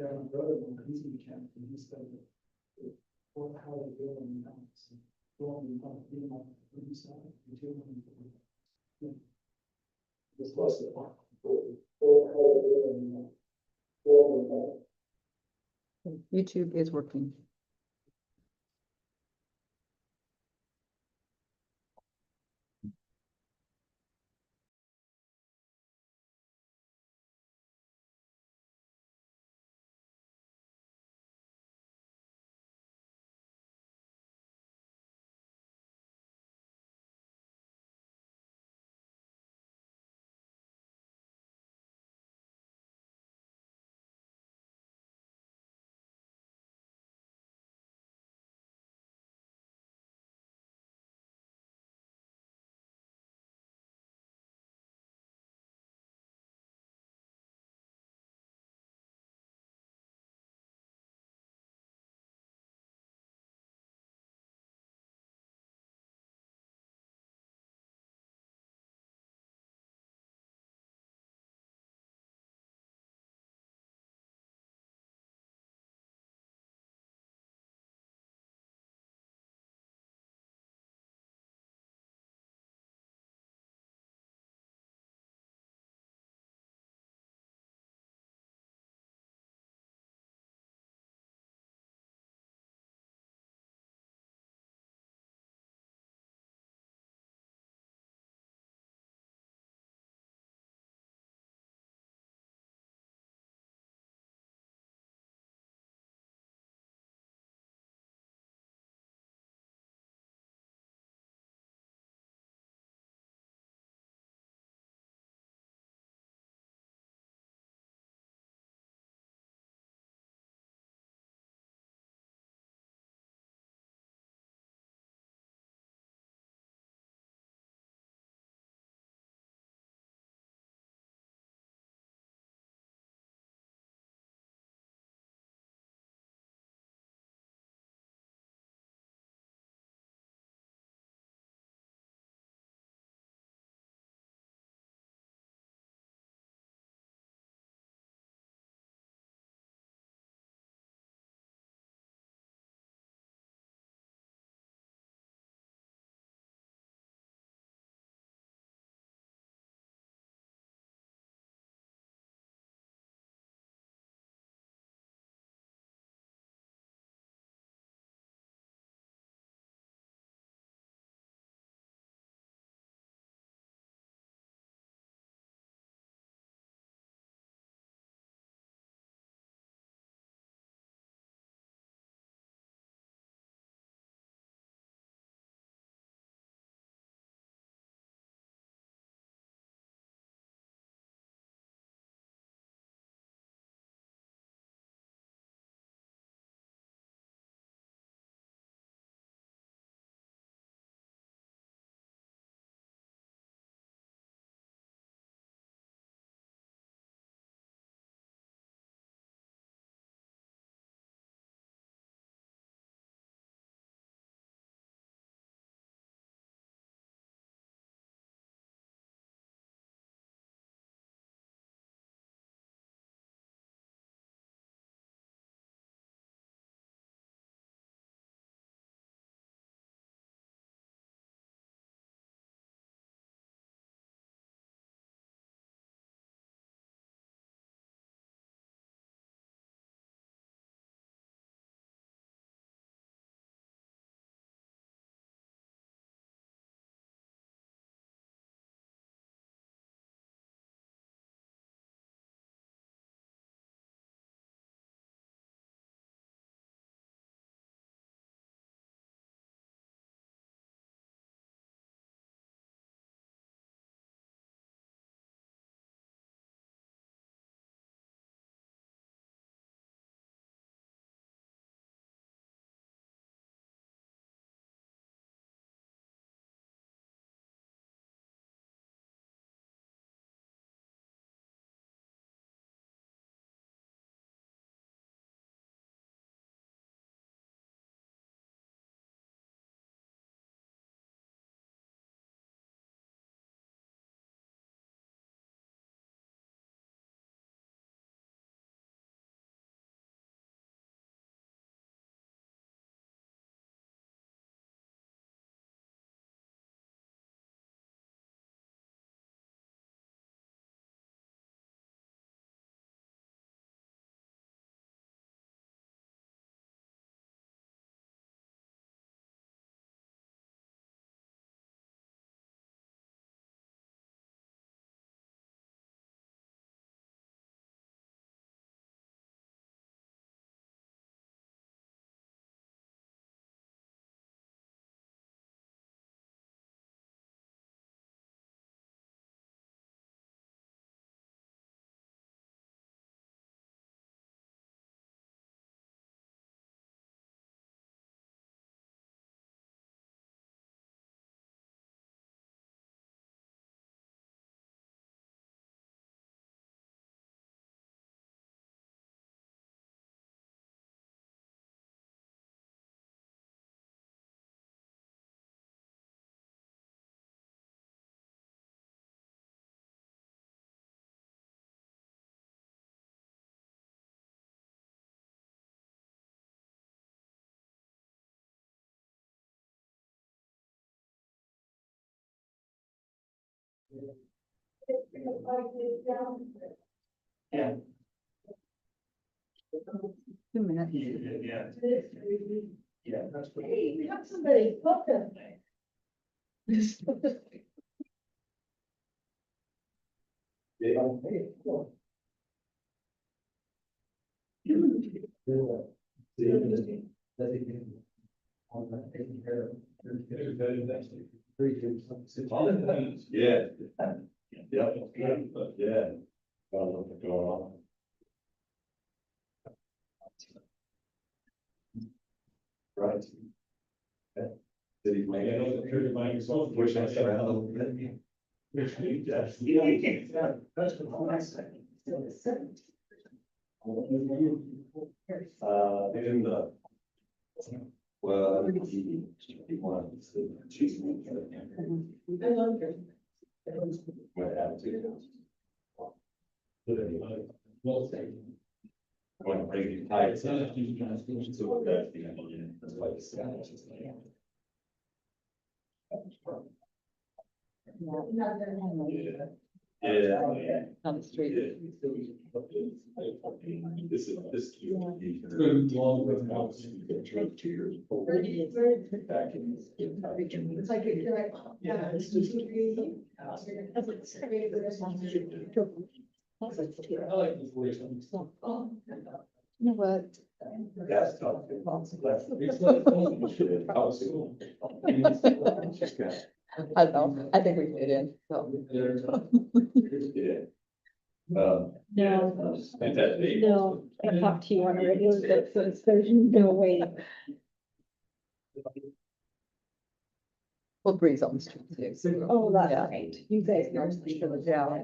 Yeah, my brother, he's a mechanic, and he said that what, how they build them now, so, well, you know, when you start, you do them. Yeah. This was the part. YouTube is working. Yeah. 2 minutes. Yeah. Yeah, that's what. Hey, we have somebody, welcome. Yeah. Yeah. Yeah. Yeah. What's going on? Right. Did he make it? Wish I said a little bit. Yeah, that's the last thing. In the. Well, he wanted to choose. I love her. What attitude? But anyway, well, when I bring you tight, so that's why this guy is just like. Yeah. On the street. This is, this. It's like you're like, yeah, it's just. I like this voice. Oh. You know what? That's tough. I don't know. I think we fit in, so. Yeah. No, And that they. no, I talked to you on a regular basis, there's no way. We'll breeze on the street too. so- Oh, that's Yeah. right, you guys know. Yeah.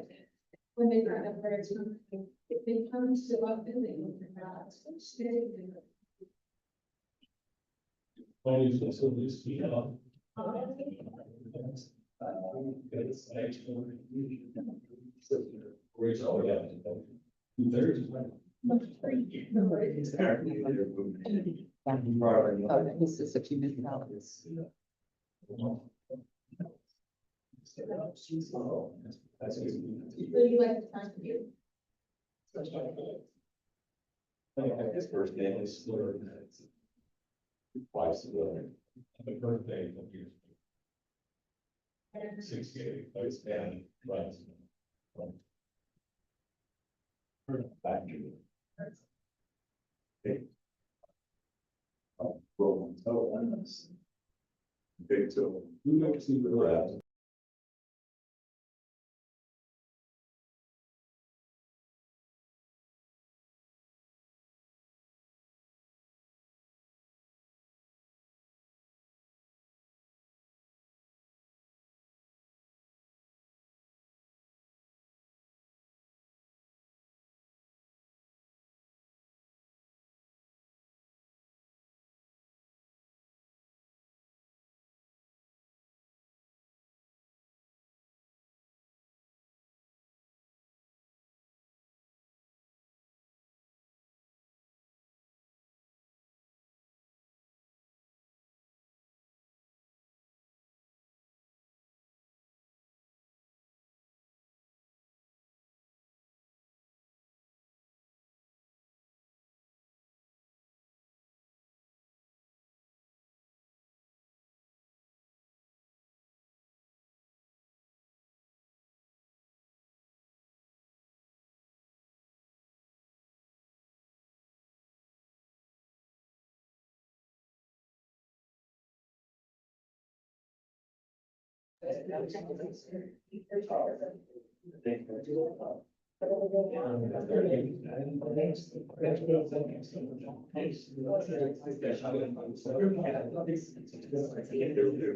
When they bring up birds, if they come to up and they look at that, it's Oh, he's just a few minutes out. That's good. So you like to talk to you? His first name is. Wife's brother. The birthday. 68, it's been, right. Back to. Okay. Roll. Oh, big toe. Who knows who the rest?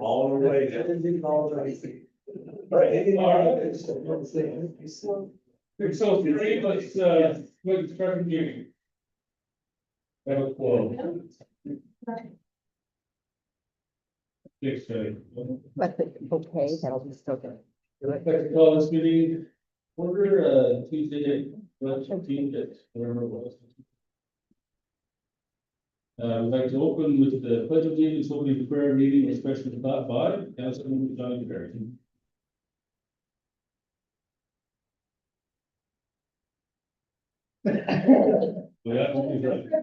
All the way. So three, let's, start the meeting. That was cool. Thanks, Jay. I think, okay, that'll be still good. I'd like to call this meeting order, Tuesday, March 15th, whatever it was. I'd like to open with the pledge of allegiance, opening prayer meeting, especially taught by Councilman John Barry. Yeah,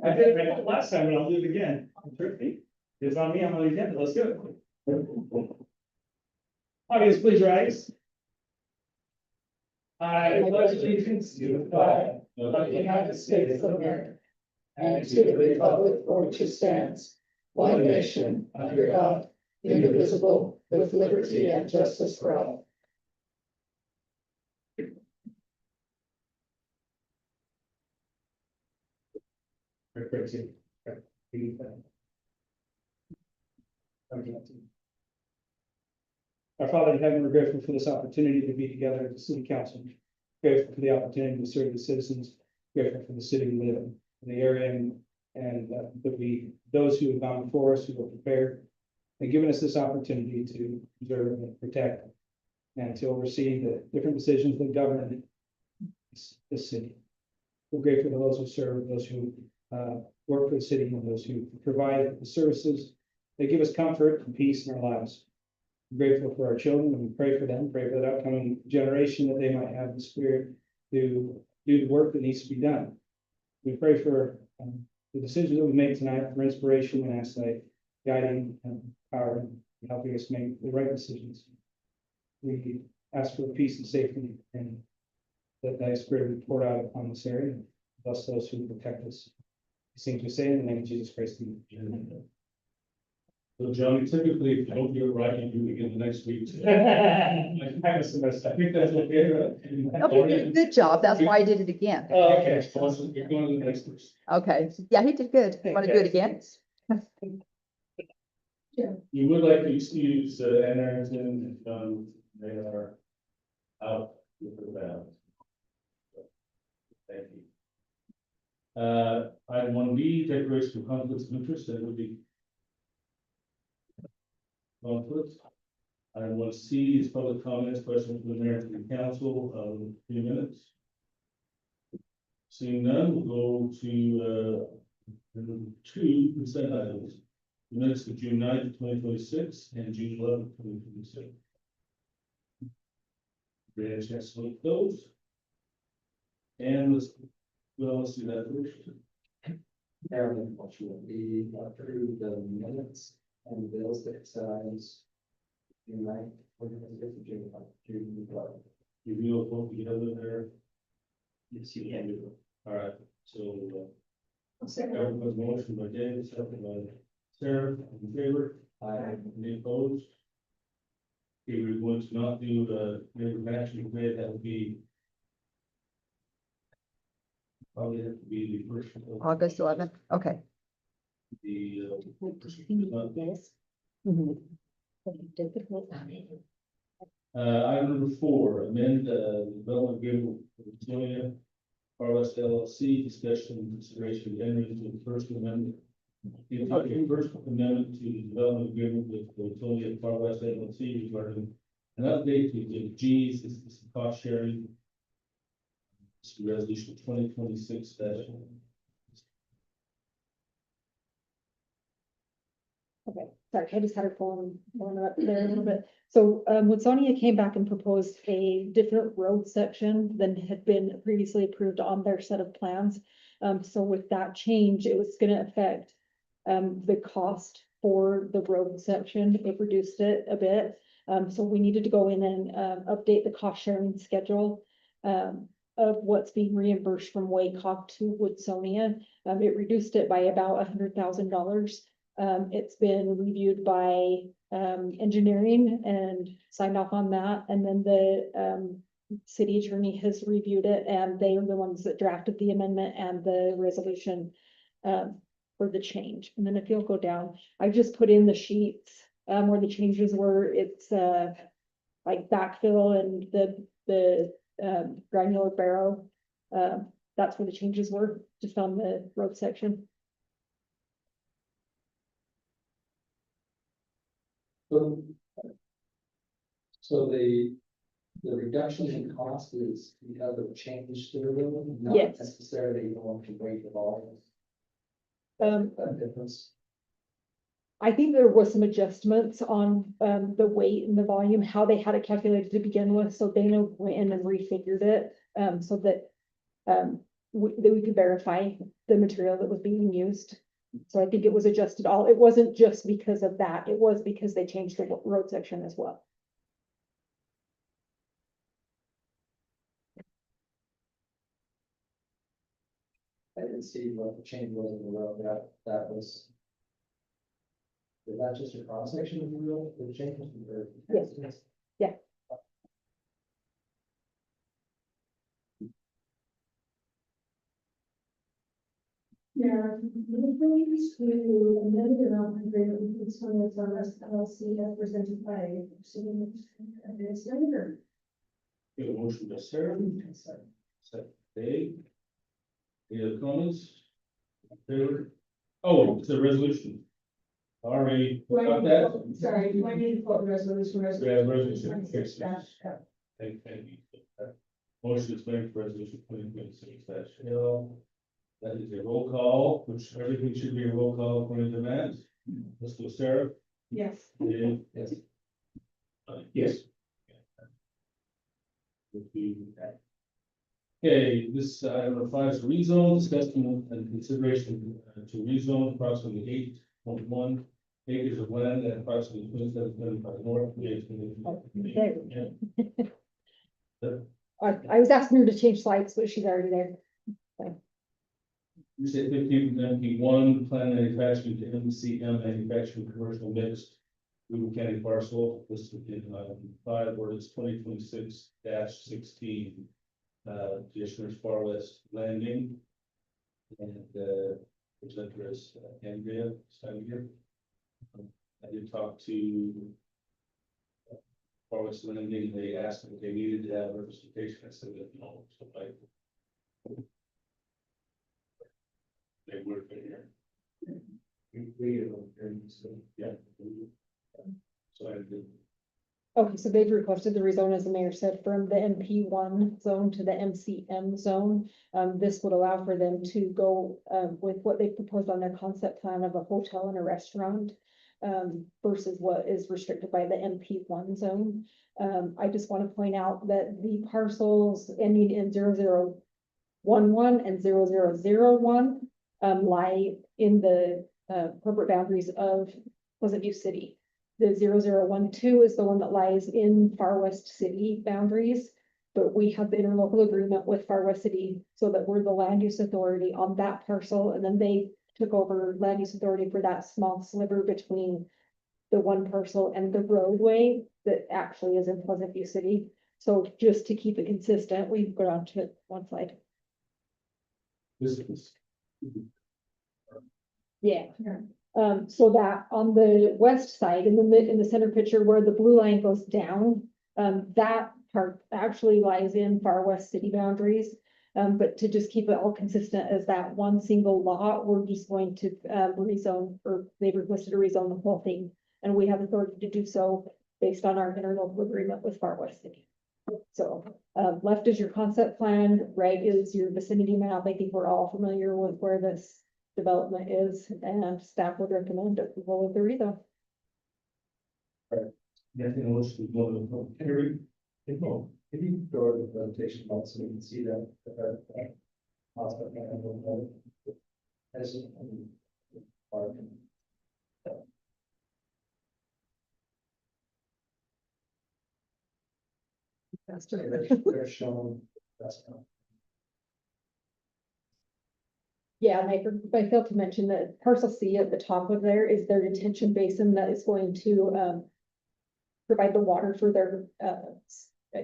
I did it last time, and I'll do it again. It's on me, I'm on the agenda, let's do it. Audience, please rise. I pledge allegiance to the flag of the United States of America and to the republic for which it stands, one nation, under God, indivisible, with liberty and justice for all. Our Father in heaven, we're grateful for this opportunity to be together at the city council. Grateful for the opportunity to serve the citizens, grateful for the city we live in the area, and that those who have gone before us, who are prepared, and given us this opportunity to preserve and protect and to oversee the different decisions that govern this city. We're grateful to those who serve, those who work for the city, and those who provide the services that give us comfort and peace in our lives. I'm grateful for our children, and we pray for them, pray for that upcoming generation, that they might have the spirit to do the work that needs to be done. We pray for the decisions that we make tonight, for inspiration, and ask thy guiding and power and helping us make the right decisions. We ask for peace and safety, and that thy spirit be poured out upon this area, and bless those who protect us. These things we say in the name of Jesus Christ. Amen. So John, typically, if you don't do it right, you do it again the next week. I think that's okay, right? No, he did a good job. That's why I did it again. Oh, okay. So you're going to the next person. Okay, yeah, he did good. Want to do it again? You would like to excuse Ann Arrington and John, they are out with the band. Thank you. Item 1B, declaration of conflicts of interest, that would be conflicts. Item 1C is public comments, questions from the mayor to the council, 3 minutes. Seeing none, we'll go to 2 consent items. The minutes of June 9th, 2026 and June 11th, 2026. Great, a chance to look at those. And let's see that first. Carolyn, what you will be through the minutes and bills that says. June 9th, we're gonna get to June 12th. You will vote together there. Yes, you can do it. All right, so everyone's motion by David, second by Sarah, in favor, any opposed? Okay, we're going to not do the action grade, that would be. Probably have to be the first. August 11th, okay. The. Item number 4, amend development agreement with Latonia, Carlos LLC, discussion and consideration of entering into the first amendment. The first amendment to the development agreement with Latonia, Carlos LLC, regarding an update to the G's, this is cost sharing. This is resolution 2026 Okay, sorry, I just had her phone up there a little bit. So, Woodsonia came back and proposed a different road section than had been previously approved on their set of plans. So with that change, it was gonna affect, the cost for the road section. It reduced it a bit. So we needed to go in and, update the cost sharing schedule, of what's being reimbursed from Waycock to Woodsonia. It reduced it by about $100,000. It's been reviewed by engineering and signed off on that. And then the city attorney has reviewed it, and they are the ones that drafted the amendment and the resolution for the change. And then if you'll go down, I just put in the sheets where the changes were. It's like backfill and the granular barrow. That's where the changes were, just on the road section. So the reduction in cost is because of change to the road, not Yes. necessarily going to weight the volume. That difference. I think there was some adjustments on the weight and the volume, how they had it calculated to begin with, so Dana went in and refigured it, so that that we could verify the material that was being used. So I think it was adjusted all, it wasn't just because of that, it was because they changed the road section as well. I didn't see what the change was in the road, that was. Is that just a cross section of the road, the change? Or- Yes. Yeah. Yeah, the plans to amend the development agreement with Woodstonia Farmers LLC as presented by City Administrator. We have a motion by Sarah, second Dave. Any other comments? Favor? Oh, it's a resolution. Already, got that? Sorry, do I need to quote the resolution? Yeah, resolution. 26 dash F. Thank you. Motion is made for resolution 2026-L. That is a roll call, which everything should be a roll call according to that. Let's go, Sarah. Yes. Dave? Yes. Yes. Okay, this item applies to rezone, discussion and consideration to rezone approximately 8.1 acres of land at approximately 2775 north. I was asking her to change slides, but she's already there. You say 15 from MP1, plan manufacturing to MCM manufacturing commercial mixed. Google County parcel listed in item 5, ordinance 2026-16. Commissioners Far West Landing. And presenter is Andrea Steiner. I did talk to Far West Landing. They asked if they needed to have representation. I said that no, so they work in here. Yeah. So I did. Okay, so they've requested the rezone, as the mayor said, from the MP1 zone to the MCM zone. This would allow for them to go with what they proposed on their concept plan of a hotel and a restaurant versus what is restricted by the MP1 zone. I just want to point out that the parcels ending in 0011 and 0001 lie in the corporate boundaries of Pleasant View City. The 0012 is the one that lies in Far West City boundaries, but we have the interlocal agreement with Far West City so that we're the land use authority on that parcel, and then they took over land use authority for that small sliver between the one parcel and the roadway that actually is in Pleasant View City. So just to keep it consistent, we go on to one slide. This is. Yeah. So that on the west side, in the center picture where the blue line goes down, that part actually lies in Far West City boundaries. But to just keep it all consistent as that one single lot, we're just going to rezone, or they've requested to rezone the whole thing. And we have authority to do so based on our interlocal agreement with Far West City. So left is your concept plan, right is your vicinity map. I think we're all familiar with where this development is, and staff would recommend approval of the rezone. Nothing else to go to the hearing. If you go to the presentation also, so you can see that. Hospital plan. As they're shown. That's Yeah, and I failed to mention that parcel C at the top of there is their detention basin that is going to provide the water for their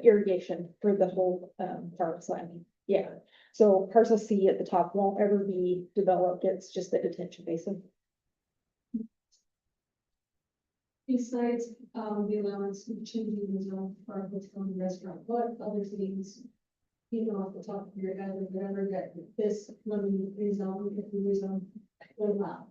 irrigation for the whole farm's land. Yeah, so parcel C at the top won't ever be developed. It's just the detention basin. Besides, the allowance of changing the zone for a hotel and restaurant, what other things, you know, off the top of your head, or whatever, that this, when we rezone, if we rezone, would allow?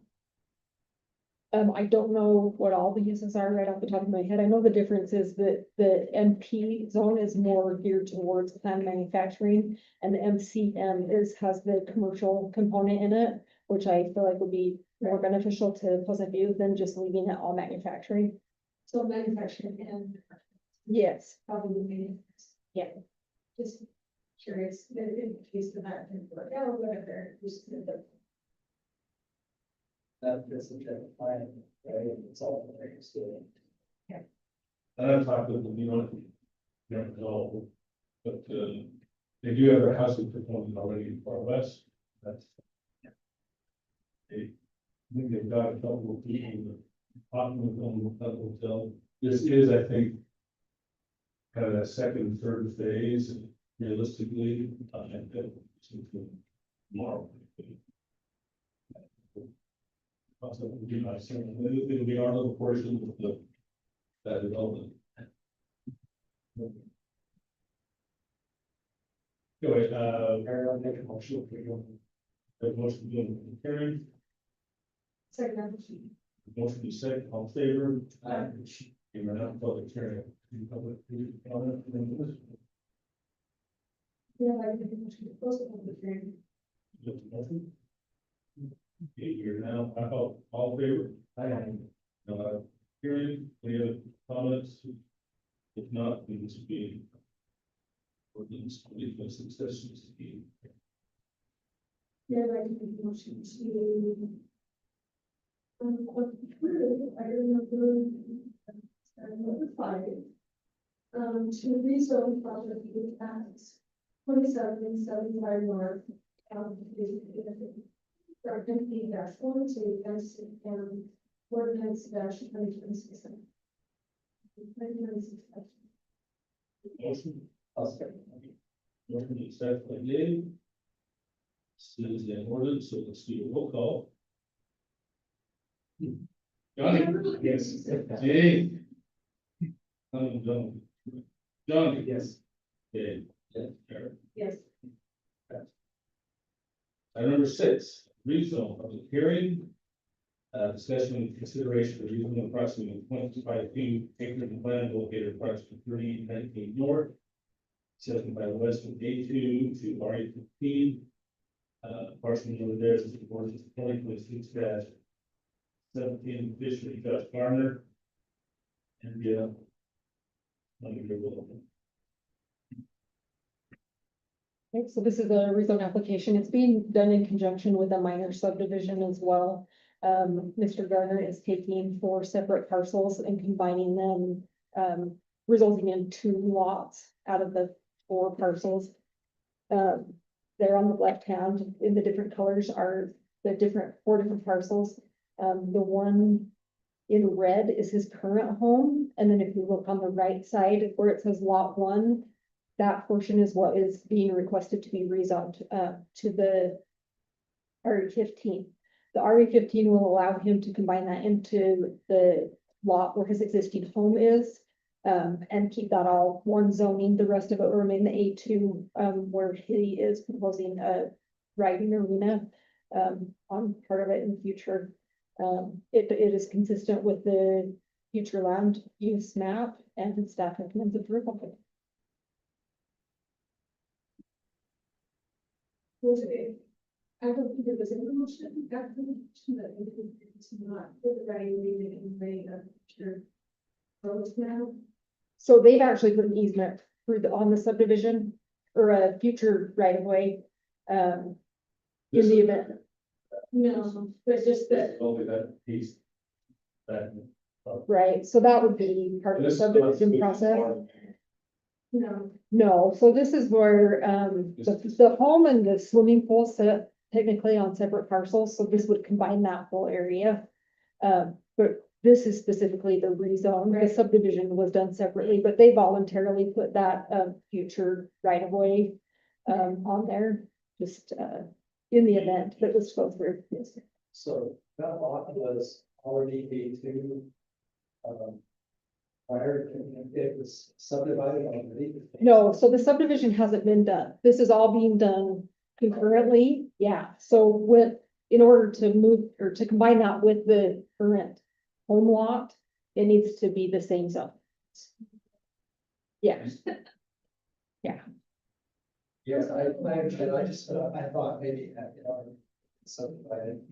I don't know what all the uses are right off the top of my head. I know the difference is that the MP zone is more geared towards planned manufacturing, and the MCM has the commercial component in it, which I feel like would be more beneficial to Pleasant View than just leaving it all manufacturing. So manufacturing and Yes. probably maybe. Yeah. Just curious, in case of that, and like, oh, whatever, just the. That fits the general plan, right? It's all very still. And I've talked with them, you know, never know, but, they do have a housing component already in Far West, that's. They, I think they've got a couple of people, talking with them, with that hotel, this is, I think. Kind of that second and third phase, and realistically, I think that tomorrow. Also, it'll be nice, it'll be our little portion of the, that development. Anyway, I'll make a motion if we go. the motion being carried, Second. motion is second, all in favor. You are not public hearing. Public comment. Yeah, I think we should close the public hearing. Lift the motion. Okay, you're now, all in favor. Hearing, any other comments? If not, then this will be. Ordinance 2026 sessions. Yeah, I think we motion to. Approve, I remember. Number 5. To rezone property as 2775 north. From 50-1 to density and ordinance -2026. Motion. I'll second. Motion is second by Dave. This is an ordinance, so let's do a roll call. Johnny? Yes. Dave? Johnny? Yes. Dave? Yes. Eric? Yes. Item number 6, rezone public hearing. Discussion and consideration of rezone approximately 25 feet acre of land located approximately 3019 north. 75 west of A2 to RE15. Parcel number there is the board 2026 17 officially Josh Garner. And let me go. Okay, so this is a rezone application. It's being done in conjunction with a minor subdivision as well. Mr. Garner is taking 4 separate parcels and combining them, resulting in 2 lots out of the 4 parcels. There on the left hand in the different colors are the 4 different parcels. The one in red is his current home, and then if you look on the right side where it says lot 1, that portion is what is being requested to be rezoned to the RE15. The RE15 will allow him to combine that into the lot where his existing home is, and keep that all one zoning. The rest of it will remain the A2, where he is proposing a riding arena on part of it in the future. It is consistent with the future land use map, and staff recommends approval. I don't think it was in the motion, that the motion that it's not for the right reading and way of future roads now. So they've actually put an easement through on the subdivision or a future right of way. In the event, No, but just that, Only that piece. That. right, so that would be part of the subdivision process. no, No, so this is where, the home and the swimming pool sit technically on separate parcels, so this would combine that whole area. But this is specifically the rezone, the Right. subdivision was done separately, but they voluntarily put that, future right of way, on there, just, in the event that this goes through. Yes. So that lot was already A2. Prior, it was subdivided already. No, so the subdivision hasn't been done. This is all being done concurrently, yeah. So in order to move or to combine that with the current home lot, it needs to be the same zone. Yeah. Yes, I understand. I just, I thought maybe, subdivided.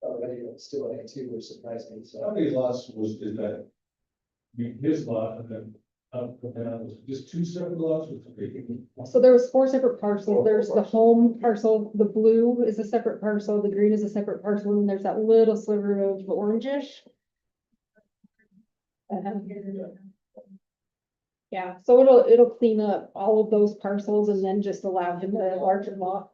Already, it's still A2, which surprised me, How so. many lots is that? I mean, his lot, and then Just two separate lots or three? So there was 4 separate parcels. There's the home parcel, the blue is a separate parcel, the green is a separate parcel, and there's that little sliver of orangish. Yeah, so it'll clean up all of those parcels and then just allow him a larger lot.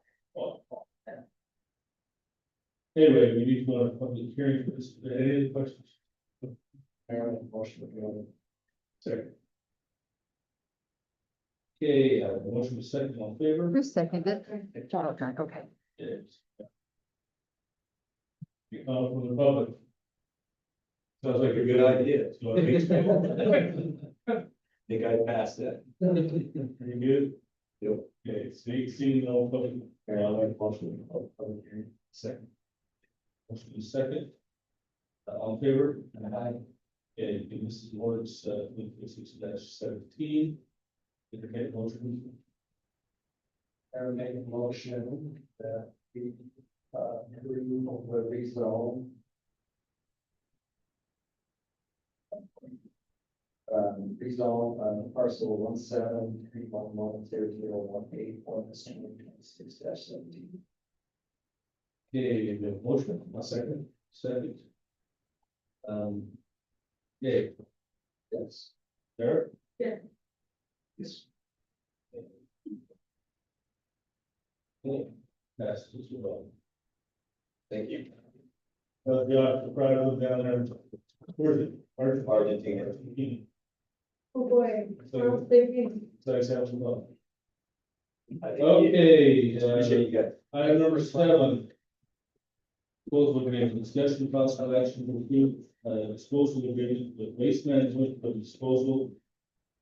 Anyway, we need to go on a public hearing for this. Any other questions? Aaron, motion to go. Second. Okay, motion was second, all in favor? Who seconded it? John, okay. Yes. You come from the public. Sounds like a good idea. So I think Think I passed that. you good? Yep. Okay, seeing no public, Aaron, I'll make a motion to go public hearing. Second. motion is second. All in favor? Aye. Okay, this is Lord's, 6-17. Entertain a motion. Aaron make a motion that we, approve the rezone. Rezone, parcel 173110018 Okay, the motion, a second. Yeah, Yes. Derek? Yes. Okay, passes as well. Thank you. Yeah, right on down there. Where's it? Argentina. Oh, boy. Sounds big. So I said, well. Okay. Okay, Appreciate you guys. item number 7. Proposal agreement, discussion possible action to approve, disposal agreement with waste management for disposal.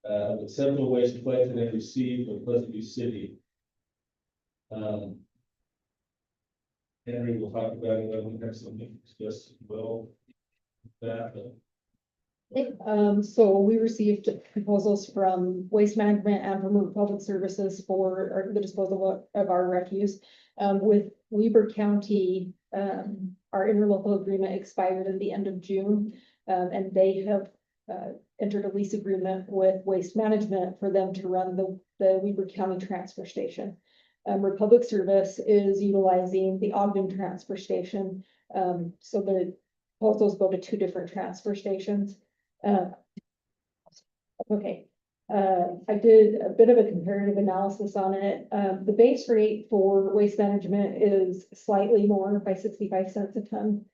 Of acceptable waste collected and received from Pleasant View City. Henry will talk about it, when we have something to discuss as well. That, So we received proposals from Waste Management and from Public Services for the disposal of our refuse. With Weber County, our interlocal agreement expired at the end of June. And they have entered a lease agreement with Waste Management for them to run the Weber County transfer station. Republic Service is utilizing the Ogden transfer station. So the proposals go to 2 different transfer stations. Okay, I did a bit of a comparative analysis on it. The base rate for Waste Management is slightly more by 65 cents a ton.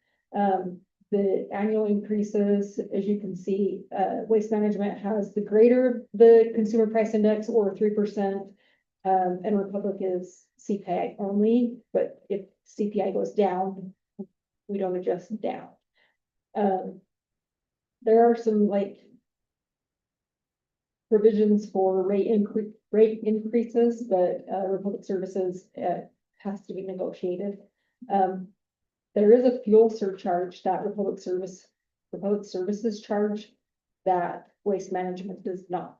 The annual increases, as you can see, Waste Management has the greater the consumer price index or 3%. And Republic is CPI only, but if CPI goes down, we don't adjust down. There are some provisions for rate increases, but Republic Services has to be negotiated. There is a fuel surcharge that Republic Services charge that Waste Management does not.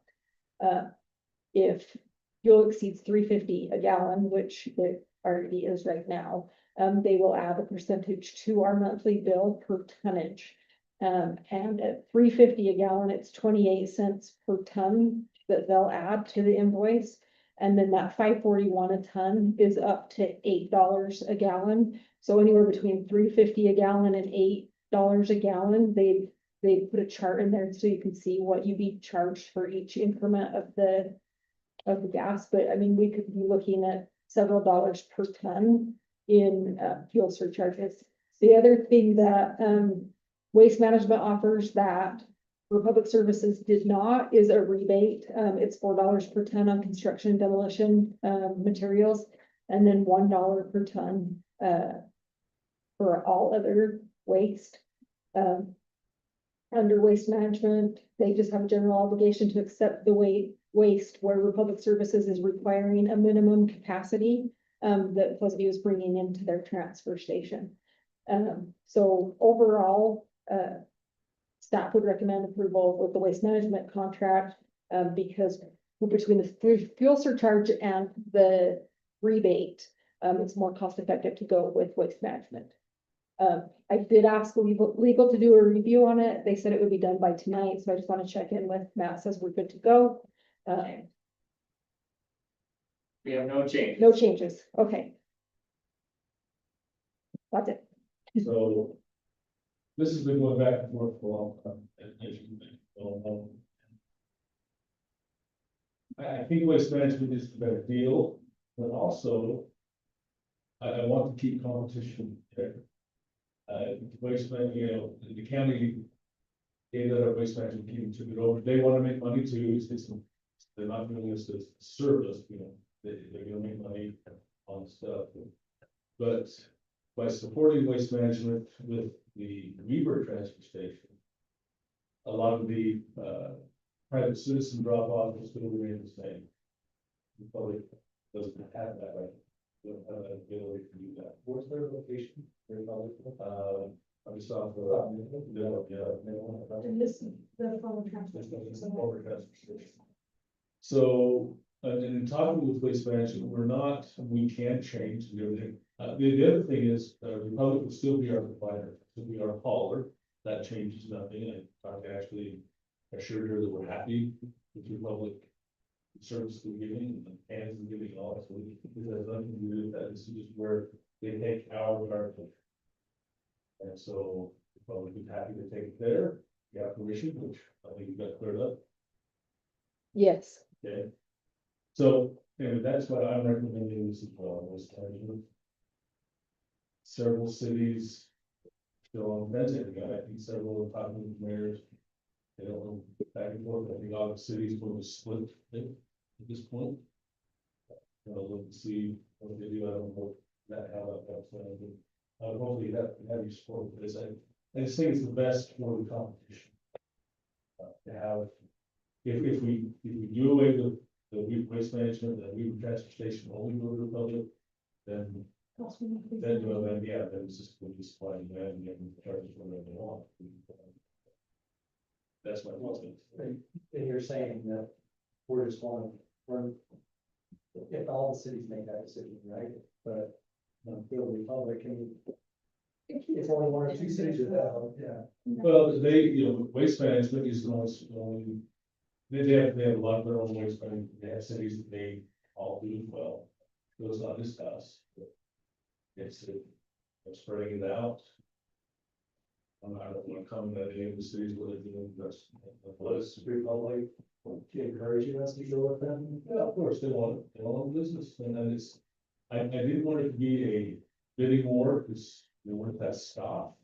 If fuel exceeds $3.50 a gallon, which it already is right now, they will add a percentage to our monthly bill per tonnage. And at $3.50 a gallon, it's 28 cents per ton that they'll add to the invoice. And then that $5.41 a ton is up to $8 a gallon. So anywhere between $3.50 a gallon and $8 a gallon, they put a chart in there so you can see what you'd be charged for each increment of the gas. But I mean, we could be looking at several dollars per ton in fuel surcharges. The other thing that Waste Management offers that Republic Services did not is a rebate. It's $4 per ton on construction and demolition materials, and then $1 per ton for all other waste. Under Waste Management, they just have a general obligation to accept the waste where Republic Services is requiring a minimum capacity that Pleasant View is bringing into their transfer station. So overall, staff would recommend approval with the Waste Management contract because between the fuel surcharge and the rebate, it's more cost effective to go with Waste Management. I did ask legal to do a review on it. They said it would be done by tonight, so I just want to check in with Matt, says we're good to go. We have no change. No changes, okay. That's it. So this has been going back and forth for a long time, as you all know. I think waste management is the better deal, but also I want to keep competition there. Waste management, you know, the county gave that our waste management team took it over. They want to make money too. They're not doing this to serve us, you know, they're gonna make money on stuff. But by supporting waste management with the Weaver transfer station, a lot of the private citizen drop off will still remain the same. The public doesn't have that right. They don't have that ability to do that. Where's their location? I just saw for And this, the phone transfer. So, and in talking with waste management, we can change and everything. The other thing is, Republic will still be our provider, will be our hauler. That changes nothing. I actually assured her that we're happy with Republic service we're giving and the hands we're giving all. So it has nothing to do with that. This is just where they take our garbage. And so Republic is happy to take it there. You have permission, which I think we got cleared up. Yes. Okay. So, anyway, that's what I'm recommending this as well, waste management. Several cities still on fence, I think several of the top mayors. They don't go back and forth. I think all the cities will split it at this point. Look and see what they do. I don't know that how that's going to be. I would hopefully have you support for this. I just think it's the best for the competition. To have, if we do away with the waste management, that we transfer station only go to the public, then yeah, then it's just we'll just supply demand and get them charges whatever they want. That's my point. And you're saying that we're just if all the cities make that decision, right? But the Republic, it's only one or two cities that, yeah. Well, waste management is the only, they have a lot of their own waste management. They have cities that they all do well. So it's not just us. It's spreading it out. I don't want to comment on any of the cities where they're doing this. Was Republic encouraging us to go with them? Yeah, of course, they want business, and then I didn't want it to be a bidding war, because we want that stop.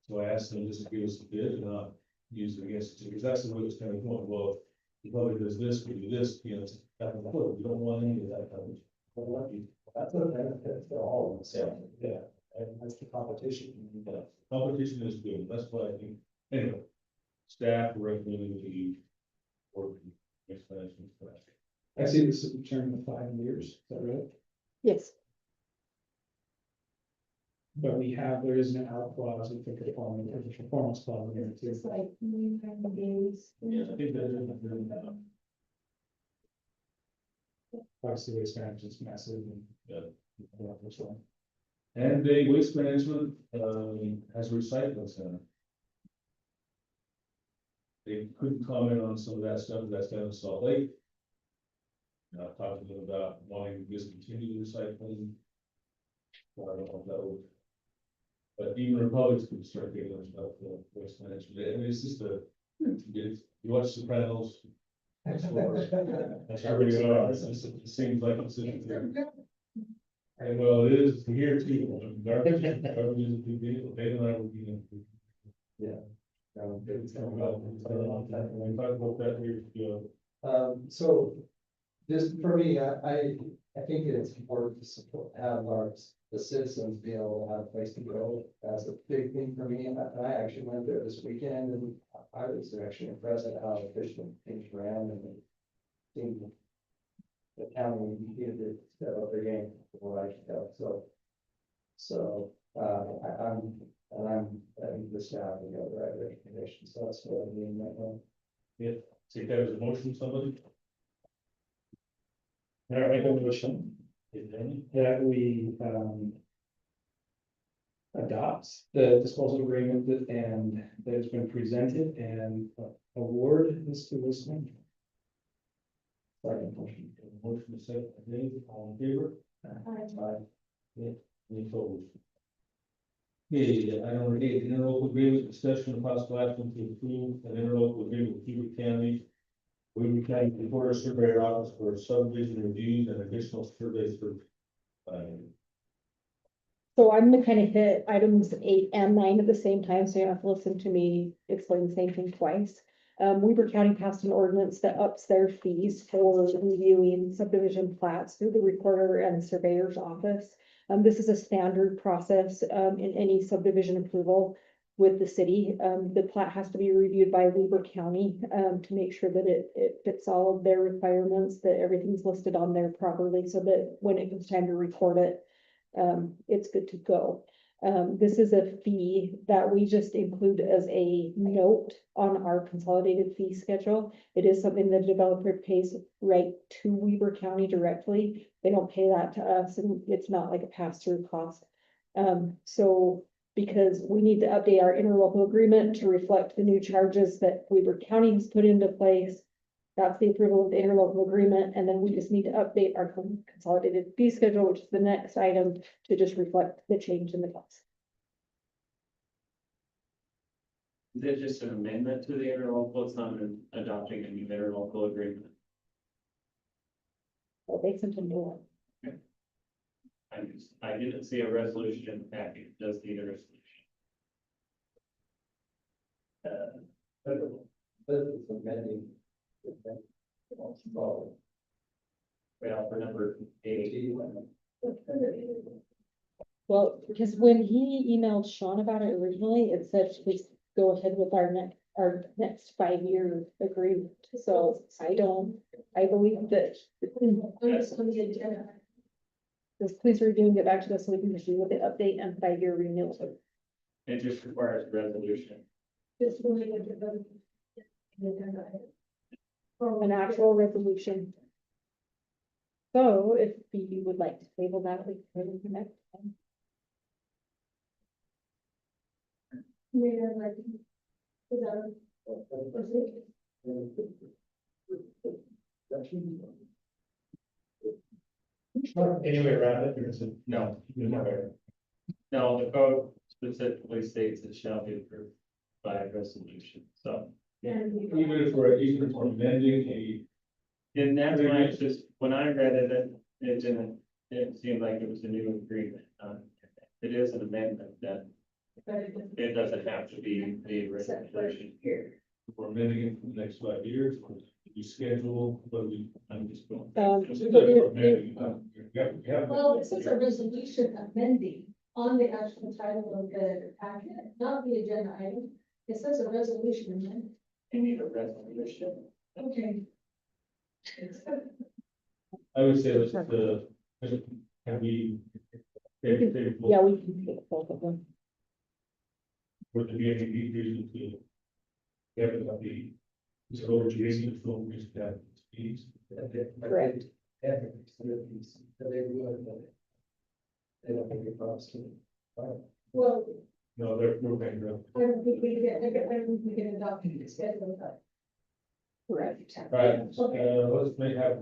So I asked them just to give us a bid and not use it against it, because that's the way it's kind of going. Well, the public does this, we do this, you know, it's back and forth. We don't want any of that coverage. That's a benefit to all of us. Yeah. And that's the competition. Yeah, competition is good, that's what I think, anyway, staff recommending the work. Explanation for that. I see this is a term of 5 years, is that right? Yes. But there is an out clause with the performance clause in there too. It's like 9 days. Yeah, I think that Obviously, waste management is massive and. Yeah. This one. and the waste management, has a recycling center. They couldn't comment on some of that stuff, that's down in Salt Lake. I've talked to them about wanting to discontinue recycling. I don't know if that would. But even Republicans could start getting their stuff for waste management, and it's just you watch Sopranos. That's how we are, it seems like it's in there. And well, it is here too, garbage is a big deal, Dave and I were, Yeah. we talked about that years ago. So just for me, I think it's important to have the citizens be able to have a place to go. That's a big thing for me. And I actually went there this weekend and I was actually impressed at how efficient things ran and seemed the county needed to step up their game for what I can tell. So I think the staff will go the right recommendation. So that's what I mean right now. Yeah, take that as a motion, somebody? I make a motion Is there any? that we, adopts the disposal agreement and that has been presented and award this to this one. Second motion. Motion is second, Dave, all in favor? Aye. Any opposed? Okay, item number 8, interlocal agreement, discussion of possible action to approve an interlocal agreement with Weaver County. Weaver County Recorder Surveyor Office for subdivision reviews and additional surveys for. So I'm gonna kind of hit items 8 and 9 at the same time, so you don't have to listen to me explain the same thing twice. Weaver County passed an ordinance that ups their fees for reviewing subdivision plats through the recorder and surveyor's office. This is a standard process, in any subdivision approval with the city. The plat has to be reviewed by Weaver County, to make sure that it fits all of their requirements, that everything's listed on there properly, so that when it comes time to record it, it's good to go. This is a fee that we just include as a note on our consolidated fee schedule. It is something the developer pays right to Weaver County directly. They don't pay that to us, and it's not like a pass-through cost. So because we need to update our interlocal agreement to reflect the new charges that Weaver County has put into place. That's the approval of the interlocal agreement, and then we just need to update our consolidated fee schedule, which is the next item, to just reflect the change in the cost. Is it just an amendment to the interlocal? It's not adopting a new interlocal agreement? So they sent a new one. I didn't see a resolution in the package. Does need a resolution? But it's amending. Well, for number 8. Well, because when he emailed Sean about it originally, it said, please go ahead with our next 5-year agreement. So I believe that. I'm just on the agenda. Just please review and get back to us so we can proceed with the update and 5-year renewal. It just requires a resolution. Just related to the agenda item. From an actual resolution. So if you would like to table that, we can the next time. Mayor, like, is that- Anyway, around it, there's a. No. No, the code specifically states it shall be approved by a resolution, so. And Even if we're amending a. And that's why it's just, when I read it, it seemed like it was a new agreement. It is an amendment, then it doesn't have to be the resolution. here. We're amending it for the next 5 years, or we schedule, but I'm just going. Well, this is a resolution amending on the actual title of the packet, not the agenda item. It says a resolution amendment. You need a resolution. Okay. I would say let's, can we? Yeah, we can take both of them. Would there be any reason to? Have it be. Is it over Jason, so we just have fees? Correct. They would, but they don't make it promise to. Well, No, we're paying them. I don't think we can, I don't think we can adopt the schedule, but. Correct. Right, let's make have.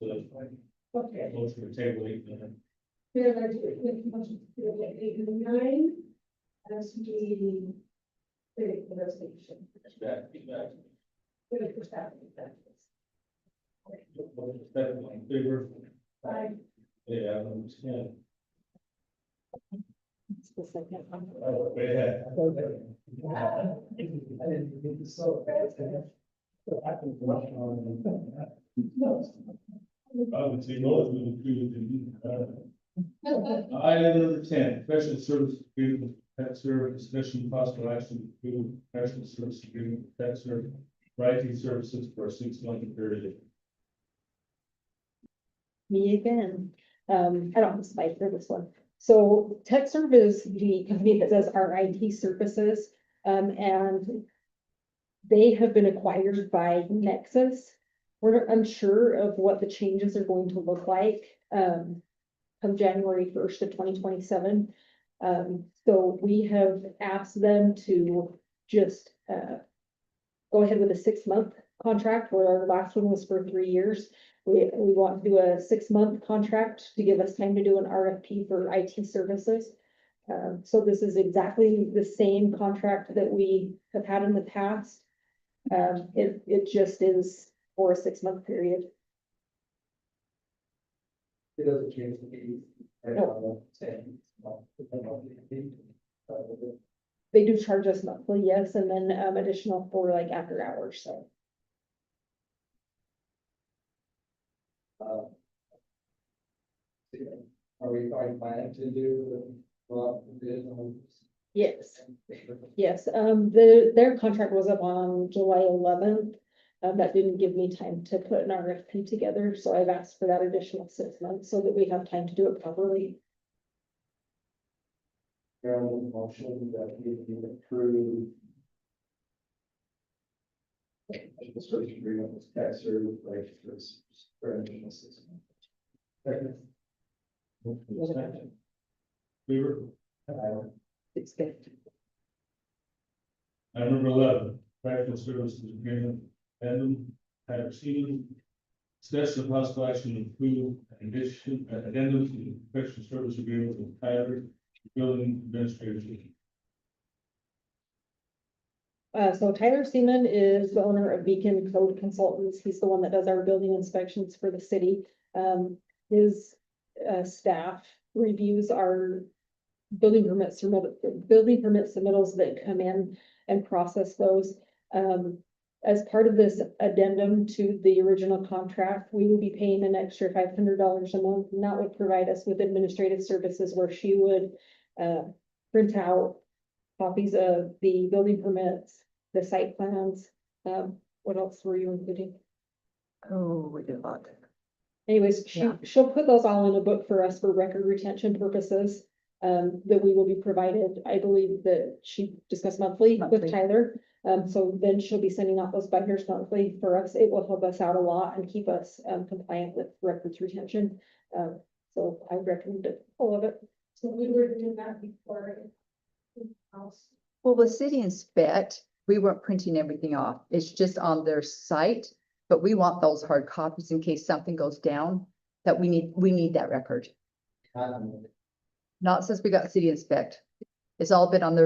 Okay. Motion to table 8 then. Then I do make a motion to do 8 and 9 as we create the resolution. Back. Give it for staff. In favor? Aye. Yeah, I understand. It's the second one. Oh, go ahead. I didn't get this so. I would say no, we would do the, item number 10, professional service agreement, pet service, discussion possible action, approve professional service agreement, pet service, writing services for a 6-month period. Me again. I don't have a slide for this one. So TechServe is the company that does our IT services, and they have been acquired by Nexus. We're unsure of what the changes are going to look like, come January 1st of 2027. So we have asked them to just, go ahead with a 6-month contract, where our last one was for 3 years. We want to do a 6-month contract to give us time to do an RFP for IT services. So this is exactly the same contract that we have had in the past. It just is for a 6-month period. It doesn't change the fee. No. They do charge us monthly, yes, and then additional for like after hours, so. Are we planning to do the bid on? Yes, yes, their contract was up on July 11th. That didn't give me time to put an RFP together, so I've asked for that additional 6 months so that we have time to do it properly. Maryland motion that we approve. The search agreement with tax service right for additional 6 months. Weaver, It's good. item number 11, practical services agreement, addendum, Tyler Seaman. Discussion of possible action to approve an addition, addendum to the professional service agreement with Tyler, building administrator. So Tyler Seaman is the owner of Beacon Code Consultants. He's the one that does our building inspections for the city. His staff reviews our building permits, submittals that come in and process those. As part of this addendum to the original contract, we will be paying an extra $500 a month, and that would provide us with administrative services where she would print out copies of the building permits, the site plans. What else were you including? Oh, we did a lot. Anyways, Yeah. she'll put those all in a book for us for record retention purposes. That we will be provided, I believe that she discussed monthly Monthly. with Tyler. So then she'll be sending out those binders monthly for us. It will help us out a lot and keep us compliant with records retention. So I recommend it, all of it. So we were doing that before. House. Well, with City Inspect, we weren't printing everything off. It's just on their site. But we want those hard copies in case something goes down, that we need that record. Not since we got City Inspect. It's all been on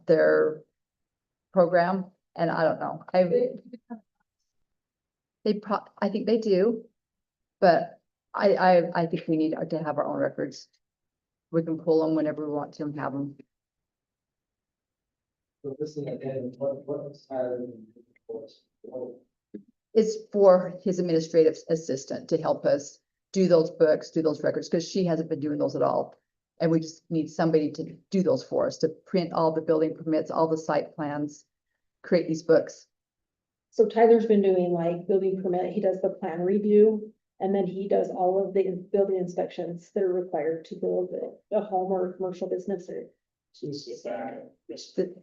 their program, and I don't know. I think they do, but I think we need to have our own records. We can pull them whenever we want to and have them. So this is, and what is Tyler? It's for his administrative assistant to help us do those books, do those records, because she hasn't been doing those at all. And we just need somebody to do those for us, to print all the building permits, all the site plans, create these books. So Tyler's been doing like building permit, he does the plan review, and then he does all of the building inspections that are required to build a home or a commercial business. So this is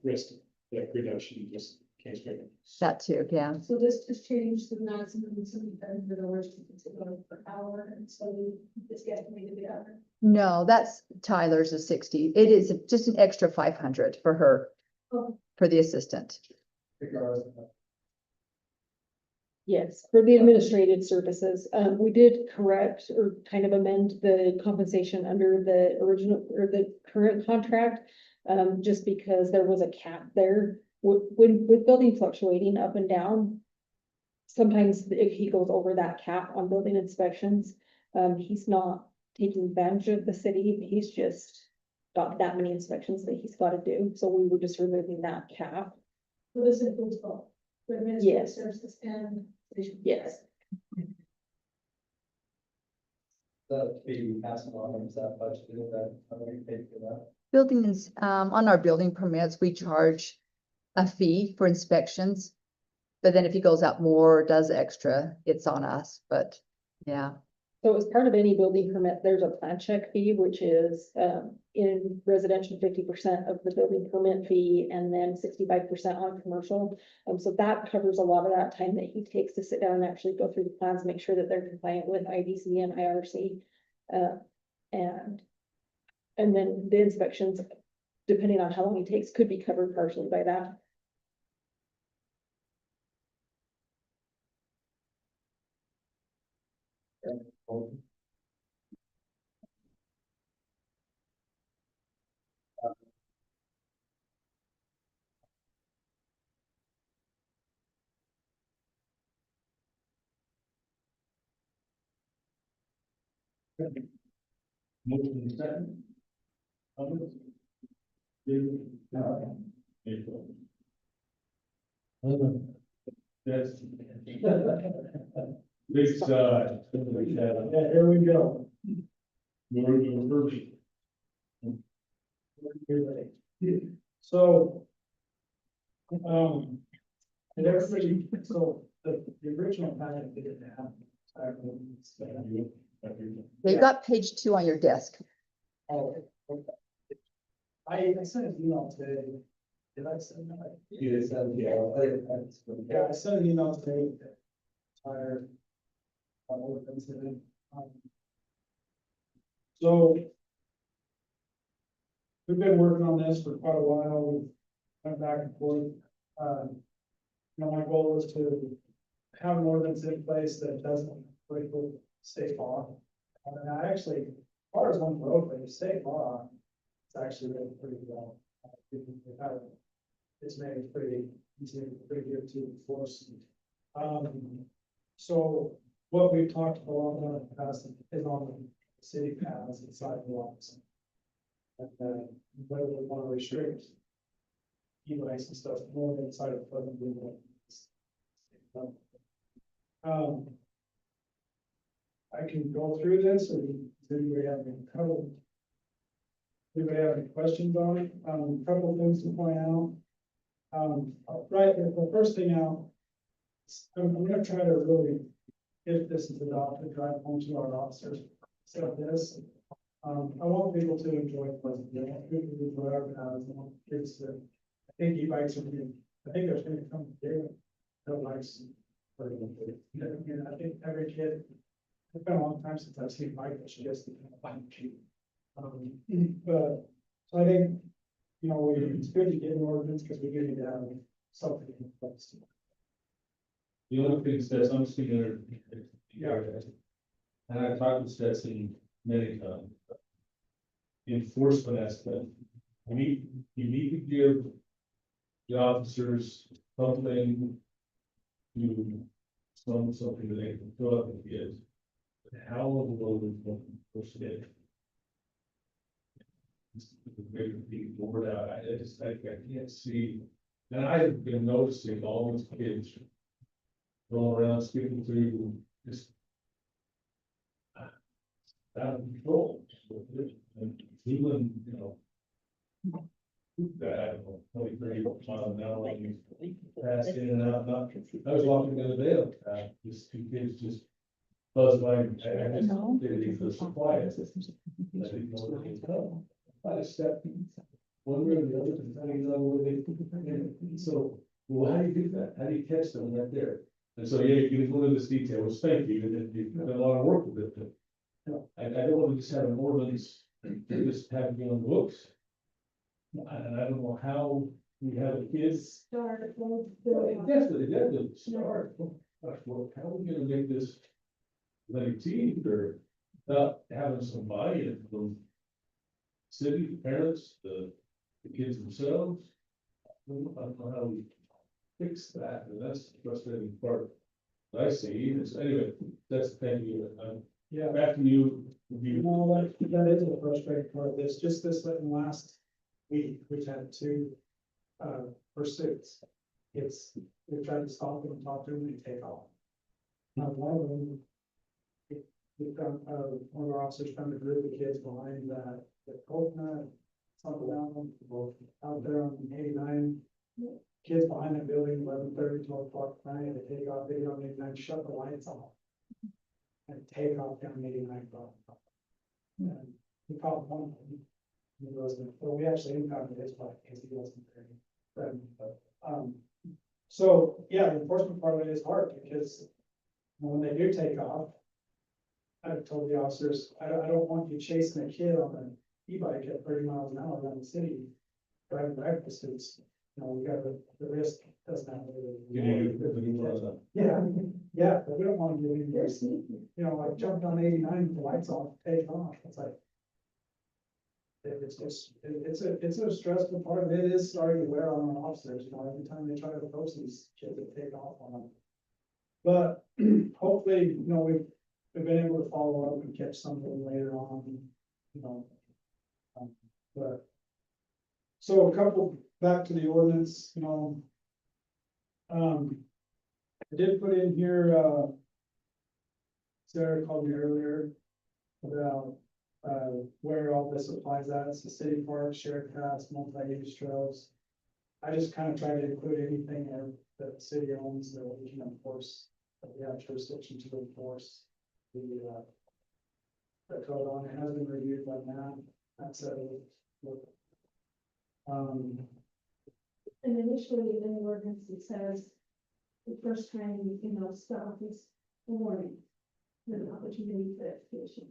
risk reduction, just case written. That too, yeah. So this just changed the maximum $700 per hour, and so we just get maybe the other. No, that's Tyler's is 60. It is just an extra 500 for her, Oh. for the assistant. Yes, for the administrative services, we did correct or kind of amend the compensation under the original or the current contract. Just because there was a cap there with building fluctuating up and down. Sometimes if he goes over that cap on building inspections, he's not taking advantage of the city. He's just got that many inspections that he's got to do. So we were just removing that cap. So this includes both. The administrative Yes. services and. Yes. The fee passed on, is that budgeted, that, how do we pay for that? Buildings, on our building permits, we charge a fee for inspections. But then if he goes out more, or does extra, it's on us, but yeah. So as part of any building permit, there's a plan check fee, which is in residential 50% of the building permit fee, and then 65% on commercial. So that covers a lot of that time that he takes to sit down and actually go through the plans, make sure that they're compliant with IDC and IRC. And then the inspections depending on how long he takes, could be covered partially by that. Motion second. Comments? April. That's. Big side. Yeah, here we go. We're first. So. And everybody, so the original packet didn't have. They've got page 2 on your desk. Oh, okay. I sent an email today. Did I send that? You just said, yeah. Yeah, I sent an email today. Tired. So. We've been working on this for quite a while. We went back and forth. My goal was to have an ordinance in place that doesn't break with state law. And I actually, as far as one road, but the state law, it's actually really pretty well. It's made it pretty easy, pretty good to enforce. So what we've talked a lot about in the past is on the city paths and sidewalks. And whether we want to restrict e-bikes and stuff more inside of the flood. I can go through this, or does anybody have any trouble? Anybody have any questions on it? A couple of things to point out. Right, the first thing out, I'm gonna try to really, if this is adopted, drive home to our officers, set up this. I want people to enjoy Pleasant. I want people to enjoy our paths. I want kids to, I think e-bikes are being, I think there's gonna come there. No bikes. I think every kid, it's been a long time since I've seen a bike that should just be a bike cheap. But, so I think, it's good to get an ordinance because we do need to have something in place. The only thing says, I'm speaking of. Yeah. And I've talked to Stetson many times. The enforcement aspect, you need to give the officers something to, something that they can fill up with kids. But how will the voters want to push it? Being bored out, I can't see, and I've been noticing all these kids going around speaking through just out of control. And even, that, I don't know, 23 miles an hour, you pass in and out, I was walking the other day, just two kids just buzzed by, I just, they were so quiet. I didn't know where they come. I just stepped one way or the other, depending on where they, so, well, how do you do that? How do you catch them right there? And so, yeah, you can go into this detail, which thank you, and you've done a lot of work with it, but I don't want to just have an ordinance, just have it on the books. And I don't know how we have a kids. Start. Definitely start. Gosh, well, how are we gonna make this team or without having some buy-in from city, parents, the kids themselves? I don't know how we fix that, and that's the frustrating part that I see. Anyway, that's the thing. Yeah. Back to you. That is a frustrating part. It's just this last week, we've had two pursuits. We tried to stop them and talk to them, they take off. One of them, we've got one of our officers found a group of kids behind the coconut, something down out there on 89. Kids behind that building, 11:30, 12 o'clock at night, they take off, they get on 89, shut the lights off. And take off down 89. And we called one of them. He wasn't, well, we actually impounded his bike because he wasn't very friendly, but, so, yeah, the enforcement part of it is hard because when they do take off, I've told the officers, I don't want you chasing a kid on an e-bike at 30 miles an hour around the city Right, breakfast is, we got the risk doesn't have. Yeah, yeah, but we don't want to give They're you, sneaky. like jumped on 89, with the lights off, take off, it's like. It's just, it's a stressful part of it, is starting to wear on our officers, every time they try to approach these kids, they take off on them. But hopefully, we've been able to follow up and catch something later on, but. So a couple, back to the ordinance, I did put in here, Sarah called me earlier about, where all this applies at, it's the city parks, shared paths, multi-use trails. I just kind of try to include anything that the city owns that we can enforce, that we have jurisdiction to enforce the code on. It has been reviewed by Matt. That's And initially in the ordinance, it says the first time, stop is a warning, an opportunity for education.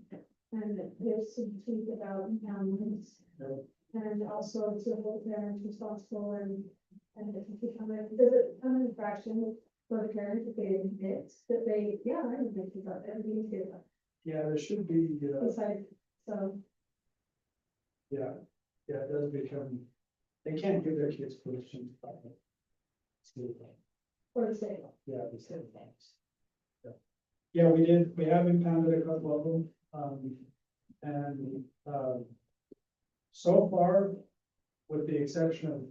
And there's some tweet about limits. And also to hold parents responsible and if it become an infraction for the parents if they admit that they, I didn't think about that, everything's good. yeah, there should be, Besides, so. yeah, it does become, they can't give their kids permission to buy it. Or to say, Yeah, the same things. Yeah, we have impounded a couple of them, so far, with the exception of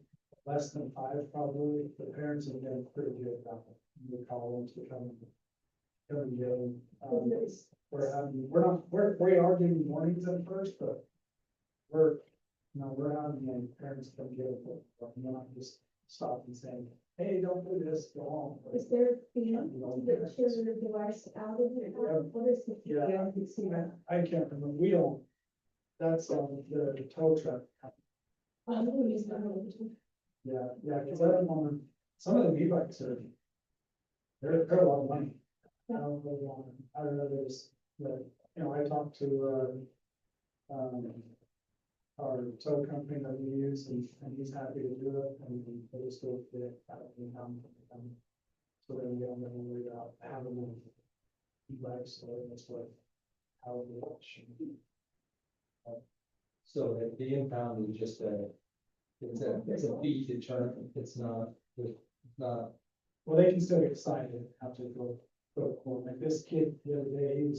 less than 5, probably, the parents have been pretty good about it. We call them to come and get them. We are giving warnings at first, but we're having the parents come get it, we're not just stopping saying, hey, don't do this, go on. is there the children device out of it? What is the? Yeah. I can see that. I can't remember, we don't, that's the tow truck. Who is that? Yeah, because I don't know, some of the e-bikes are, they're a lot of money. I don't really want, I don't know, I talked to, our tow company that we use, and he's happy to do it, and they just go get it out of the town. So then we don't have to worry about having them e-bikes, so that's how it should be. So the impound is just it's a fee to turn, it's not. Well, they can still get cited, have to go to court, like this kid the other day,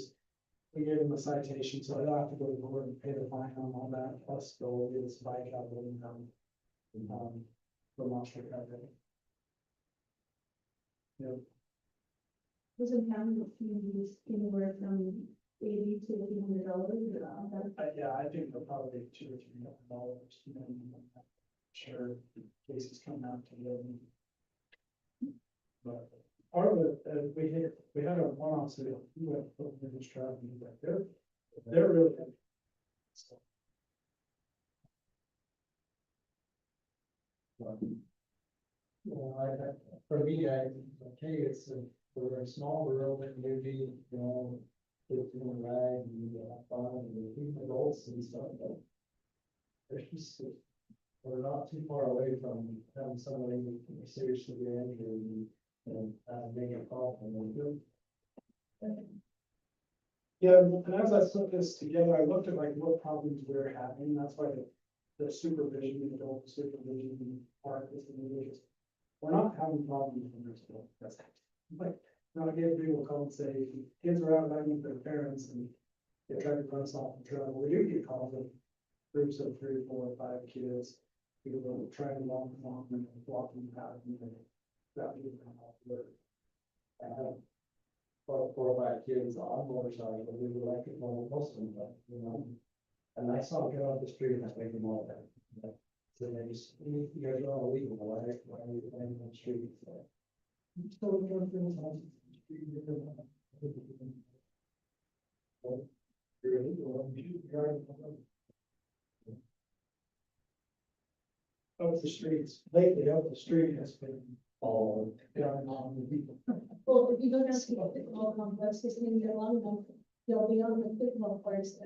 we gave him a citation, so he'll have to go to court and pay the fine on all that, plus go get his bike out of it, for monster traffic. Yeah, Doesn't have the fees anywhere from $80 to $100. yeah, I think they'll probably $200 or $300, I'm not sure, cases come out to them. But part of it, we had a one officer, he went for his truck, and he's like, they're really good. So, For me, okay, we're a small world and maybe, kids in a ride and have fun and even adults and stuff, but there's just, we're not too far away from having somebody seriously get injured and making a call from them. yeah, and as I put this together, I looked at like what problems we're having, that's why the supervision, the adult supervision part is the biggest. We're not having problems in our school, that's like, not get people call and say, kids are out riding with their parents and they try to run us off the trail, we do get calls of groups of 3, 4, 5 kids. People will try to walk along and walking out and that people come off work. I have 4 or 5 kids on motorcycles, we would like it more, most of them, but, and I saw them get off the street and I make them all that. So they just, you guys are all illegal, why are you playing on the street? So we're going through this. Up the streets, lately up the street has been all down on the people. Well, if you don't have to go to all complex, this thing get long enough, you'll be on the football course,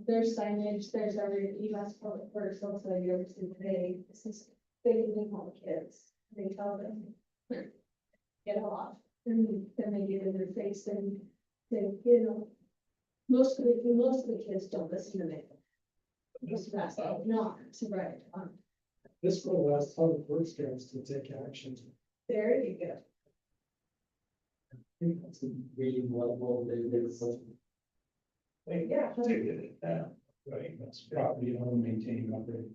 there's signage, there's every, you ask public works, also you ever see today, this is, they didn't call the kids, they tell them. Get off, and then they get in their face and they, you know. Most of the kids don't listen to me. Just that's not to write on, This will last public works guys to take action. there you go. I think that's a reading level, they something. Yeah. Take it down, right, that's property owned, maintained, operated.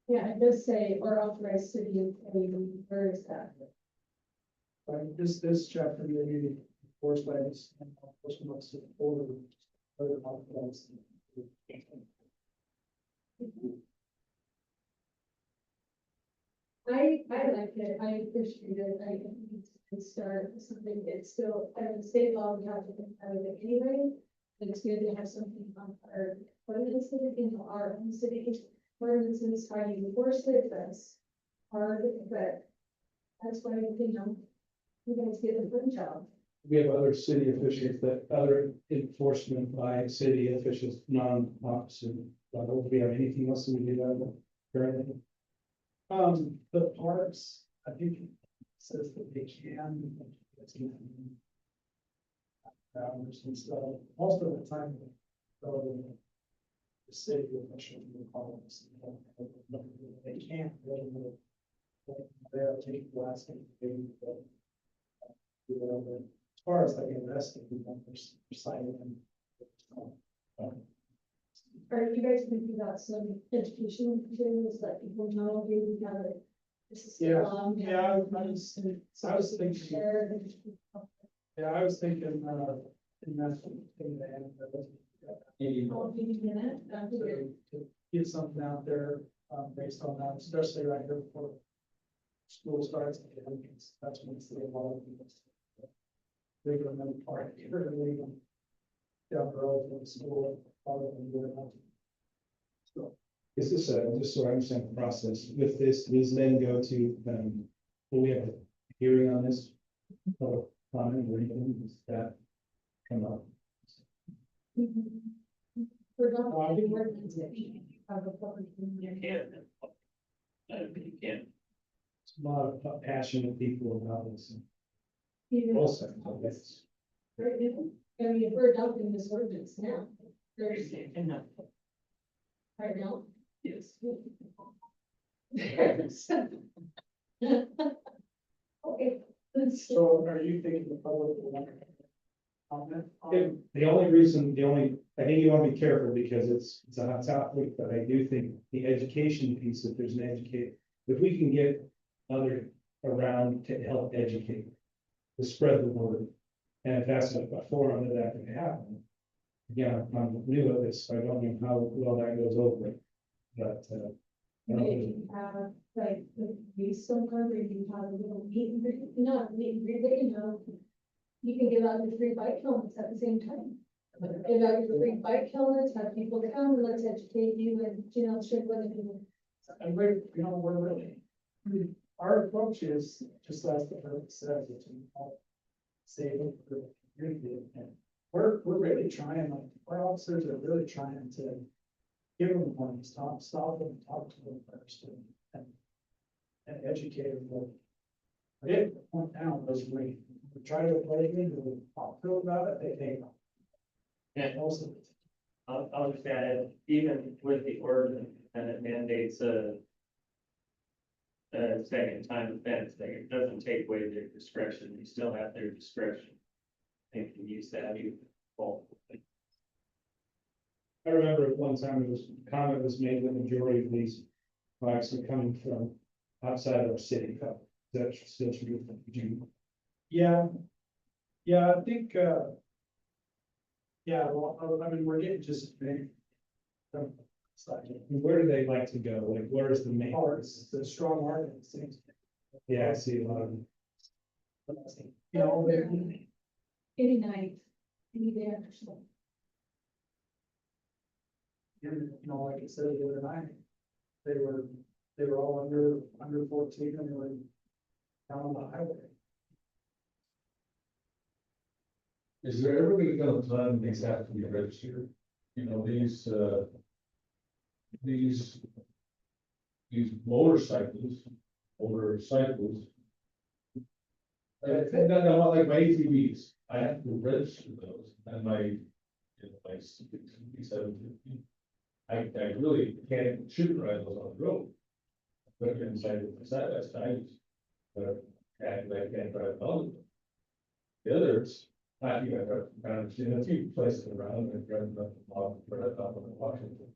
Yeah, it does say, or authorized city employee, where is that? Right, this chapter may be enforced by this. Enforcement of the order. Other documents. I like it, I appreciate it, I think it's start something, it's still, I mean, state law, we have to comply with it anyway. But it's good to have something on our, ordinance, you know, our own city ordinances, how you enforce it, that's hard, but that's why, you know, you guys get a good job. We have other city officials that, other enforcement by city officials, non-officer. Do we have anything else that we do that currently? The parks, I think it says that they can. Hours and stuff, most of the time. The city officials will call us. They can't. They're taking the last thing. As far as like investing, they're signing them. Are you guys thinking about some education materials that people know, maybe how to? This is. Yeah, long, yeah, I was thinking. Share and- Yeah, I was thinking, in that, in the end, Oh, do you get it? to get something out there, based on that, especially right here before school starts again, because that's when it's a lot of people. Bigger than part, bigger than even down the road from the school, probably doing that. So, Is this just so I understand the process, with this, does then go to, will we have a hearing on this? Public comment or anything, does that come up? We're not having ordinance that we have a public. You can. You can. It's a lot of passionate people about this. Even- Also, yes. Right now, I mean, if we're adopting this ordinance now, there's enough. Right now? Yes. Okay. so are you thinking the public will want to comment? on- The only reason, I think you want to be careful because it's a hot topic, but I do think the education piece, if there's an if we can get other around to help educate, to spread the word. And if that's a forum that can happen. Again, I'm new at this, so I don't know how well that goes over, but, I don't know. Maybe have, like, be somewhere where you have a little meet and greet, not meet and greet, but you know. You can give out your free bike helmets at the same time. Give out your free bike helmets, have people come and let's educate you and, you know, share what it is. And we're, you know, we're really, our approach is, just as the purpose says, it's saving for the community. And we're really trying, like, our officers are really trying to give them one, stop them, talk to them first and educate them. I didn't point down those we try to play it, we talk to them about it, they take. Yeah. Most of it. I'll just add, even with the ordinance, and it mandates a second time offense, that it doesn't take away their discretion, they still have their discretion. They can use that, well, I remember at one time it was, comment was made that the majority of these bikes are coming from outside of our city. That's still true. Yeah, I think, yeah, well, I mean, we're getting just big. Where do they like to go? Like, where is the main? Parts, the strong art, it seems. Yeah, I see a lot of. You know, Any night, any day after school. and, you know, like I said the other night, they were all under 14 and they were down on the highway. Is there ever gonna come a time these have to be registered? you know, these motorcycles, not like my ATVs, I have to register those, and my, you know, my 750. I really shouldn't ride those on the road. But inside of the side, that's nice. But I can't drive all of them. The others, I think I've seen a few places around, and driving up the block, right up on Washington.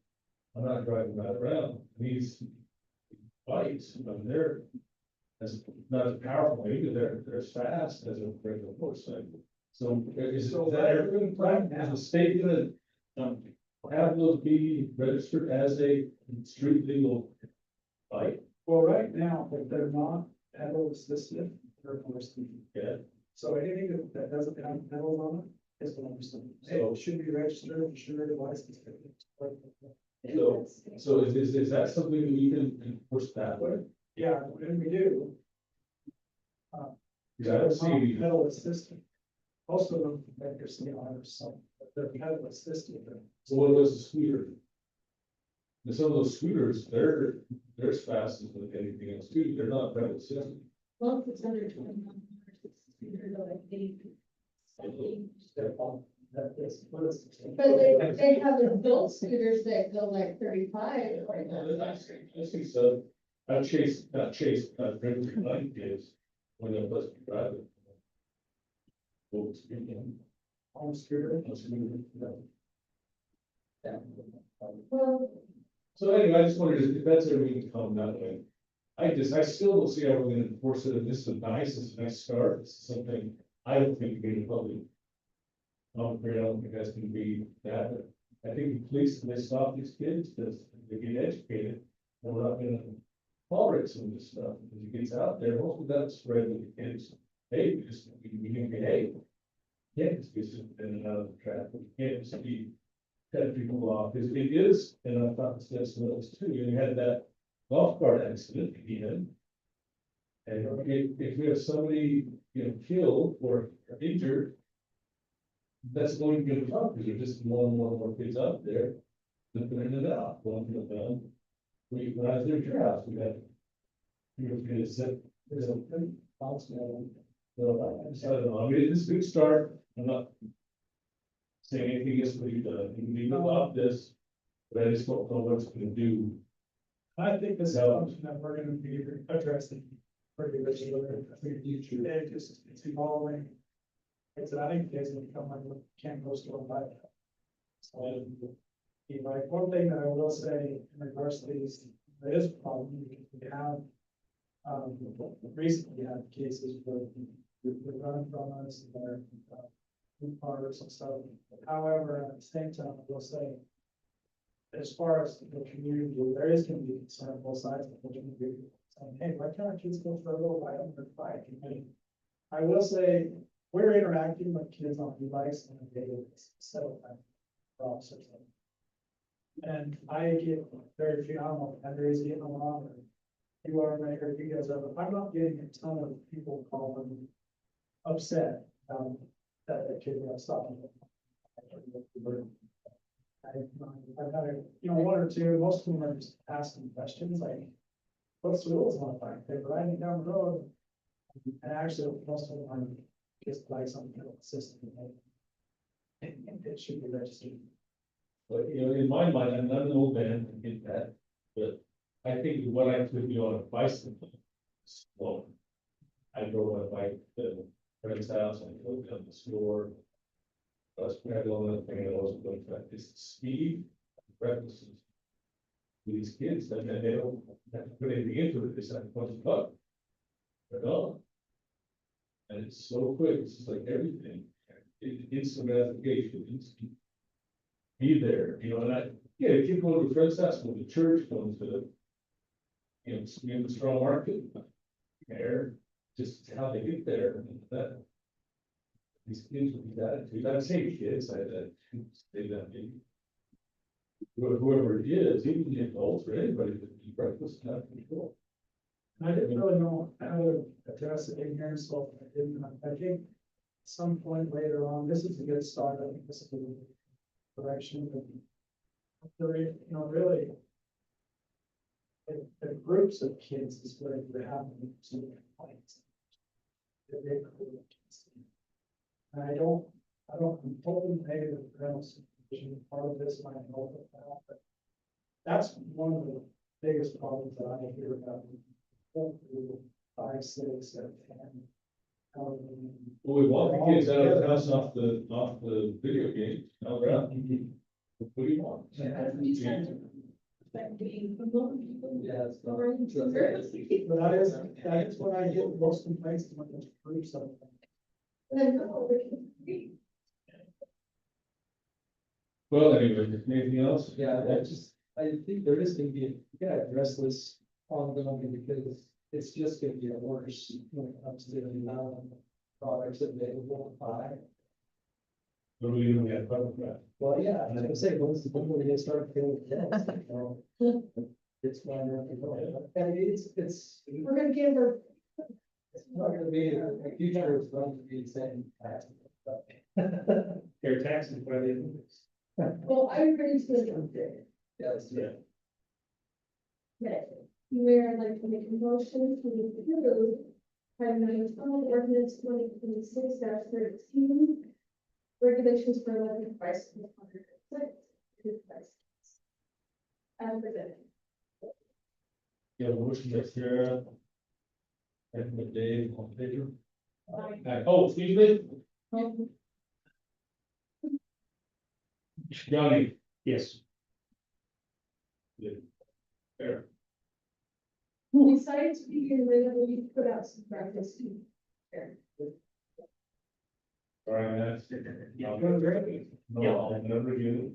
I'm not driving that around. These bikes, I mean, they're not as powerful, maybe they're as fast as a regular motorcycle. So is that everything right? Has the state gonna have those be registered as a street legal bike? Well, right now, if they're not pedal assisted, they're forced to. Yeah. So anything that doesn't have pedals on it is one percent. Hey, So- it should be registered, it should be licensed. So is that something that we can enforce that way? Yeah, when we do. Because I don't see any. Pedal assisted. Most of them, like you're seeing on some, they're pedal assisted. So what was the scooter? And some of those scooters, they're as fast as anything else too, they're not pedal assisted. Well, if it's under 21, it's like 80. But they have adult scooters that go like 35 right now. I see some, not regular night kids, when they're supposed to be driving. Well, speaking. On scooter. Well, So anyway, I just wondered if that's ever going to come that way. I still don't see how we're gonna enforce it, and this is nice, it's a nice start, this is something I don't think we can public. I'm afraid I don't think that's gonna be that, but I think the police, if they stop these kids, because they get educated, and we're not gonna tolerate some of this stuff, because it gets out there, most of that's spread to the kids. Hey, we can behave. Yeah, just get in and out of the traffic, you can't just be cut people off, because it is, and I thought this was too, you had that golf cart accident again. And if we have somebody, you know, killed or injured, that's going to be a problem, because there's just more and more kids out there flipping in and out, going to the gun. When I was there at your house, we had, you know, kids that, there's a thing, so I don't know, I mean, it's a good start, I'm not saying anything against what you've done, you can adopt this, but I just don't know what it's gonna do. I think this is something that we're gonna be addressing pretty regularly in the future. It's evolving. I think it's gonna become like a Campbell store by. So, like, one thing that I will say in regards to these, there is a problem, because we have, recently had cases where they're running from us, and they're, cars and stuff. However, at the same time, I will say, as far as the community, there is gonna be concern on both sides, of the community saying, hey, why can't our kids go for a little ride on their bike? I will say, we're interacting with kids on e-bikes on a daily basis, so officers. And I get very few, I don't know if Andre's getting along, or you are, or you guys are, but I'm not getting a ton of people calling upset, that the kid got stopped. I've had, one or two, most of them are just asking questions like, what's the rules on a bike? They're riding down the road. And actually, most of them are just like some kind of system. And it should be registered. But, you know, in my mind, I'm not an old man, I get that, but I think what I could do on a bicycle. is slow. I drove on a bike to a friend's house, I go down to the store. That's probably the only thing that wasn't going to affect is the speed, recklessness. These kids, and they don't have to put anything into it, they just have to punch a button. They're gone. And it's so quick, it's just like everything, instant gratification, instant. Be there, and if you go to a friend's house, go to church, go to, the strong market. Care, just how they get there, and that. These kids with these attitudes, I'd say kids, I'd say that maybe. Whoever it is, even the adults or anybody that be reckless and out of control. I didn't really know how to address it in here, so I didn't, I think some point later on, this is a good start, I think this is a good direction, but You know, really. The groups of kids is where you're having some complaints. They're cool kids. And I'm totally negative parental supervision, part of this might help with that, but that's one of the biggest problems that I hear about. Going through 5, 6, and 10. Well, we want the kids out of the house off the video game. Now they're out. What do you want? Yeah, it's not. But that is what I get most complaints when there's groups of them. Well, anyway, anything else? Yeah, I think there is gonna be, you gotta address this ongoing because it's just gonna get worse when it comes to the amount of products available to buy. What do we even get public about? Well, yeah, and like I say, once the people get started feeling tense, it's going to, and it's We're gonna give her, not gonna be, the future is going to be the same. Their taxes by the Olympics. well, I agree to it. Yes, yeah. Okay, Mayor, I'd like to make a motion to approve item number 12, ordinance 2026-13, regulations for electric bicycles. As presented. You have a motion by Sarah. Second by Dave, on favor? Oh, excuse me? Johnny? Yes. Fair. Besides being really put out some practice. All right, that's. No, I'll never do.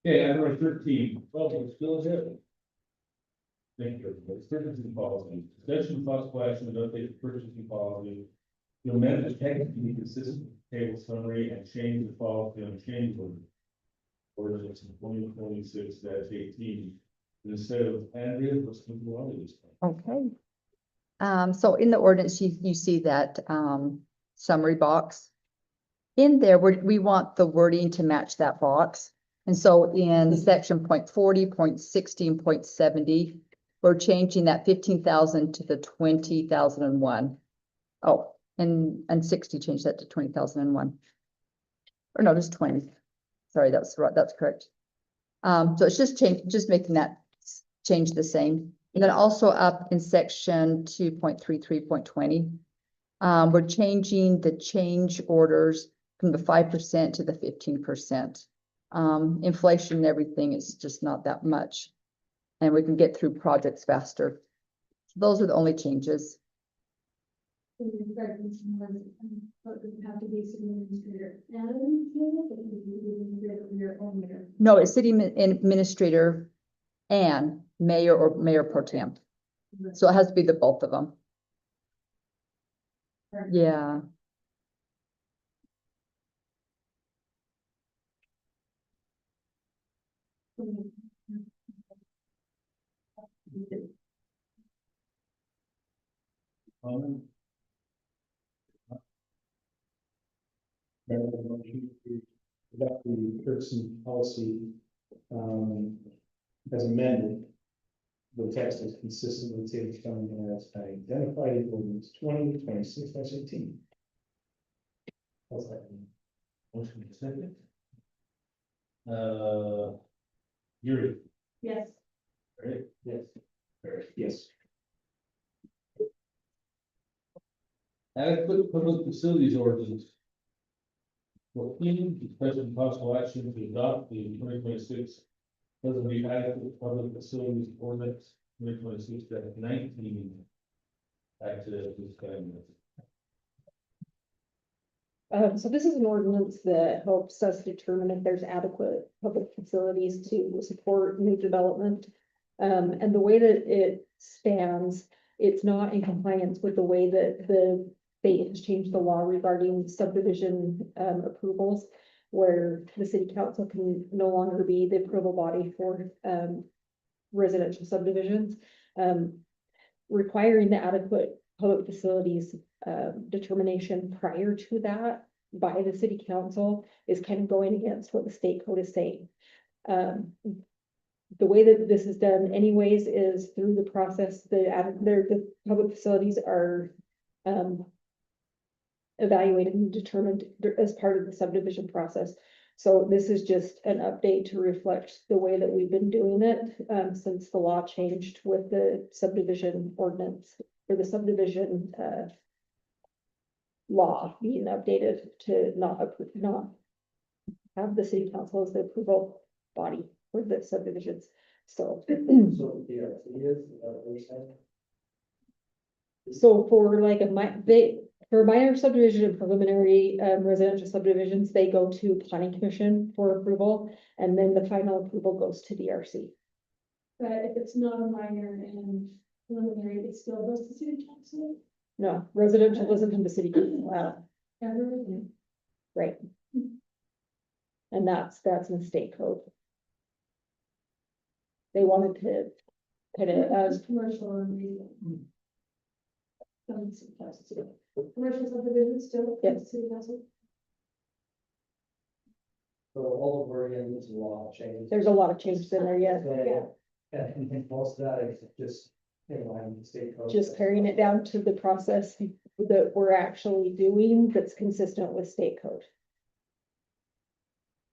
Okay, item number 13. Well, it's still ahead. Thank you. Purchasing policy, discussion of possible action to update the purchasing policy. To amend the text to be consistent with the table summary and change the policy on change order. Ordinance 2026-18. Instead of Andrea, let's move on to this one. Okay. So in the ordinance, you see that, summary box. In there, we want the wording to match that box. And so in section 0.40, 0.60, 0.70, we're changing that 15,000 to the 20,001. Oh, and 60 change that to 20,001. Or no, just 20. Sorry, that's right, that's correct. So it's just making that change the same. And then also up in section 2.33.20, we're changing the change orders from the 5% to the 15%. Inflation and everything is just not that much. And we can get through projects faster. Those are the only changes. Have to be city administrator and No, it's city administrator and mayor or mayor pro tem. So it has to be the both of them. Yeah. Adopt the purchasing policy, as amended. The text is consistent with the table showing as identified in ordinance 2026-18. What's that mean? Motion is second. Yuri. yes. Right? Yes. Yes. Adequate public facilities ordinance. 14, discussion possible action to adopt the 2026 doesn't be adequate public facilities ordinance 2026-19. Back to this kind So this is an ordinance that helps us determine if there's adequate public facilities to support new development. And the way that it stands, it's not in compliance with the way that the state has changed the law regarding subdivision approvals, where the city council can no longer be the approval body for residential subdivisions. Requiring the adequate public facilities determination prior to that by the city council is kind of going against what the state code is saying. The way that this is done anyways is through the process, the public facilities are, evaluated and determined as part of the subdivision process. So this is just an update to reflect the way that we've been doing it, since the law changed with the subdivision ordinance or the subdivision, law being updated to not have the city council as the approval body for the subdivisions. So, So the DRC is that what you're saying? so for like for minor subdivision and preliminary, residential subdivisions, they go to planning commission for approval. And then the final approval goes to DRC. But if it's not a minor and preliminary, it still goes to city council. No, residential doesn't come to city council, Everything. right? And that's in state code. They wanted to kind of, As commercial and residential. City council too. Commercial subdivision still, Yes. city council. So all of Oregon's law changes. there's a lot of changes in there, yeah. So, and most of that is just in line with the state code. Just paring it down to the process that we're actually doing that's consistent with state code.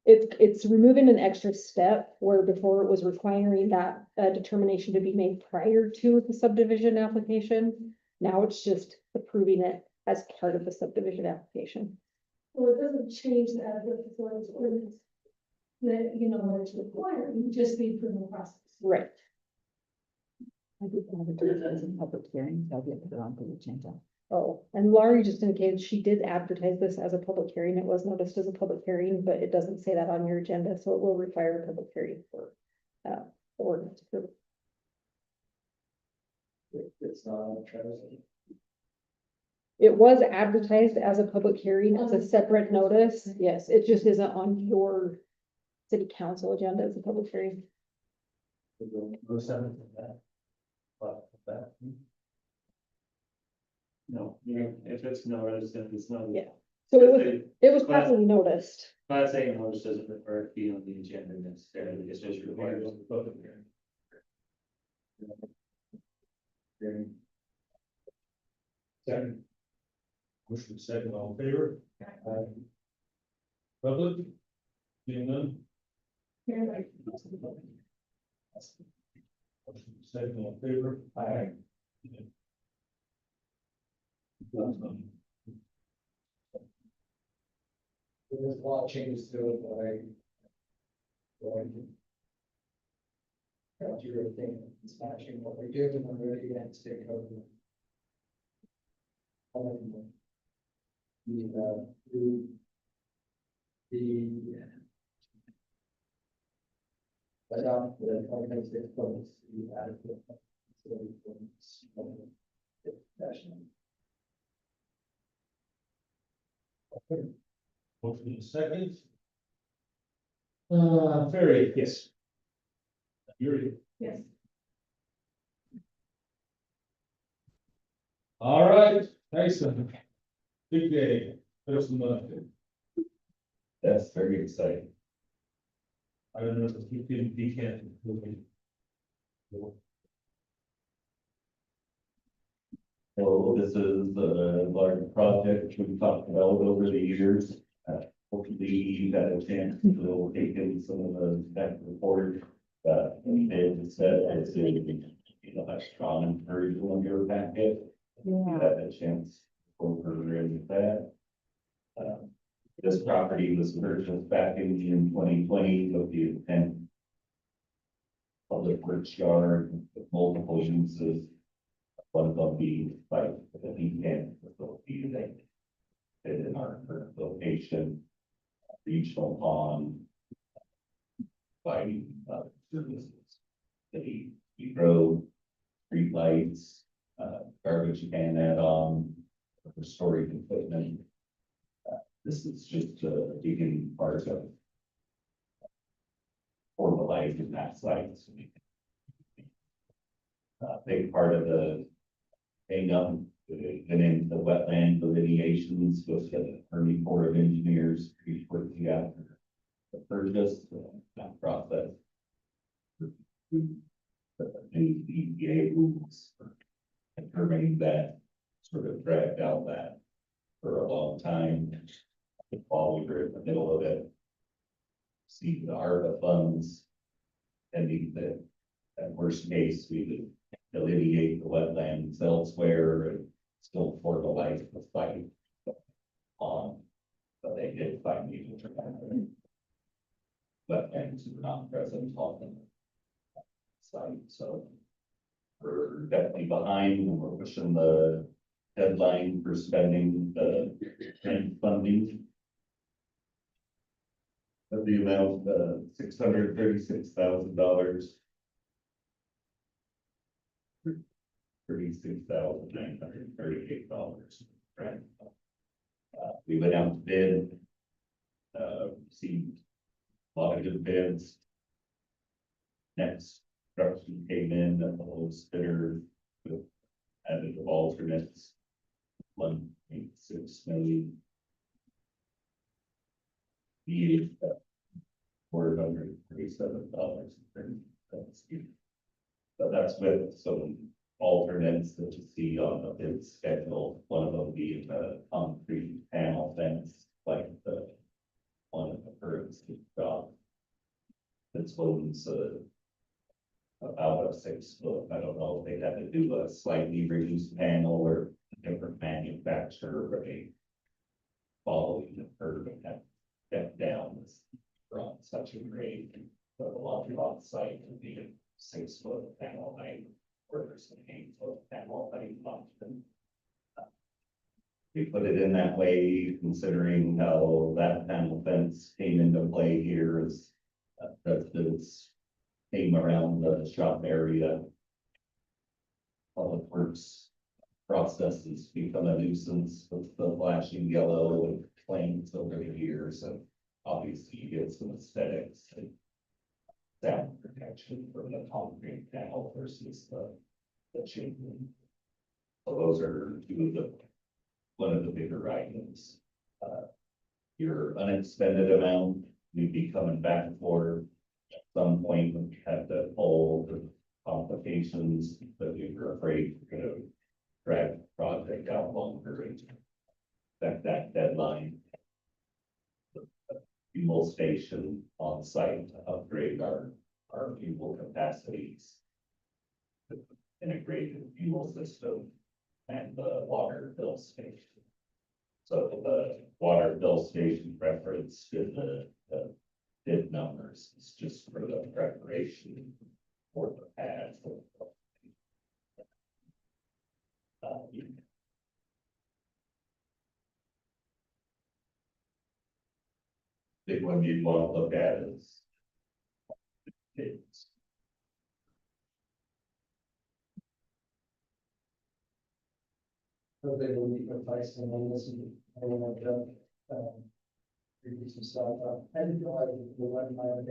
It's removing an extra step where before it was requiring that determination to be made prior to the subdivision application. Now it's just approving it as part of the subdivision application. Well, it doesn't change the adequate facilities ordinance. That, you know, what it's requiring, just the approval process. Right. I did advertise in public hearings, I'll get put on the agenda. Oh, and Laurie just indicated she did advertise this as a public hearing. It was noticed as a public hearing, but it doesn't say that on your agenda, so it will require a public hearing for the ordinance approval. It's not on the treasure. It was advertised as a public hearing as a separate notice. Yes, it just isn't on your city council agenda as a public hearing. No seventh of that. But that. No, if it's noticed, then it's not. Yeah. So it was properly noticed. Class A notice doesn't require to be on the agenda necessarily, it's just required. Second. Motion second, all in favor? Public? Seeing none? Motion second, all in favor? Aye. There's a lot of changes to it, but got your thing, it's matching what we're doing, I'm ready to take over. The organization close, the adequate. Motion second. Ferry, yes. Yuri. Yes. All right, Tyson. Big day, first of the month. That's very exciting. I don't know if you can decant. So this is a large project we've talked about over the years. Hopefully you got a chance to take in some of the tech report. David said, it's a strong encouragement on your packet. You had a chance over in that. This property was purchased back in 2020 with the intent. Public works yard with multiple uses. One of them being like the weekend facility that fit in our current location. Regional pond. Providing services. The road, street lights, garbage can add on, restoring equipment. This is just a beginning part of for the life in that site. Big part of the hang up And into the wetland delineations with the Army Corps of Engineers pretty quickly after the purchase, that process. The new EPA rules for determining that sort of dragged out that for a long time. While we were in the middle of it, see the ARPA funds, and at worst case, we would delineate the wetlands elsewhere and still for the life of the site. But they did find me to wetlands were not present on the site, so we're definitely behind, and we're pushing the deadline for spending the grant funding. Of the amount of $636,000. $36,938. Right. We went out to bid. Received a lot of good bids. Next construction came in at the lowest bidder with added alternates. 1.6 million. The $437. But that's with some alternates that you see on the bid schedule. One of them being the concrete panel fence, like the one of the birds job. This one's about a 6 foot. I don't know if they had to do a slightly reduced panel or a different manufacturer, or they following the curve and have step down this from such a grade. But a lot of site would be a 6 foot panel height, or there's an 8 foot panel height option. We put it in that way, considering how that panel fence came into play here as residents came around the shop area. Public Works processes become a nuisance with the flashing yellow and flames over the years, and obviously you get some aesthetics and sound protection from the concrete panel versus the chimney. So those are one of the bigger items. Your unexpended amount, we'd be coming back for at some point when we had to pull the complications, but we were afraid we're gonna drag the project out longer and that deadline. Fuel station on site to upgrade our fuel capacities. Integrated fuel system and the water fill station. So the water fill station reference in the bid numbers is just for the preparation for the pad. Big one you'd want to look at is bids. So they will be replacing on this and I want to reduce some stuff. I didn't know the wetland,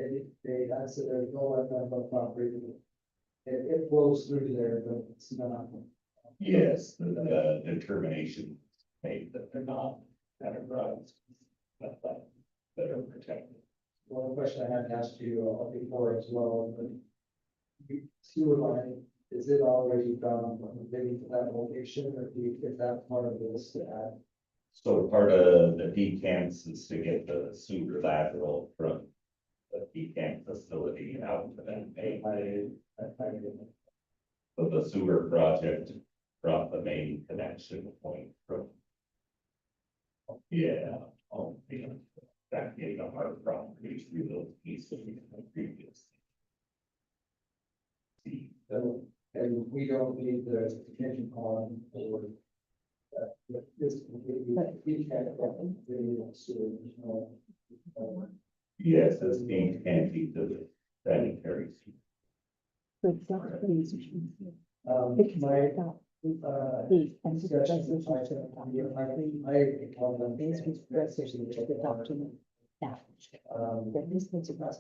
they answered there's no wetland on property. It flows through there, but it's not. Yes, the determination made that they're not categorized. That are protected. One question I had to ask you before as well, but sewer line, is it already done, maybe to that location, or do you get that part of this to add? So part of the decants is to get the sewer lateral from the decant facility out to that main. So the sewer project brought the main connection point from. Yeah, that gave up our properties through those pieces of the previous. And we don't need the detention pond or. This we can't. Yes, that's being handy to the sanitary.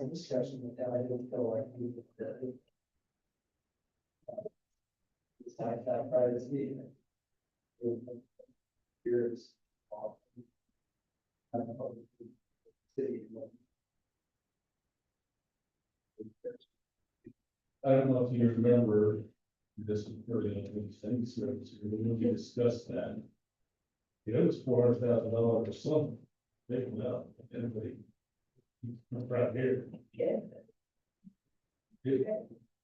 Discussion with them, I didn't feel like we could. Decide that prior to this meeting. Here's. I don't know. City. I don't know if you remember, this is pretty interesting, so we discussed that. It was $400,000 or something, big amount, anybody. Right here.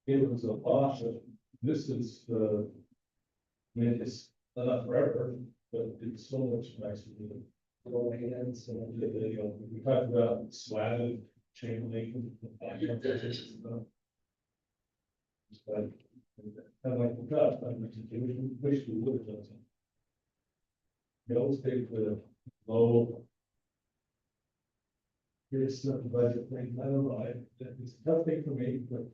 It was a lot of, this is the. I mean, it's not forever, but it's so much nicer than. Going in, so you know, we talked about slatted chain link. It's like, kind of like the cup, I wish we would have done something. We always take the low. Here's not the budget thing, I don't know, it's a tough thing for me, but,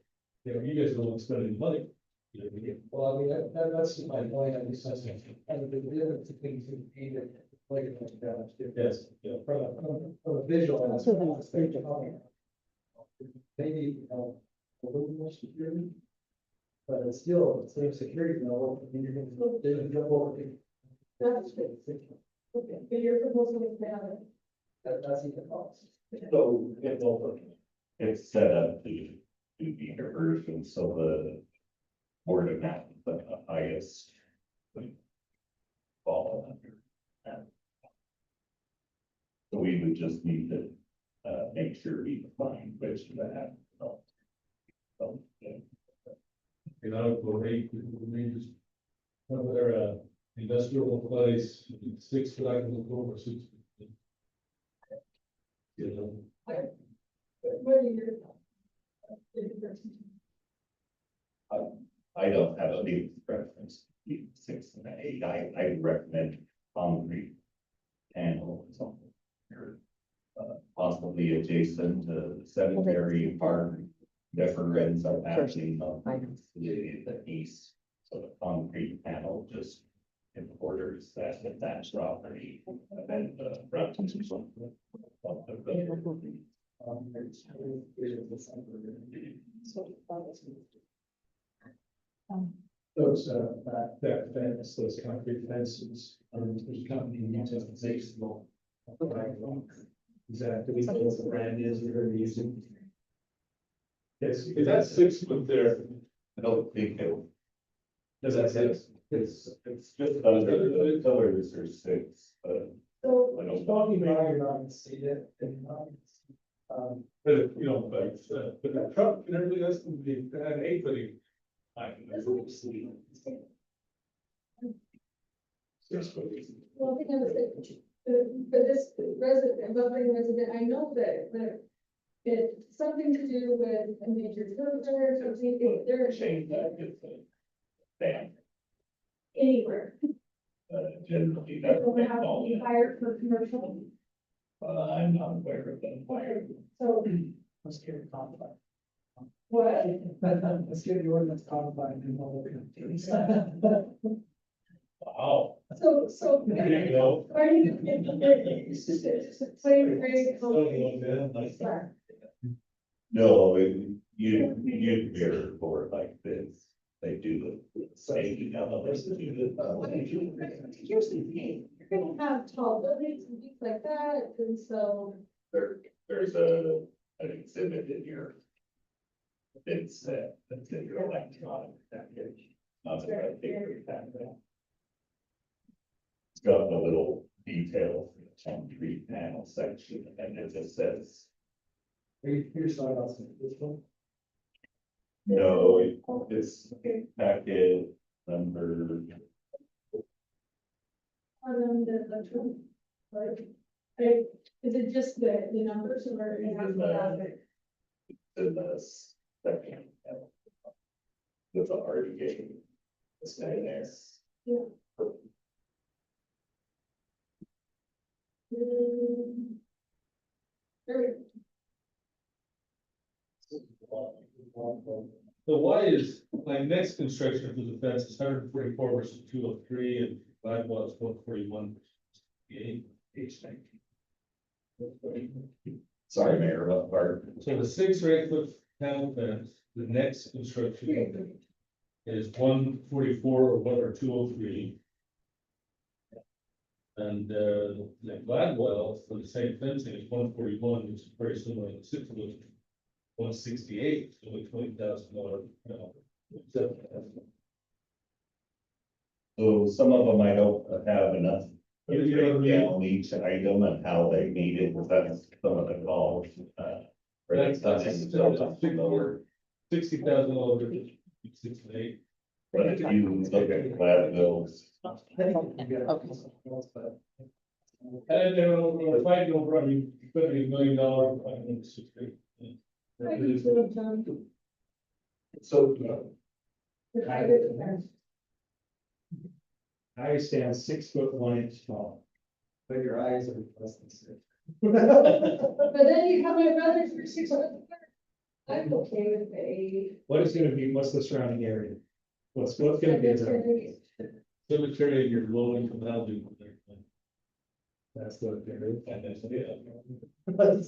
you know, you guys don't want to spend any money. You know, we get. Well, I mean, that's my point, I guess, that's, and the difference between two painted, like, that. Yes, yeah. From a visual. aspect, maybe, a little more security. But it's still, the same security level, I mean, you're gonna, they're gonna jump over. That's good. Okay, but you're proposing to have it. That's even cost. So it's set up to do the conversion, so the board of that, the highest would fall under that. So we would just need to, make sure we define which of that. So, yeah. You know, we just. Another, industrial place, 6 foot, I can look over 6 feet. You know. What are your? I don't have a big preference between 6 and 8. I would recommend concrete panel or something. Or, possibly adjacent to the cemetery park. Different are happening on the east, so the concrete panel just in borders that property. And then the front. Those, that fence, those concrete fences, there's a company in Utah that makes them all. Is that, do we know what the brand is you're gonna be using? Yes, If that's 6 foot there, I don't think it. does that say? It's just under the colors are 6, but So, I don't. Talking about, you're not gonna see it, and, but you know, but the truck and everything else would be an 8 foot. I can. that's what you see. 6 foot. Well, I think I was, for this resident, buffering resident, I know that it's something to do with a major filter, something, they're Change that, it's a band, anywhere. generally, It that's. will have to be hired for commercial. I'm not aware of them. Okay, so let's get it codified. what? Let's get the ordinance codified and all Wow. So. There you go. Are you? Play very Like close. No, you'd hear for like this, they do the staging elements. Here's the thing, you're gonna have tall buildings and things like that, and so. There's an exhibit in here. It's in your electronic package. Not that I think we have that. It's got a little detail for the concrete panel section, and it just says, Here's talking about this one. no, it's packet number. Is it just the numbers or you have to have it? In the second. With the RDA. It's in there. There So why is, like, next construction for the fence is 144 versus 203 and five was 141. Sorry, Mayor, what part? So the 6 or 8 foot panel fence, the next construction is 144 or 203. And, the Gladwell for the same fencing is 141, which is very similar to six, which is 168, so it's $20,000. So some of them I don't have enough. You know what I mean? Down each item and how they need it, because that's some of the calls. For That's something $60,000, 68. But if you look at Gladville's, And then, if I don't run, you put me $1 million, I think it's 60. I can do it, John. So If I did it there. I stand 6'1" tall. But your eyes are less than six. But then you have my brothers for 600. I'm okay with a. What is gonna be, what's the surrounding area? What's gonna be the, Cemetery, your low income housing. that's the area. And that's,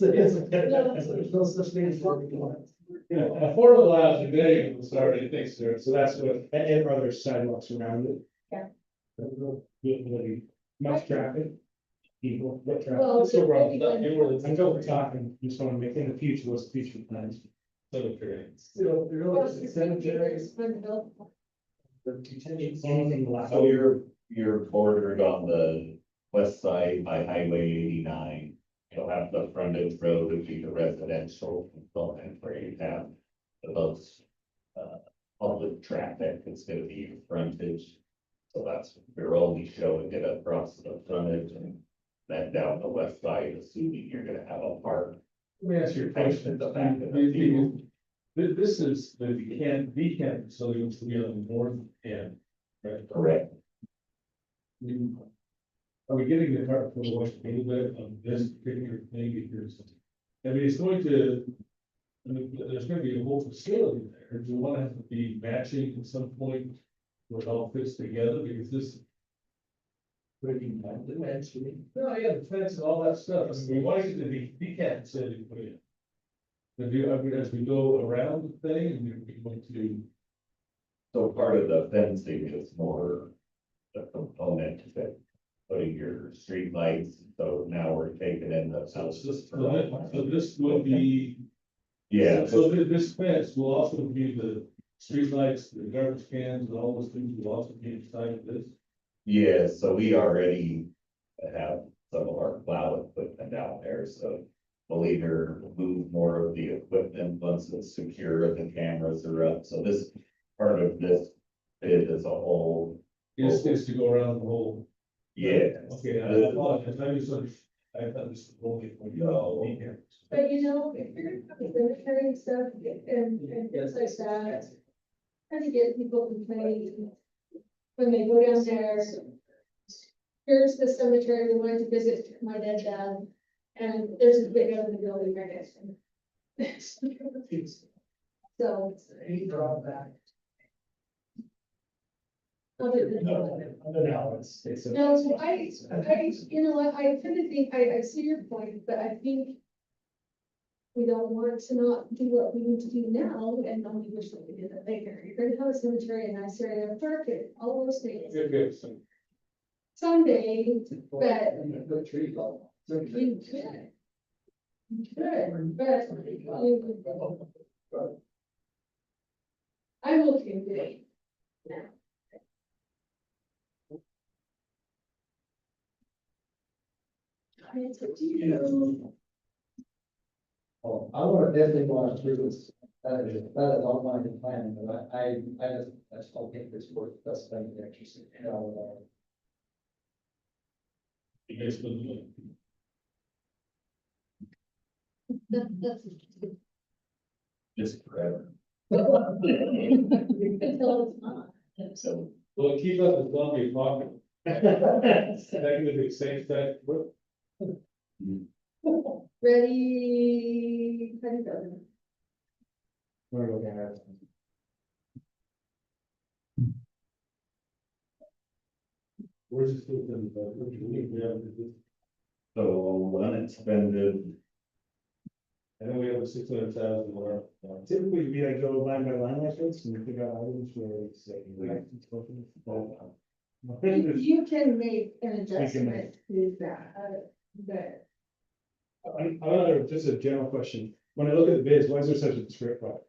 yeah. There's no such thing as. Affordable housing, there you go, sorry, thanks, sir. So that's what, and are there sidewalks around it? Yeah. Will be much traffic? People, what traffic? Well, So, Rob, that- I know we're talking, just wanna make, in the future, what's the future plans? Cemetery. Still, there really is a cemetery, Anything left? so you're bordered on the west side by Highway 89. You'll have the frontage road would be the residential component where you have the most, public traffic, it's gonna be your frontage. So that's, we're only showing it across the frontage and then down the west side, assuming you're gonna have a park. Let me ask you a question. At the back of the field. This is the decant facility, which will be on the north end, right? Correct. Are we getting the cart for the horse a little bit on this particular thing? Because, I mean, it's going to, I mean, there's gonna be a whole facility there. Do you want to have to be matching at some point where it all fits together? Because this. No, yeah, the fence and all that stuff. I mean, we want it to be decant facility put in. But do, I mean, as we go around the thing, and we're going to. So part of the fencing is more the component that putting your street lights, so now we're taking in the. So this will be. Yeah, So this fence will also be the streetlights, the garbage cans, and all those things will also be inside of this. yeah, so we already have some of our plow equipment down there, so. We'll either move more of the equipment once it's secure, the cameras are up, so this part of this bid as a whole. Is to go around the whole. Yeah. Okay, I apologize, I misunderstood. I thought this was only for you. No. But you know, if you're gonna have a cemetery and stuff, and things like that. Trying to get people complaining. When they go down there. Here's the cemetery, we went to visit my dead dad, and there's a big other building right next to him. So. Any drawback. Other than. No, it's a. No, so you know what, I kind of think, I see your point, but I think. We don't want to not do what we need to do now and only wish that we did it later. You're gonna have a cemetery, a nice area, a park, and all those things. Okay, so Someday, but Put trees on. you could. You could, but. I'm okay with it now. It's up to you. Oh, definitely want to do this, that is all my plan, but I just don't think this works, that's spending the extra $60. you guys will do it. That's. Just forever. Until it's not. So Well, keep up the zombie pocket. That could be safe, that. Ready, go. We're looking at. Where's this? What do you need? We have this. So unexpended, I know we have a 600,000 more. Typically, we like go line by line like this and we pick out items where it's like. You can make an adjustment to that, but Another, just a general question, when I look at the bids, why is there such a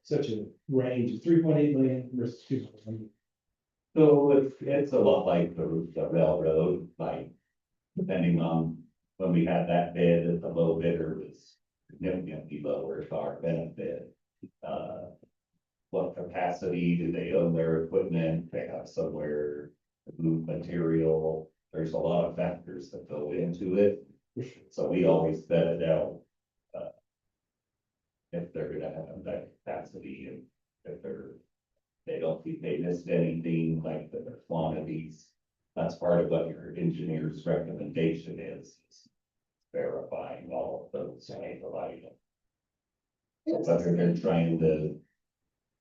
such a range, 3.8 million versus 2.1? So it's a lot like the railroad, like depending on when we had that bid, the low bidder was significantly lower to our benefit. What capacity do they own their equipment? They have somewhere to move material. There's a lot of factors that go into it. So we always vet it out. If they're gonna have that capacity and if they don't think they missed anything, like the quantities. That's part of what your engineer's recommendation is verifying all of those type of items. Whether they're trying to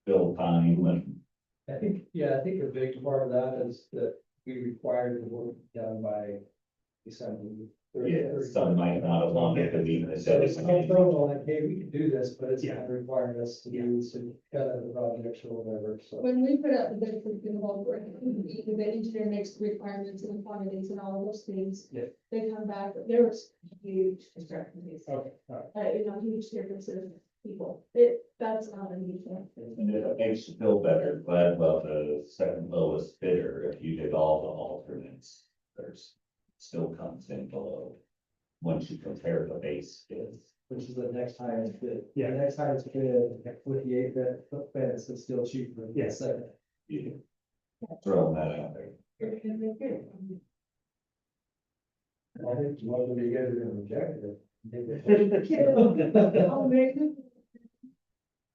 fill time and I think a big part of that is that we require the work done by December. some might not have wanted to be. So it's comfortable, like, hey, we can do this, but it's not requiring us to do some cut out the projects or whatever, so. when we put out the bid for the involved work, the bid engineer makes the requirements and the quantities and all of those things. Yeah. They come back, there was huge discrepancies, Okay, all right. huge differences of people, that's not a new thing. And it makes you feel better, glad about the second lowest bidder, if you did all the alternates, there's still comes in below. Once you compare the base bids. Which is the next highest bid. Yeah. The next highest bid with the 8-bit fence is still cheaper. than the Yes. second. You throw that out there. I think one of you guys are gonna reject it. I'll make it.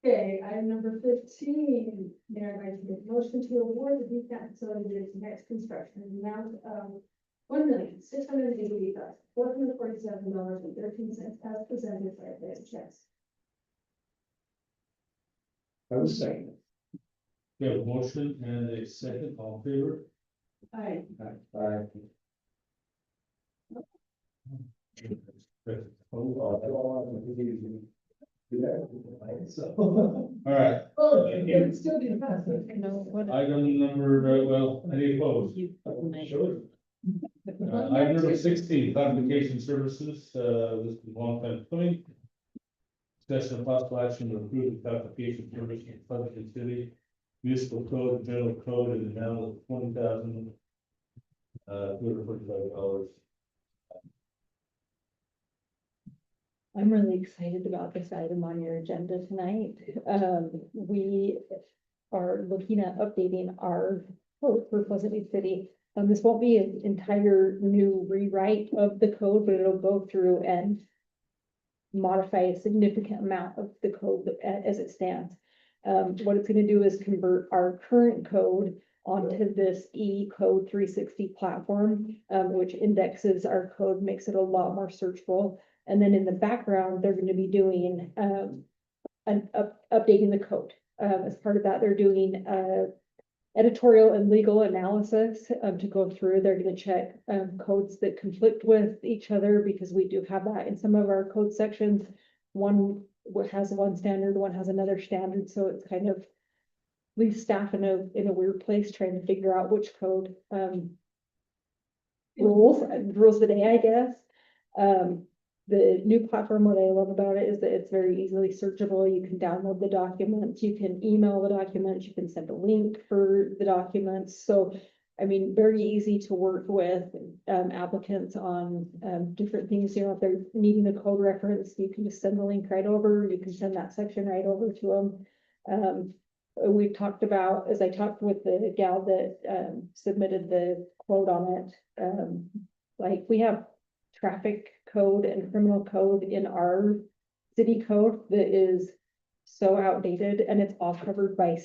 Okay, item number 15, Mayor, I make a motion to award the decant facility bids next construction in the amount of $1,688,447.13 as presented by the checks. I was saying. We have a motion and a second, all in favor? Aye. All right, Well, Thank it you. would still be fast. item number, any opposed? Sure. Item number 16, classification services, this is a long time coming. Discussion of possible action to approve the classification service in Pleasant City, municipal code, general code, in the amount of $20,245. I'm really excited about this item on your agenda tonight. We are looking at updating our code for Pleasant View City. This won't be an entire new rewrite of the code, but it'll go through and modify a significant amount of the code as it stands. What it's gonna do is convert our current code onto this E-code 360 platform, which indexes our code, makes it a lot more searchable. And then in the background, they're gonna be doing, updating the code. As part of that, they're doing, editorial and legal analysis, to go through. They're gonna check, codes that conflict with each other, because we do have that in some of our code sections. One has one standard, one has another standard, so it's kind of leaves staff in a weird place trying to figure out which code, rules the day, I guess. The new platform, what I love about it is that it's very easily searchable. You can download the documents, you can email the documents, you can send a link for the documents. So, I mean, very easy to work with, applicants on, different things. You know, if they're needing a code reference, you can just send the link right over. You can send that section right over to them. We've talked about, as I talked with the gal that, submitted the quote on it, like we have traffic code and criminal code in our city code that is so outdated, and it's all covered by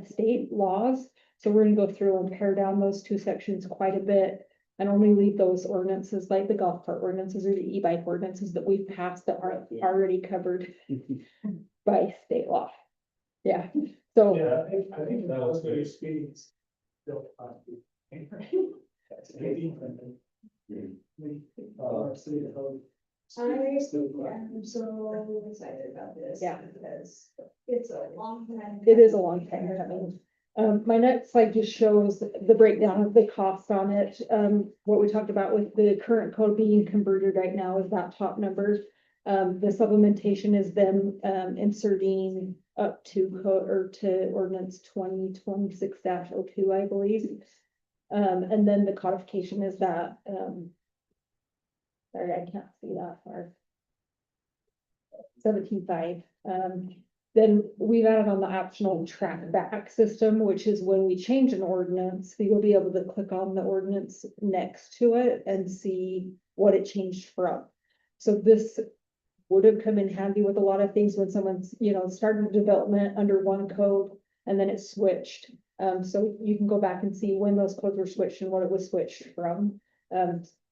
state laws. So we're gonna go through and pare down those two sections quite a bit and only leave those ordinances like the golf cart ordinances or the e-bike ordinances that we've passed that are already covered by state law. Yeah, so. Yeah, I think that was good. Speeds. I am so excited about this. Yeah. Because it's a long time. It is a long time coming. My next slide just shows the breakdown of the cost on it. What we talked about with the current code being converted right now is that top number. The supplementation is them, inserting up to code or to ordinance 2026-02, I believe. And then the codification is that, sorry, I can't see that far. 17.5. Then we've added on the optional track back system, which is when we change an ordinance, you'll be able to click on the ordinance next to it and see what it changed from. So this would have come in handy with a lot of things when someone's, started development under one code and then it switched. So you can go back and see when those codes were switched and what it was switched from.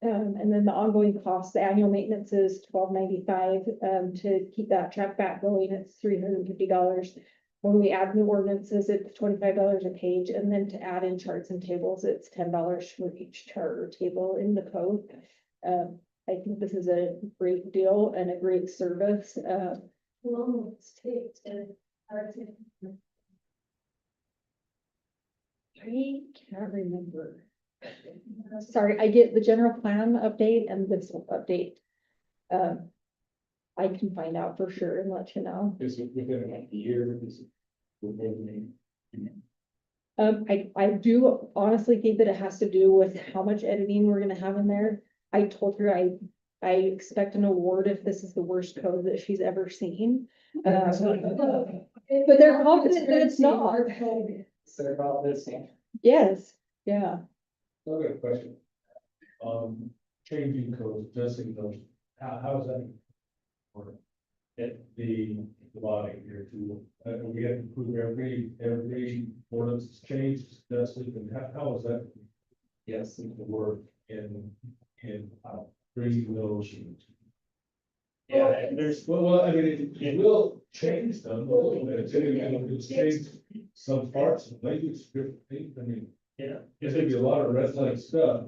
And then the ongoing costs, the annual maintenance is $12.95, to keep that track back going, it's $350. When we add new ordinances, it's $25 a page, and then to add in charts and tables, it's $10 for each chart or table in the code. I think this is a great deal and a great service. Long it's takes and. I can't remember. Sorry, I get the general plan update and this update. I can find out for sure and let you know. Is it within like a year? Is it within I do honestly think that it has to do with how much editing we're gonna have in there. I told her I expect an award if this is the worst code that she's ever seen. But they're confident that it's not. So about this. Yes, yeah. I've got a question. Changing codes, adjusting those, how is that? Or at the body here too, we have to prove every ordinance is changed, adjusted, and how is that? Yes. The work in bringing those. Yeah, there's, Well, I mean, it will change them a little bit, it's changed some parts, maybe it's different things, I mean. yeah, There's gonna be a lot of red line stuff.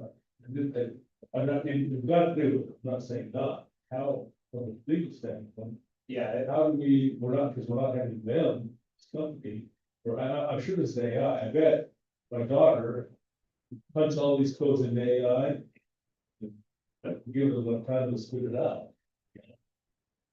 I'm not, you've got to do, I'm not saying not, how, from a legal standpoint, yeah, how do we, we're not, because we're not having them, this company, or I'm sure it's AI, I bet my daughter punch all these codes in AI. Give it enough time to spit it out.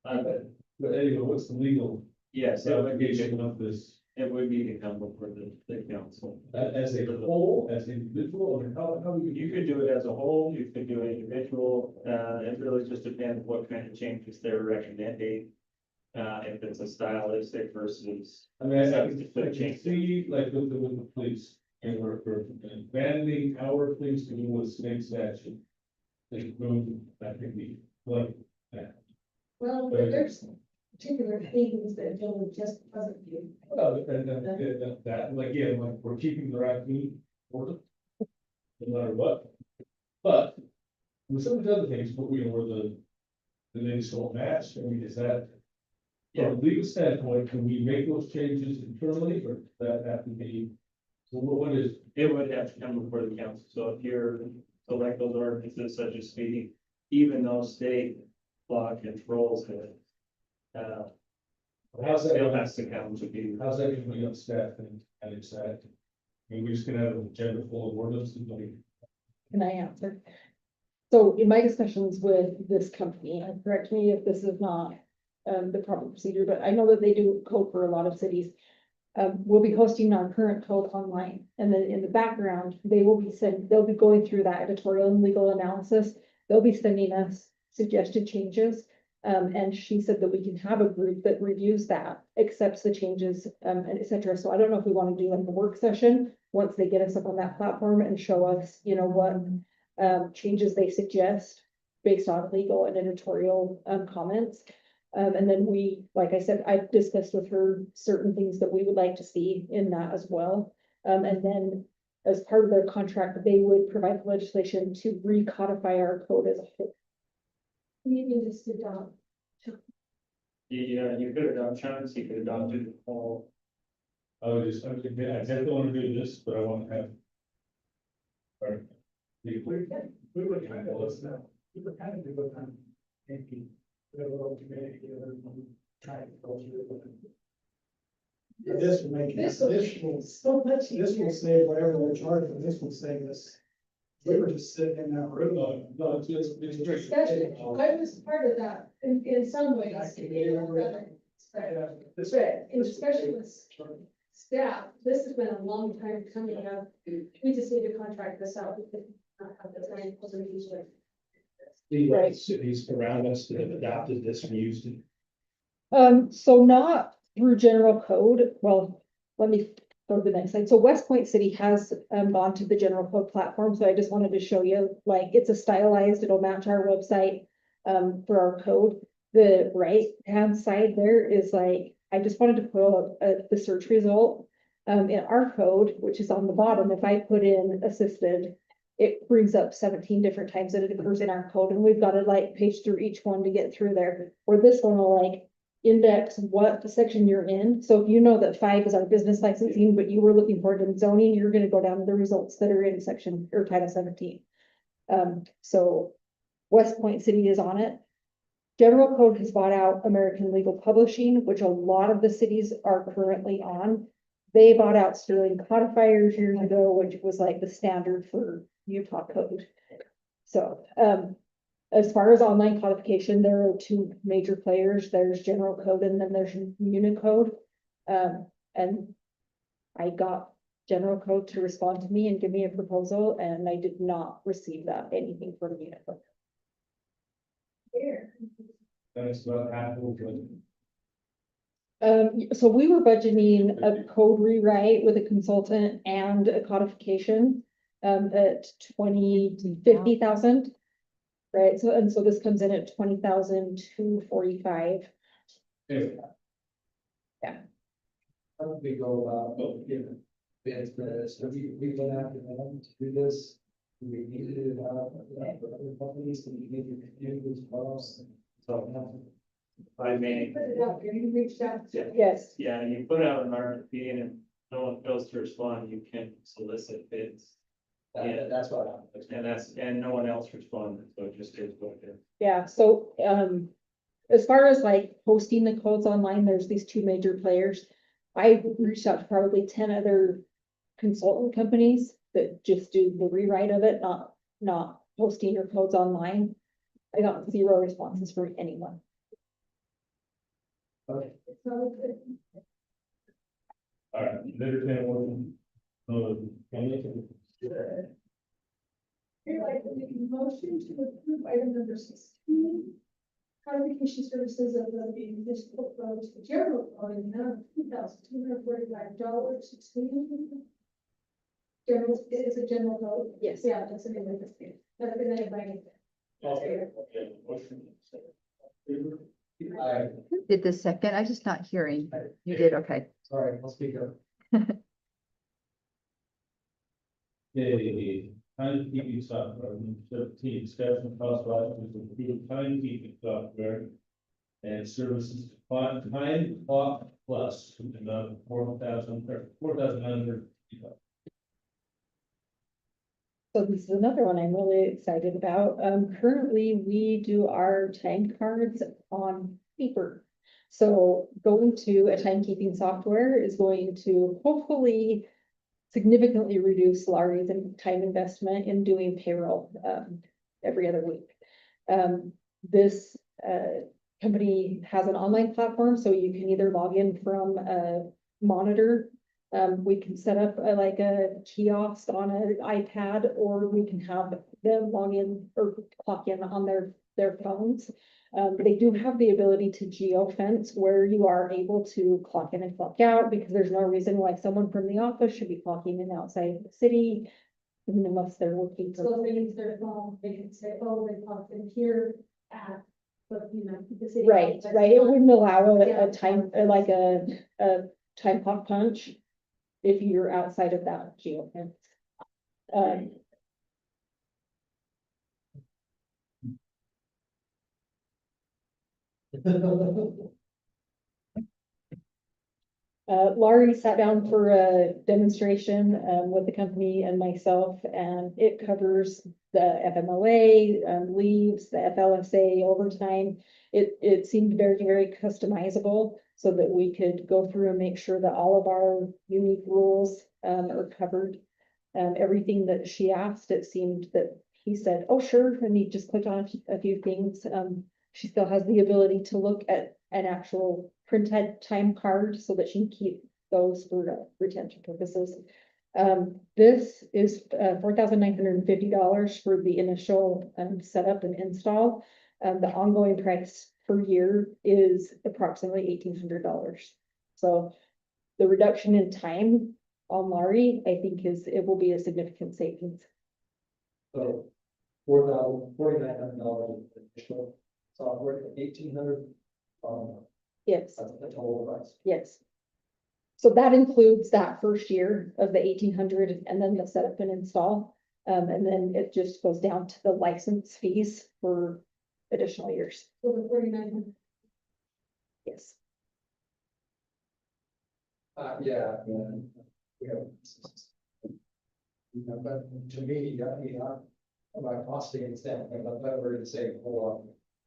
But anyway, what's the legal yes, it would be, ramification of this? it would be to come before the council. As a whole, as an individual, or how do You could do it as a whole, you could do it individual, it really just depends what kind of changes they're recommending. If it's a stylistic versus. I mean, I can see, like, with the police, and we're abandoning our police to do with state statute. They move, I think, like, that. Well, there's particular things that don't just doesn't do. Well, and that, like, yeah, like, we're keeping the right food order. No matter what. But with some of the other things, but we were the things don't match, I mean, is that? From a legal standpoint, can we make those changes internally, or does that have to be? So what is? It would have to come before the council, so if you're, so like those ordinances such as speeding, even though state law controls it. How's that? Still has to come to be. How's that going to be on staff and exact? I mean, we're just gonna have an agenda full of ordinances, like, Can I answer? So in my discussions with this company, and correct me if this is not the proper procedure, but I know that they do code for a lot of cities. We'll be hosting our current code online, and then in the background, they'll be going through that editorial and legal analysis. They'll be sending us suggested changes. And she said that we can have a group that reviews that, accepts the changes, and et cetera. So I don't know if we want to do like a work session once they get us up on that platform and show us, what changes they suggest based on legal and editorial comments. And then we, like I said, I've discussed with her certain things that we would like to see in that as well. And then as part of their contract, they would provide legislation to recodify our code as a whole. Even just adopt. Yeah, you could adopt chunks, you could adopt it all. I definitely want to do this, but I want to have. All right. We were kind of, we were kind of a good time. Thinking, we had a little committee together, and trying to go through it. This would make like, This this will will, so much this will easier. save whatever they're charging, this will save us. We were just sitting in that room. No, it's great. Especially, I was part of that in some ways. But especially with staff, this has been a long time coming up. We just need to contract this out. We could not have the time for the user. The Right. cities around us that have adopted this and used it. So not through general code, well, let me go to the next slide. So West Point City has gone to the general code platform, so I just wanted to show you, like, it's a stylized, it'll match our website for our code. The right hand side there is like, I just wanted to put the search result. In our code, which is on the bottom, if I put in assisted, it brings up 17 different times that it occurs in our code, and we've got to like page through each one to get through there. Or this one will like index what section you're in. So if you know that 5 is our business licensing, but you were looking for it in zoning, you're gonna go down to the results that are in section or title 17. So West Point City is on it. General Code has bought out American Legal Publishing, which a lot of the cities are currently on. They bought out Sterling Codifiers years ago, which was like the standard for Utah code. So, as far as online codification, there are 2 major players. There's General Code and then there's Unicode. And I got General Code to respond to me and give me a proposal, and I did not receive anything from Unicode. Here. That's about half of it. So we were budgeting a code rewrite with a consultant and a codification, at 50,000. Right, so, and so this comes in at 20,245. How do we go about, bids for this? Have we went after them to do this? Do we need to do that for other companies? Do we need to review as well? So, I mean, Put it out there, you reached out. Yes, yeah, you put out an RFP and if no one fails to respond, you can solicit bids. that's what I'm. And no one else responded, so it just is what it is. yeah, so, as far as like posting the codes online, there's these 2 major players. I reached out to probably 10 other consultant companies that just do the rewrite of it, not posting your codes online. I got 0 responses from anyone. Okay. So good. All right, entertain one. Here, like, make a motion to approve item number 16. Codification services of the municipal roads for general code in the amount of $2,245.16. General, is it general code? Yes. Yeah, that's the name of this thing. That's the name of Who did the second? I'm just not hearing. You did, okay. Sorry, I'll speak up. Okay, timekeeping software, 17, discussion cost items to improve timekeeping software. And services time clock plus, about 4,900. So this is another one I'm really excited about. Currently, we do our time cards on paper. So going to a timekeeping software is going to hopefully significantly reduce Laurie's time investment in doing payroll every other week. This company has an online platform, so you can either log in from a monitor. We can set up like a kiosk on an iPad, or we can have them log in or clock in on their phones. They do have the ability to geo-fence where you are able to clock in and clock out, because there's no reason why someone from the office should be clocking in outside the city, unless they're working. So they use their phone, they can say, oh, they popped in here at, but you know, the city. Right, that's right. It not- wouldn't allow Yeah. a time, like a time clock punch if you're outside of that geo-fence. Laurie sat down for a demonstration, with the company and myself, and it covers the FMLA, leaves, the FLSA, overtime. It seemed very, very customizable so that we could go through and make sure that all of our unique rules, are covered. Everything that she asked, it seemed that he said, oh, sure, and he just clicked on a few things. She still has the ability to look at an actual printed time card so that she can keep those for retention purposes. This is $4,950 for the initial setup and install. The ongoing price per year is approximately $1,800. So the reduction in time on Laurie, I think it will be a significant savings. So $4,900 additional software, 1,800. Yes, That's the total price. yes. So that includes that first year of the 1,800 and then the setup and install. And then it just goes down to the license fees for additional years. So the 49. Yes. Yeah. But to me, from a costing standpoint, I thought we were gonna save a whole lot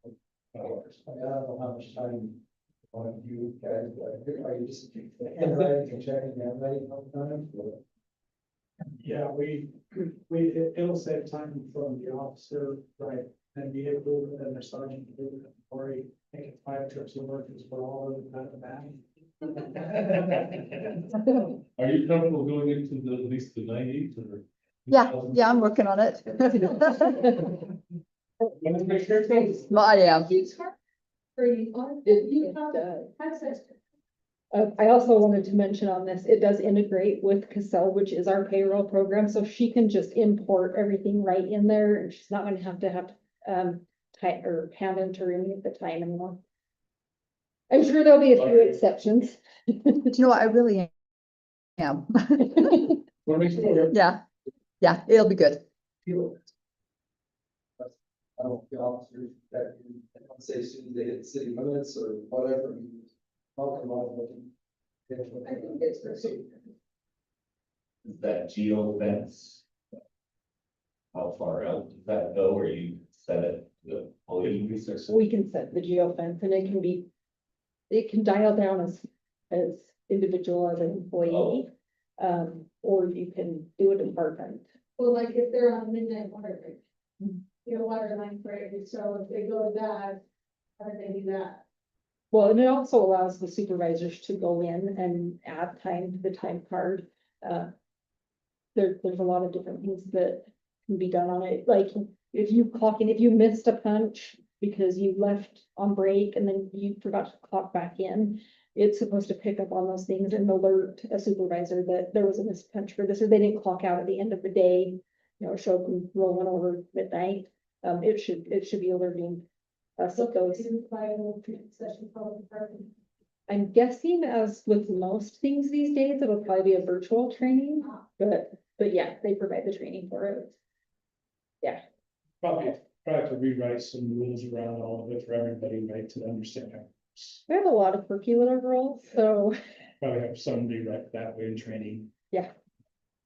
of dollars. I mean, I don't know how much time one of you guys, are you just handwriting and checking handwriting all the time? Yeah, it'll save time from the officer, right, and be able, and their sergeant, or making 5 trips to work is for all of that. Are you comfortable going into at least the 90s or? Yeah, I'm working on it. Let's make sure it goes. Well, I am. It's hard for you, you have access. I also wanted to mention on this, it does integrate with Cassell, which is our payroll program, so she can just import everything right in there, and she's not gonna have type or hand enter any of the time anymore. I'm sure there'll be a few exceptions. But you know what, I really am. Wanna make sure. Yeah, it'll be good. I don't the officers that say as soon as they hit city limits or whatever. I think it's for Is that geo fence? How far out does that go, or you set it to fully research? We can set the geo fence and it can dial down as individual as an employee. Or you can do a department. Well, like if they're on midnight water break. Water line break, so if they go to that, how do they do that? Well, and it also allows the supervisors to go in and add time to the time card. There's a lot of different things that can be done on it, like if you missed a punch because you left on break and then you forgot to clock back in, it's supposed to pick up on those things and alert a supervisor that there was a missed punch for this, or they didn't clock out at the end of the day, show them rolling over midnight. It should be alerting us of those. I'm guessing, as with most things these days, it'll probably be a virtual training, but yeah, they provide the training for it. Yeah. Probably have to rewrite some rules around all of it for everybody, right, to understand. We have a lot of quirky little rules, so. Probably have some rewrite that way in training. Yeah.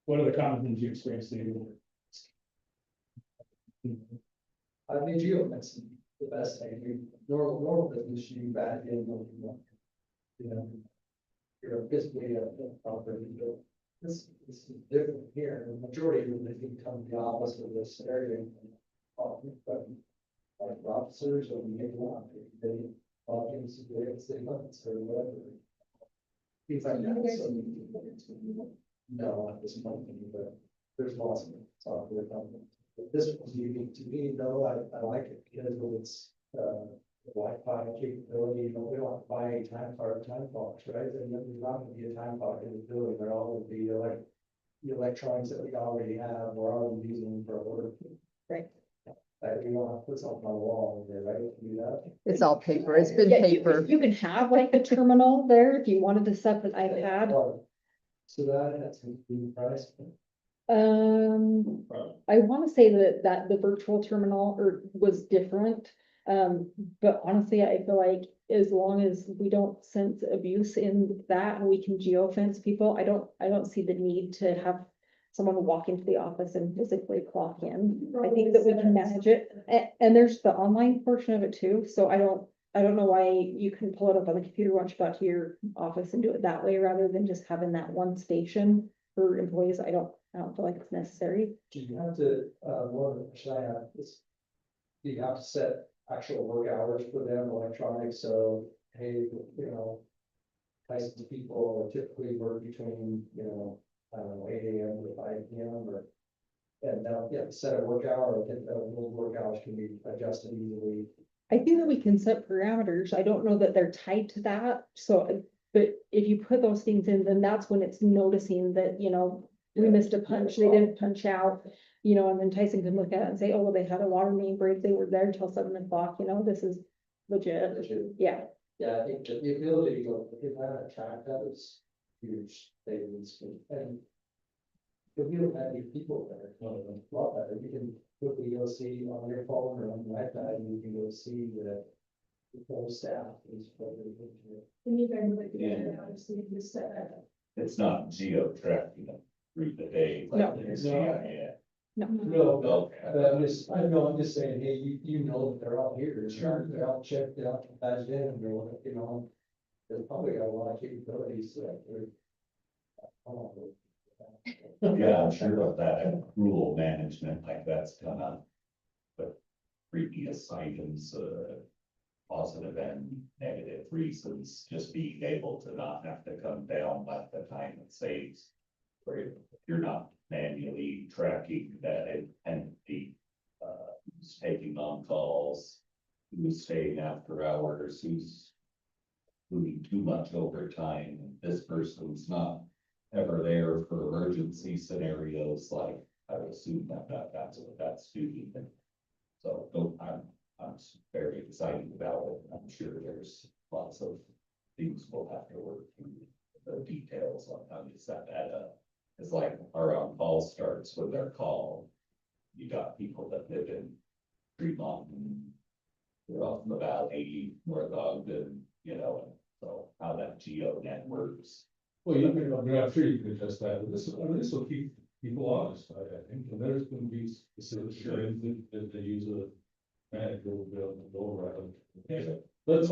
What are the common things you experience in your work? I mean, geofencing, the best thing, normal business, you back in, you're physically a property, but this is different here, the majority of them, they can come to the office of this area. But like officers or maybe not, they, city limits or whatever. Things like that, so. No, at this point, but there's lots of software companies. But this was unique to me, though, I like it because it's, Wi-Fi capability, we don't buy a time clocks, right? And then there's not gonna be a time clock in the building, they're all gonna be like the electronics that we already have, we're already using for work. Right. We want to put something on the wall in there, right? To do that. It's all paper. It's been Yeah, paper. you can have like a terminal there if you wanted to set an iPad. So that's the price. I want to say that the virtual terminal was different. But honestly, I feel like as long as we don't sense abuse in that and we can geofence people, I don't see the need to have someone walk into the office and physically clock in. I think that we can manage it. And there's the online portion of it too, so I don't know why you can pull it up on the computer once you got to your office and do it that way rather than just having that one station for employees. I don't feel like it's necessary. Do you have to, should I have this? Do you have to set actual work hours for them, electronic, so, hey, you know. Licensed people typically work between, you know, I don't know, 8 AM to 5 PM, or. And now, yeah, set a work hour, or those work hours can be adjusted easily. I think that we can set parameters. I don't know that they're tied to that, so, but if you put those things in, then that's when it's noticing that, you know, we missed a punch, they didn't punch out, you know, and then Tyson can look at it and say, oh, well, they had a water main break, they were there until 7 o'clock, you know, this is legit, yeah. Yeah, I think that the ability to go, if I track that is huge savings, and. If you don't have any people there, a lot better, you can quickly go see on your phone or on your iPad, and you can go see the whole staff is what they're doing. And you guys like, Yeah. obviously, you set that. It's not geo-tracking them through the day. like No. there's No. GIS. No, Okay. but I'm just saying, hey, you know that they're all here, sure, they're all checked out, badged in, and they're, you know. They've probably got a lot of capabilities that they're. Yeah, I'm sure of that rule management like that's gonna. But previous items, positive and negative reasons, just being able to not have to come down at the time it saves. Where you're not manually tracking that entity, who's taking on calls, who's staying after hours, who's. Doing too much overtime, and this person's not ever there for emergency scenarios, like I would assume that's what that's doing. So, I'm very excited about it. I'm sure there's lots of things we'll have to work through, the details on how you set that up. It's like our on-call starts with their call. You got people that live in Fremont and they're off in the valley, North Ogden, you know, and so how that geo networks. Well, you can, I'm sure you can adjust that, but this will keep people honest, I think, and there's gonna be specific areas that they use a manager will be able to go around. Okay, let's, I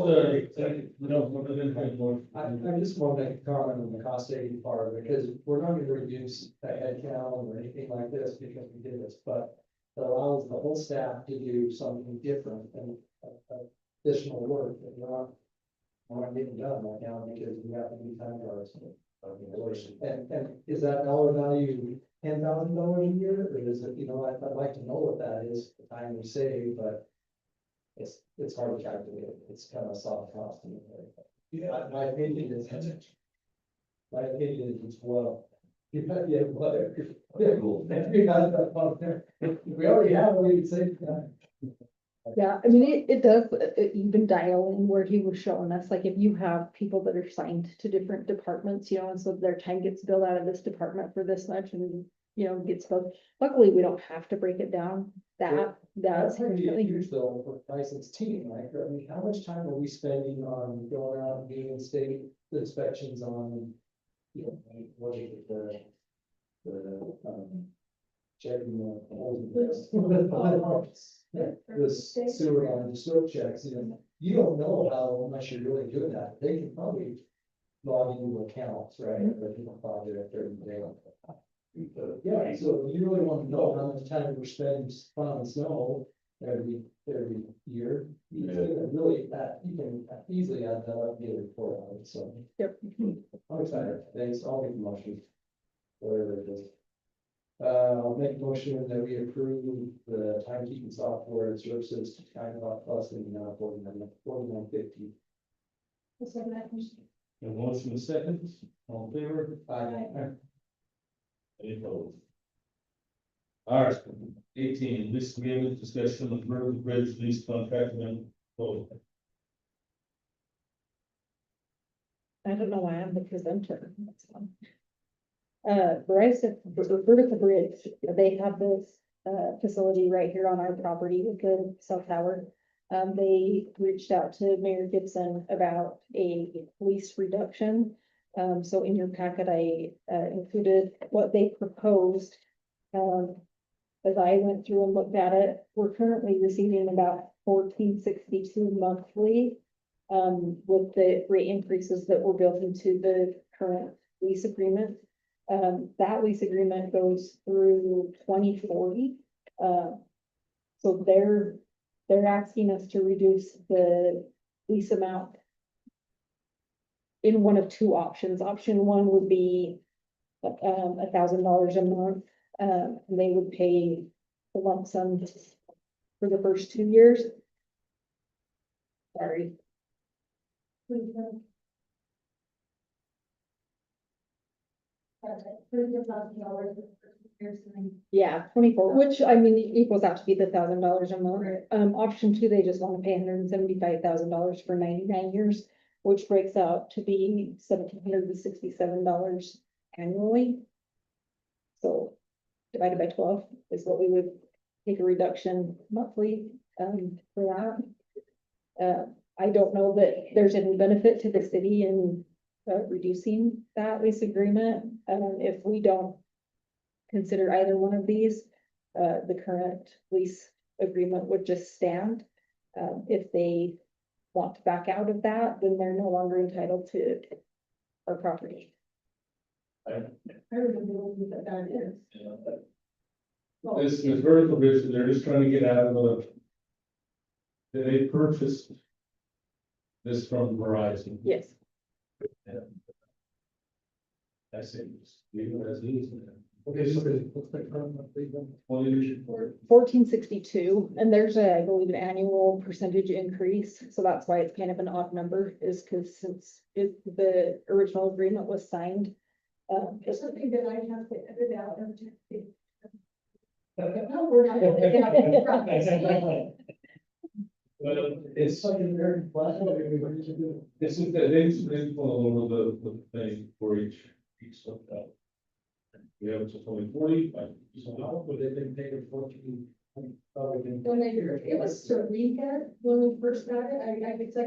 just want to make a comment on the cost saving part, because we're not gonna reduce the head count or anything like this because we did this, but. It allows the whole staff to do something different and additional work that we're not getting done right now because we have to do time cards. And is that dollar value $10,000 a year, or is it, you know, I'd like to know what that is, the time we save, but. It's hard to calculate, it's kind of a soft cost. Yeah, my opinion is. My opinion is it's well. Yeah, whatever. Cool. We already have, we can save time. Yeah, I mean, it does even dial in where he was showing us, like if you have people that are assigned to different departments, you know, and so their time gets billed out of this department for this much and, you know, gets billed. Luckily, we don't have to break it down that's That's huge though, for Tyson's team, like, I mean, how much time are we spending on going out and doing state inspections on, you know, what is it, checking the holes in this sewer line, the sewer checks, you don't know how much you're really doing that, they can probably log into accounts, right? Or different project or anything. Yeah, so you really want to know how much time we're spending plowing snow every year. You can really, you can easily add that up, and get a report on it, so. Yep. I'm excited, thanks, I'll make a motion. Whatever it is. I'll make a motion that we approve the timekeeping software and services to TimeBot Plus in the 4950. What's that? a motion and second, all in favor? Any opposed? All right, 18, lease agreement discussion of River Bridge lease contract and vote. I don't know why I'm the presenter. That's fun. Verizon, Vertical Bridge, they have this, facility right here on our property with the cell tower. They reached out to Mayor Gibson about a lease reduction. So in your packet, I included what they proposed. As I went through and looked at it, we're currently receiving about 1462 monthly. With the rate increases that were built into the current lease agreement. That lease agreement goes through 2040. So they're asking us to reduce the lease amount in one of two options. Option one would be $1,000 a month. And they would pay the lump sum for the first 2 years. Sorry. Yeah, 24, which I mean equals out to be the $1,000 a month. Option two, they just want to pay $175,000 for 99 years, which breaks out to be $1,767 annually. So divided by 12 is what we would take a reduction monthly for that. I don't know that there's any benefit to the city in reducing that lease agreement. If we don't consider either one of these, the current lease agreement would just stand. If they want to back out of that, then they're no longer entitled to our property. I don't know what that is. This vertical bridge, they're just trying to get out of they purchased this from Verizon. Yes. I say, just leave it as is. Okay, so what's the current monthly then? Well, you should work. 1462, and there's a, I believe, an annual percentage increase, so that's why it's kind of an odd number, is because since the original agreement was signed. It's something that I have to edit out and no, we're not. It's like a very flat. This is they pull over the thing for each stuff out. We have until 2040. So how would they been taking 14? It was Sarika when we first got it. I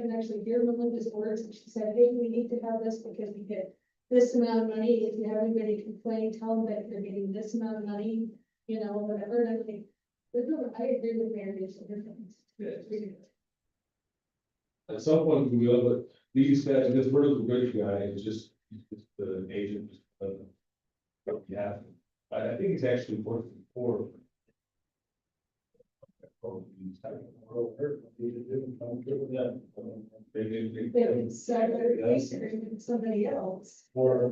can actually hear Melinda's words, and she said, hey, we need to have this because we get this amount of money. If you have anybody complain, tell them that they're getting this amount of money, you know, whatever. And I think, I agree with Mary, it's a difference. At some point, we will, but these guys, this vertical bridge guy is just the agent. Yeah, I think it's actually working for. They would sell their lease agreement to somebody else. Or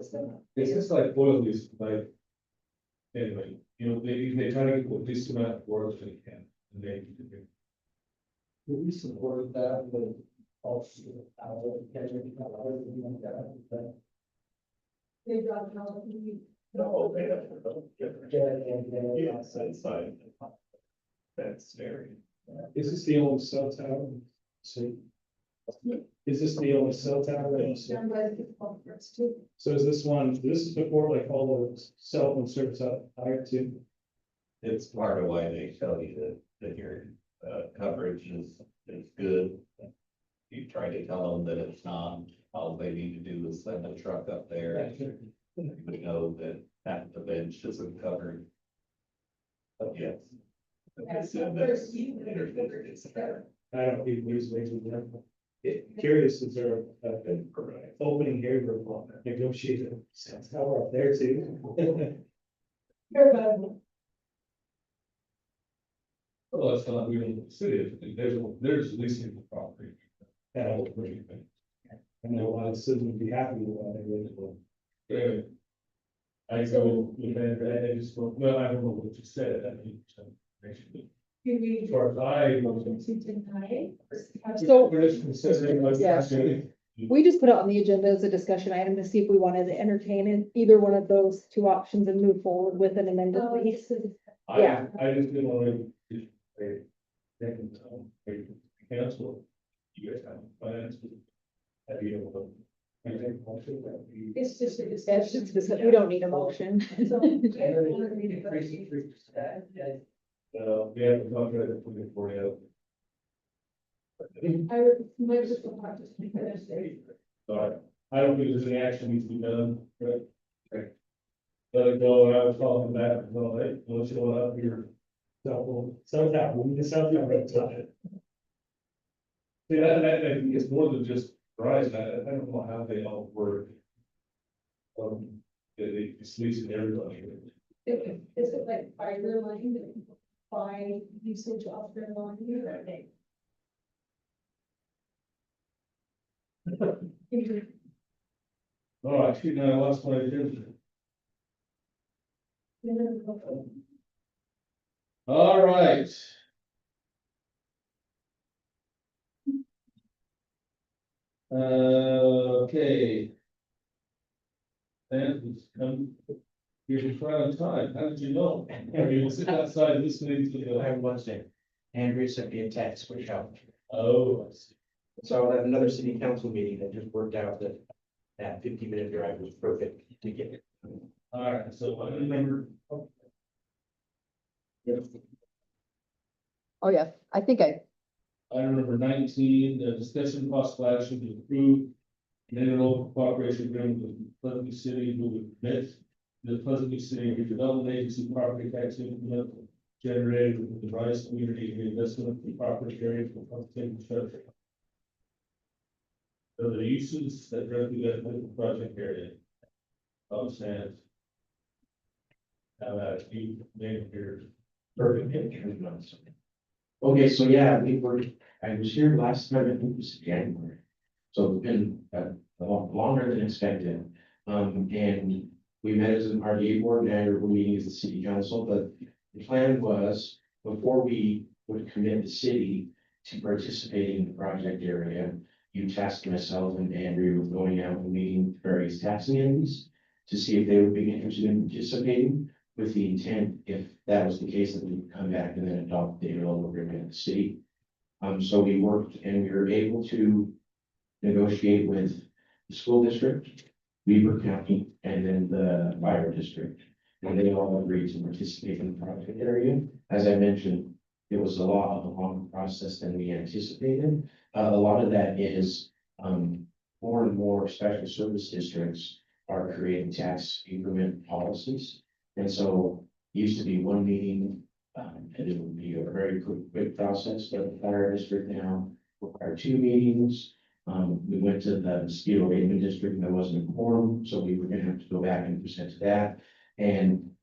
it's just like oil lease, like. Anyway, you know, they try to get the least amount of work they can, and they. We supported that, but also. They dropped out. No, they have to. Yes, inside. That's very. Is this the only cell tower? See? Is this the only cell tower? that you see? Done by the conference too. So is this one, this is before like all the cell phone service up higher too? It's part of why they tell you that your coverage is good. You try to tell them that it's not, all they need to do is send a truck up there. We know that half the bench isn't covered. But yes. That's the first you- I don't even use laser. Curious, is there an opening here for negotiating cell tower up there too? Well, that's not really the city, there's leasing the property. Yeah. I know a lot of citizens would be happy with that. Anyway, I go with that, I just, well, I don't know what you said, I mean, You read as far as I. motion to deny. So- We're just considering. like, Yeah. We just put it on the agenda as a discussion item to see if we wanted to entertain in either one of those two options and move forward with an amended lease. Yeah. I just didn't want to. Cancel. You guys have finance. Have you able to? It's just a That's discussion. just, because we don't need a motion. So, I don't wanna read it, but- We have a contract for the 40 out. I would, might just go back to speak for this day. So I don't think there's any action needs to be done, right? Right. Let it go, and I was calling back, well, hey, what's going up here? So that, we need to sell that right side. See, that, I think it's more than just Verizon, I don't know how they all work. It's leasing everybody. Is it like fiber line that people buy usage off their line or they? Oh, actually, no, I lost my agenda. All right. Okay. And you're in front of time, how did you know? You sit outside listening to the. I wasn't. Andrea sent me a text, which helped. Oh, I see. So I was at another city council meeting that just worked out that that 50-minute drive was perfect to get it. All right, so I remember. Oh, yeah, I think I remember 19, the discussion possible action to approve an interlocal cooperation agreement with Pleasant City who would permit the Pleasant City redevelopment agency property tax increment generated with the Rice Community Reinvestment in property area for public infrastructure. So the uses that directly benefit the project area. Understand. How about you, name here? Perfect. Okay, so yeah, I was here last time, I think it was January. So it's been longer than expected. And we met as an RDA board, now we're meeting as the city council, but the plan was before we would commit the city to participating in the project area, you tasked myself and Andrew with going out and meeting various taxing entities to see if they would be interested in participating, with the intent, if that was the case, that we would come back and then adopt the interlocal agreement with the city. So we worked and we were able to negotiate with the school district, Weaver County, and then the fire district. And they all agreed to participate in the project area. As I mentioned, it was a lot of a longer process than we anticipated. A lot of that is more and more special service districts are creating tax increment policies. And so it used to be one meeting, and it would be a very quick process, but the fire district now require 2 meetings. We went to the mosquito abatement district and there wasn't a quorum, so we were gonna have to go back and present to that. And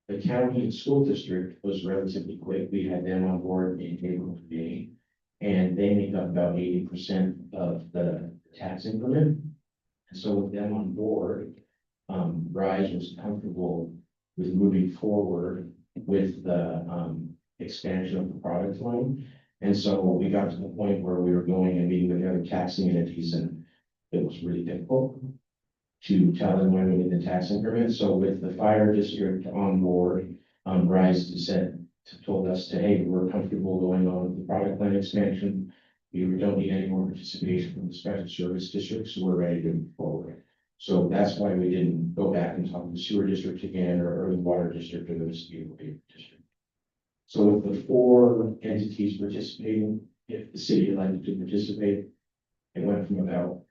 the county and school district was relatively quick. We had them on board in April of May. And they make up about 80% of the tax increment. And so with them on board, Rise was comfortable with moving forward with the expansion of the product line. And so we got to the point where we were going and meeting with the other taxing entities, and it was really difficult to tell them when we need the tax increment. So with the fire district on board, Rise told us to, hey, we're comfortable going on with the product line expansion. We don't need any more participation from the special service district, so we're ready to move forward. So that's why we didn't go back and talk to the sewer district again, or the water district, or the mosquito abatement district. So with the 4 entities participating, if the city elected to participate, it went from about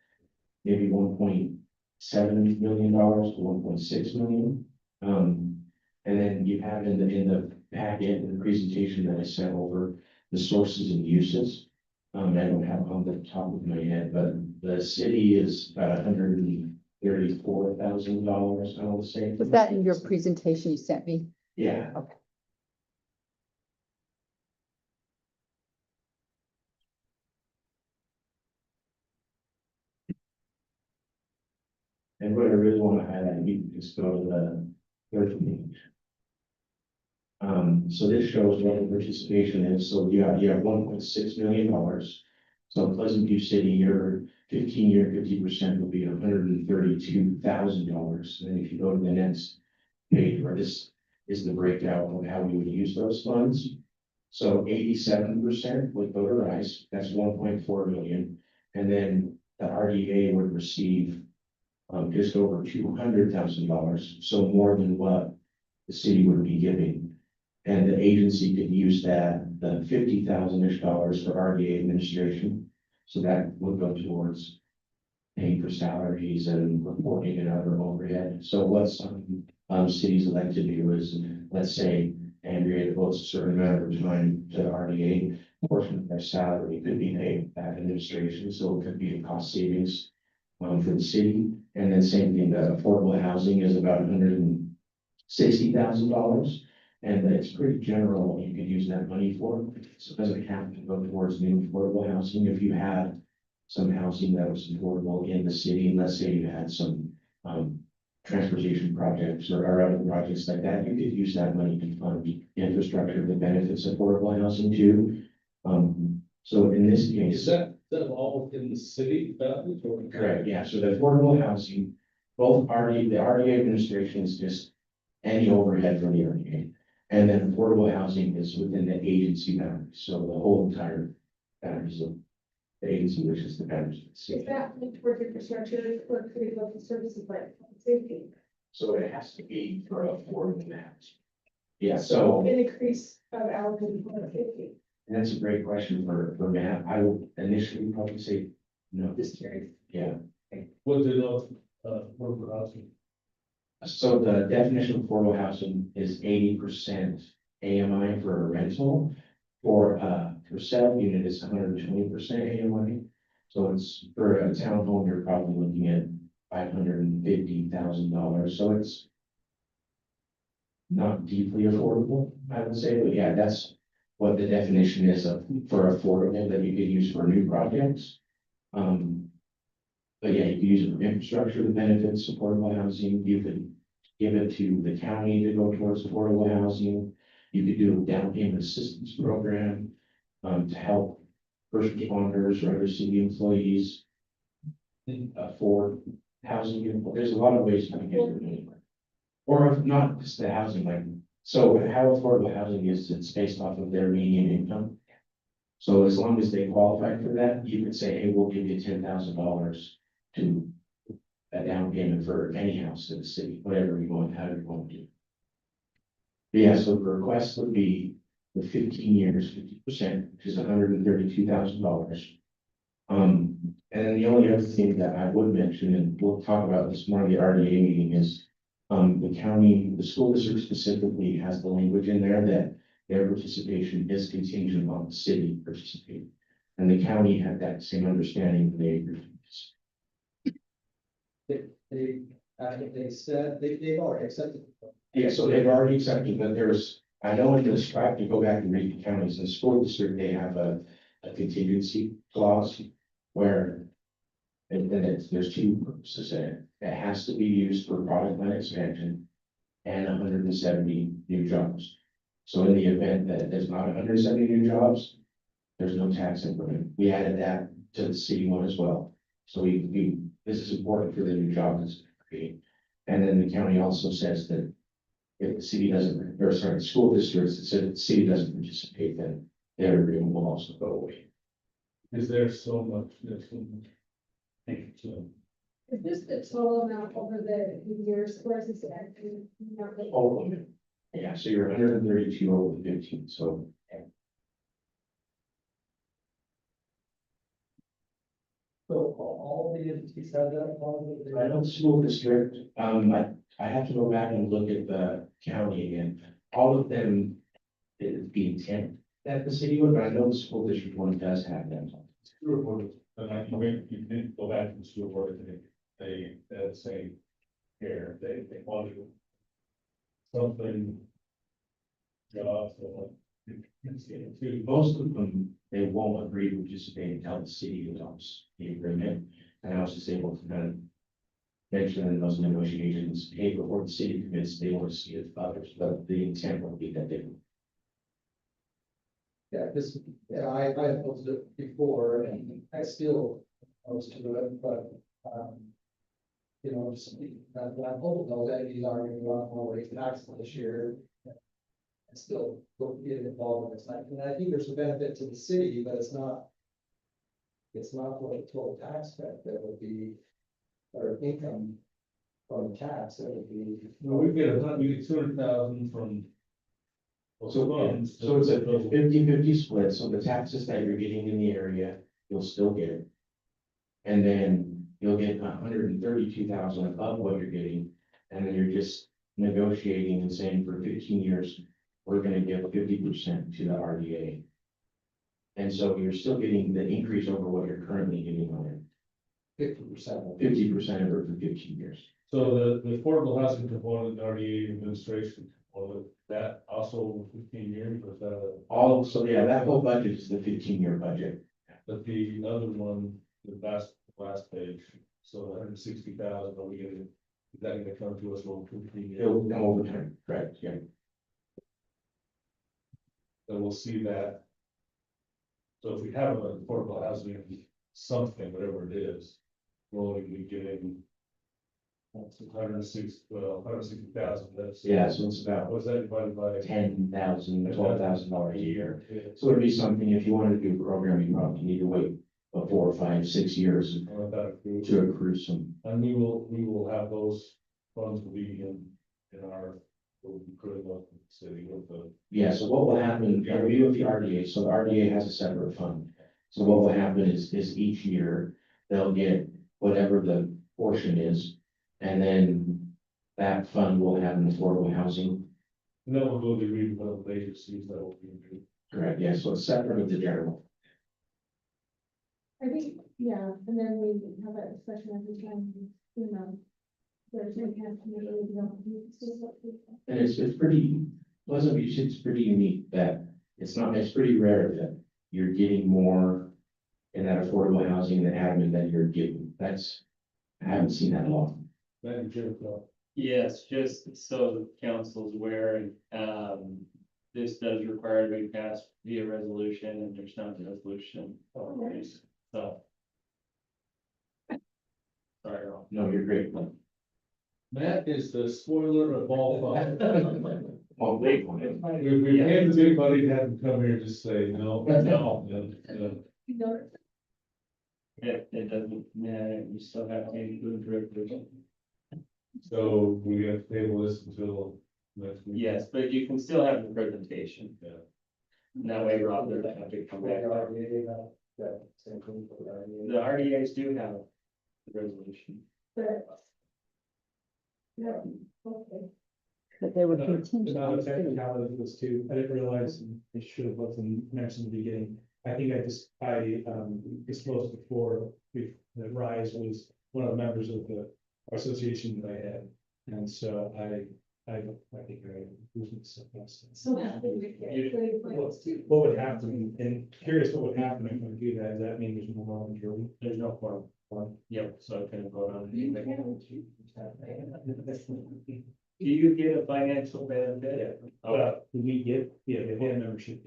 maybe $1.7 million to 1.6 million. And then you have in the packet, in the presentation that I sent over, the sources and uses. I don't have it on the top of my head, but the city is about $134,000, I want to say. was that in your presentation you sent me? Yeah. Okay. And what I really want to highlight, you can just go to the third page. So this shows what the participation is. So you have $1.6 million. So Pleasant View City, your 15-year 50% will be $132,000. And if you go to the next page, where this is the breakdown of how we would use those funds. So 87% would go to Rice, that's 1.4 million. And then the RDA would receive just over $200,000, so more than what the city would be giving. And the agency could use that, the $50,000-ish for RDA administration. So that would go towards paying for salaries and reporting and other overhead. So what some cities like to do is, let's say Andrea devotes a certain amount of time to RDA, a portion of their salary could be paid back administration, so it could be a cost savings for the city. And then same thing, the affordable housing is about $160,000. And it's pretty general what you could use that money for. So it doesn't have to go towards new affordable housing. If you had some housing that was affordable in the city, and let's say you had some transportation projects or other projects like that, you could use that money to fund infrastructure that benefits affordable housing too. So in this case. Is that all within the city boundaries or? Correct, yeah, so the affordable housing, both RDA, the RDA administration is just any overhead from the RDA. And then affordable housing is within the agency boundaries, so the whole entire boundaries of the agency, which is the boundaries of the Is city. that linked towards infrastructure or critical services like safety? So it has to be for affordable housing. Yeah, so An increase of allocated for safety. that's a great question for Matt. I would initially probably say no. Just curious. Yeah, What did affordable housing? so the definition of affordable housing is 80% AMI for a rental. For sale unit, it's 120% AMI. So it's for a townhome, you're probably looking at $550,000. So it's not deeply affordable, I would say, but yeah, that's what the definition is for affordable that you could use for new projects. But yeah, you could use it for infrastructure that benefits affordable housing. You could give it to the county to go towards affordable housing. You could do a down payment assistance program to help first responders or other city employees afford housing. There's a lot of ways you can get it anywhere. Or if not just the housing, like, so how affordable housing is, it's based off of their median income. So as long as they qualify for that, you could say, hey, we'll give you $10,000 to a down payment for any house in the city, whatever you want, however you want to do. But yeah, so the request would be the 15 years, 50%, which is $132,000. And then the only other thing that I would mention, and we'll talk about this more in the RDA meeting, is the county, the school district specifically has the language in there that their participation is contingent on the city participating. And the county had that same understanding when they agreed. They said, they've already accepted. Yeah, so they've already accepted, but there's, I know in this, I have to go back and read the counties, in the school district, they have a contingency clause where and then there's two purposes in it. It has to be used for product line expansion and 170 new jobs. So in the event that there's not 170 new jobs, there's no tax increment. We added that to the city one as well. So this is important for the new jobs that's created. And then the county also says that if the city doesn't, or sorry, the school districts, it said if the city doesn't participate, then their agreement will also go away. Is there so much, there's so much. Thank you. Is this the total amount over the years, or is this actually? All of it. Yeah, so you're 132 over 15, so. So all the entities have that. I know the school district, I have to go back and look at the county again. All of them is the intent that the city would, but I know the school district one does have them. Sewer board, and I can you can go back to the sewer board, they say here, they want to something. Jobs, or Most of them, they won't agree to participate until the city adopts the agreement. And I was just able to kind of mention in those negotiations, hey, before the city commits, they want to see it others, but the intent will be that they will. Yeah, this, yeah, I opposed it before and I still opposed to it, but, you know, just, I'm hoping those entities are going to go out more rate tax this year. And still go get involved in this, and I think there's a benefit to the city, but it's not what the total tax benefit would be, or income from tax, that would be. Well, we get 200,000 from So it's a 50-50 split, so the taxes that you're getting in the area, you'll still get it. And then you'll get 132,000 above what you're getting, and then you're just negotiating and saying for 15 years, we're gonna give 50% to the RDA. And so you're still getting the increase over what you're currently getting on it, 50%. 50% of it for 15 years. So the affordable housing component, RDA administration, or that also 15 years, or is that a? All, so yeah, that whole budget is the 15-year budget. But the other one, the last page, so 160,000, are we getting, is that gonna come to us over 15 years? It'll come over time, correct, yeah. Then we'll see that. So if we have an affordable housing, something, whatever it is, we're only gonna be getting 160,000, that's. Yeah, so it's about What's that divided by? $10,000, $12,000 a year. So it'd be something, if you wanted to do a program, you probably need to wait 4, 5, 6 years to accrue some. And we will have those funds will be in our, we'll be putting up in the city with the. Yeah, so what will happen, yeah, we do with the RDA, so the RDA has a separate fund. So what will happen is each year, they'll get whatever the portion is. And then that fund will have an affordable housing. And then we'll go to read one of the agencies that will be. Correct, yeah, so it's separate of the general. I think, yeah, and then we have that discussion every time, you know. There's no kind of committee, you know, you can say something. And it's pretty, Pleasant Beach, it's pretty unique that it's pretty rare that you're getting more in that affordable housing than admin that you're getting. I haven't seen that a lot. Madam Chair, Yes, just so the council's aware, this does require to be passed via resolution, and there's not a resolution. So. Sorry, Ron. No, you're great. Matt is the spoiler of all fun. Oh, wait. We had the big buddy to have him come here and just say, no. You know, It doesn't matter, you still have to include resolution. So we have to table this until next week. Yes, but you can still have the presentation. Yeah. And that way Rob doesn't have to come back. Same thing for the RDA. The RDA's do have the resolution. but. Yeah, okay. But they would Another continue. technicality of this too, I didn't realize, and I should have looked and mentioned in the beginning, I think I disclosed before, that Rise was one of the members of the association that I had. And so I think I was something. So happy with it. What would happen, and curious what would happen if I do that, does that mean there's no more majority? There's no form. Yep, so I can vote on You it. can. Do you get a financial benefit? Do we get, yeah, they had a membership.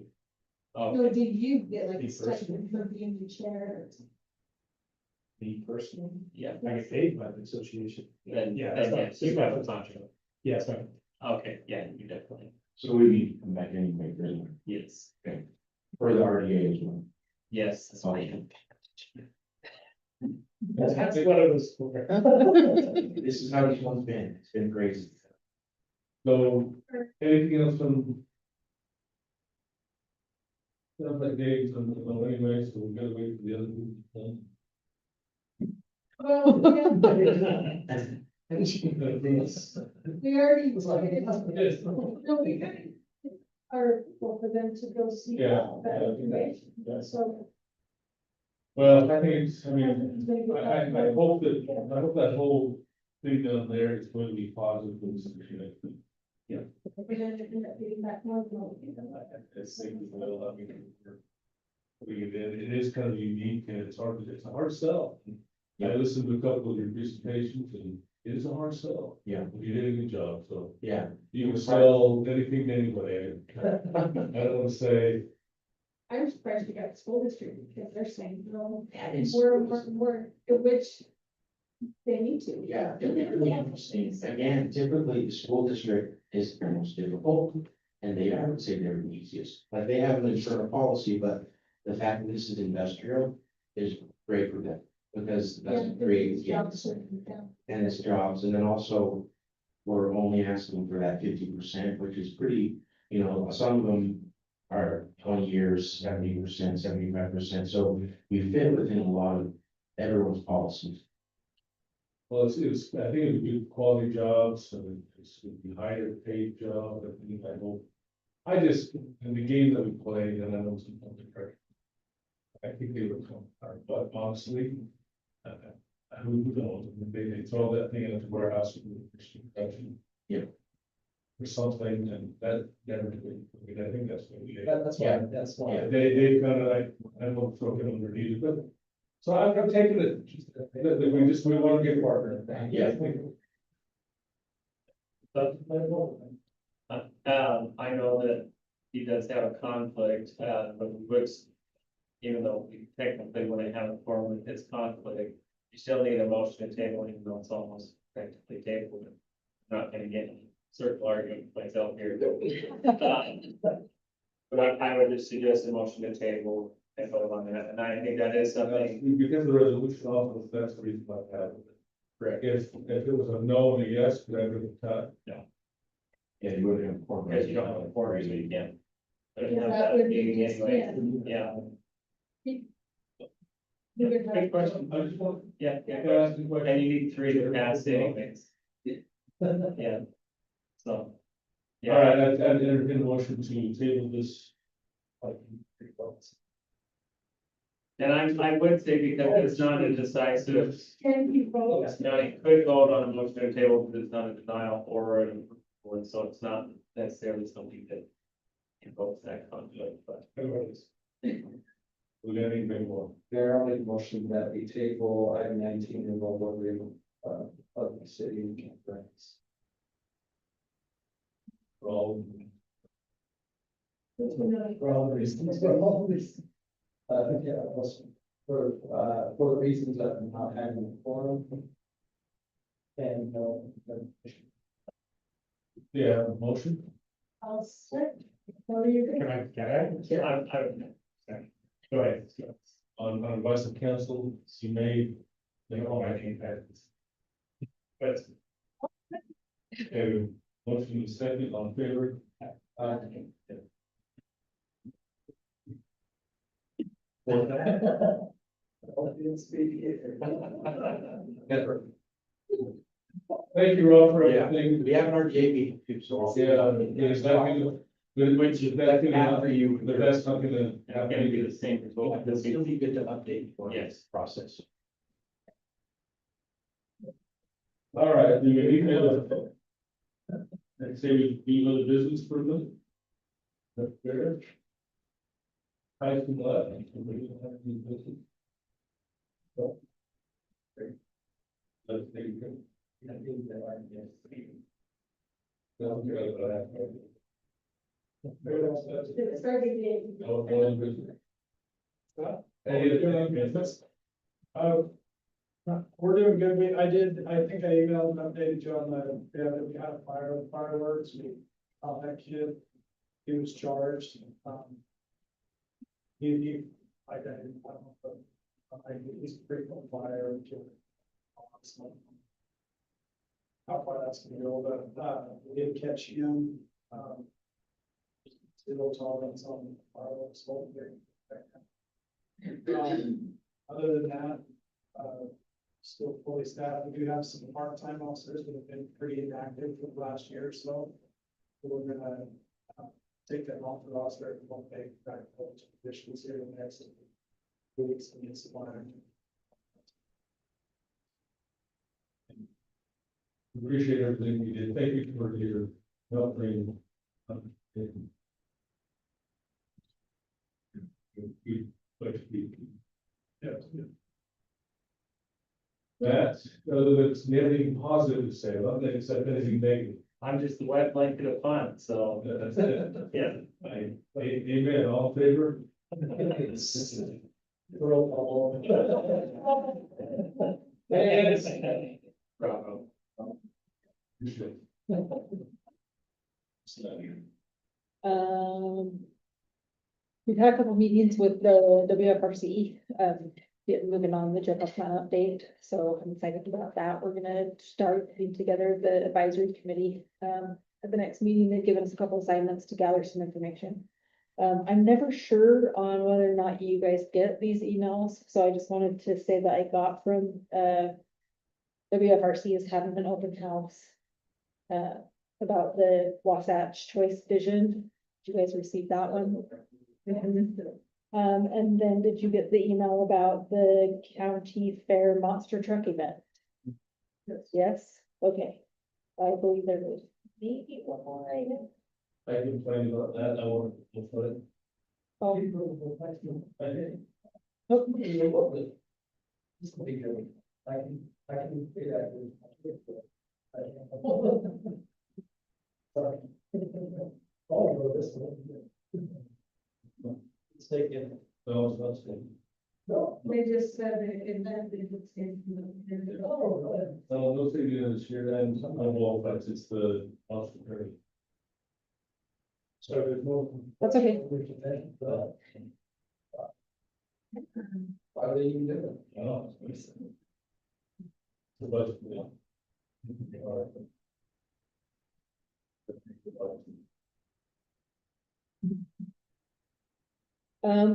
Oh, So did you get like Me a stipend for being the chair? Me personally, yeah. I get paid by the association. Then, Yeah, then that's yes. not, that's not true. Yeah, it's not. Okay, yeah, you definitely, So we need to come back anyway, really, yes, for the RDA as well. yes. That's fine. That's what it was for. This is how this one's been. It's been crazy. So, anything else from? Sounds like Dave's on the anyway, so we gotta wait for the other people. Well, yeah, we already. Yes. No, we didn't. Or well, for them to go see. Yeah. That information, so. Well, I think, I hope that whole thing down there is going to be positive for the city. We're gonna end up getting back more than what we did. I think we will, I mean, it is kind of unique and it's a hard sell. I listened to a couple of your presentations and it is a hard sell. Yeah. You did a good job, so Yeah. you can sell anything to anybody. I don't want to say, I'm surprised we got the school district because they're saying, no, That is. we're, which they need to. Yeah, it's really interesting. Again, typically the school district is the most difficult. And I would say they're the easiest. Like they have an internal policy, but the fact that this is industrial is great for them. Because that's creates jobs and it's jobs. And then also we're only asking for that 50%, which is pretty you know, some of them are 20 years, 70%, 75%, so we fit within a lot of everyone's policies. Well, I think it would be quality jobs, so it would be higher paid job, I hope. I just, in the game that we played, and I know some of the correct. I think they would come, but honestly, who knows, they throw that thing in the warehouse. Yeah. Or something, and that never, I think that's what we did. That's why. They kind of like, I don't know, throw it underneath, but. So I'm taking it, we want to get partner. Yeah. I know that he does have a conflict, but which, even though we technically wouldn't have a form with his conflict, you still need a motion to table, even though it's almost practically tabled. Not gonna get any circle argument myself here. But I would just suggest a motion to table and vote on that, and I think that is something. You get the resolution off of the, that's the reason why I have it. Correct. If it was a no and a yes, could I bring the time? Yeah, you wouldn't have a quorum. Because you don't have a quorum, so you can't. But if you have That that would be meeting just, anyway, yeah. Good question. I just want. Yeah, and you need 3 to pass anyways. Yeah. So. All Yeah, right, I'd entertain a motion to table this. and I would say because it's not a decisive, Can you vote? you know, you could vote on a motion to table because it's not a denial or an approval, and so it's not necessarily something that invokes that conflict, but. We're gonna need maybe more. There, I'll make a motion that we table item 19 in local agreement, of the city and campgrounds. For all. For all the reasons. Yeah, for the reasons that I'm not having a forum. And, Yeah, motion. I'll set. What do you think? I would. Go ahead. On advice of council, you may, I think that. But. Okay, motion is second on favor. Thank you, Rob, for everything. We have an RDA meeting too, so. Yeah, is that good? Which is that good enough for you, but that's not gonna. It's gonna be the same result. It'll still be good to update you on Yes. this process. All right, do you need to? Let's say we do other business for them. That's fair. I can let. Let's take it. It's already been. We're doing good. I think I emailed and updated you on we had a fire with fireworks. That kid, he was charged. I don't know, he's pretty on fire. How far that's gonna go, but, we did catch him, zero tolerance on fireworks. Other than that, still fully staffed. We do have some part-time officers that have been pretty inactive for the last year or so. We're gonna take them off the roster and won't take back those positions here in the next weeks and get some more. Appreciate everything you did. Thank you for your help. That's, other than it's anything positive to say, about that, except anything negative. I'm just the wet blanket of fun, so. That's it. Yeah. Amen, all in favor? Bravo. We've had a couple meetings with the WFRC, moving on the general plan update, so I'm excited about that. We're gonna start putting together the advisory committee, at the next meeting, they've given us a couple assignments to gather some information. I'm never sure on whether or not you guys get these emails, so I just wanted to say that I got from, WFRC is having an open house. About the Wasatch Choice Vision. Did you guys receive that one? And then did you get the email about the county fair monster truck event? Yes, okay. I believe there was maybe one more item. I can find about that, I won't, look for it. Oh, I did. oh, Just to be good. I can say that. Sorry. Oh, this one. It's taken. No, it's not staying. No. They just said it in that, it's in. Oh, No, those things are this year, and some of the wall fights, it's the officer. so there's no. That's okay. Why are they even doing it? Oh, it's the budget. Yeah.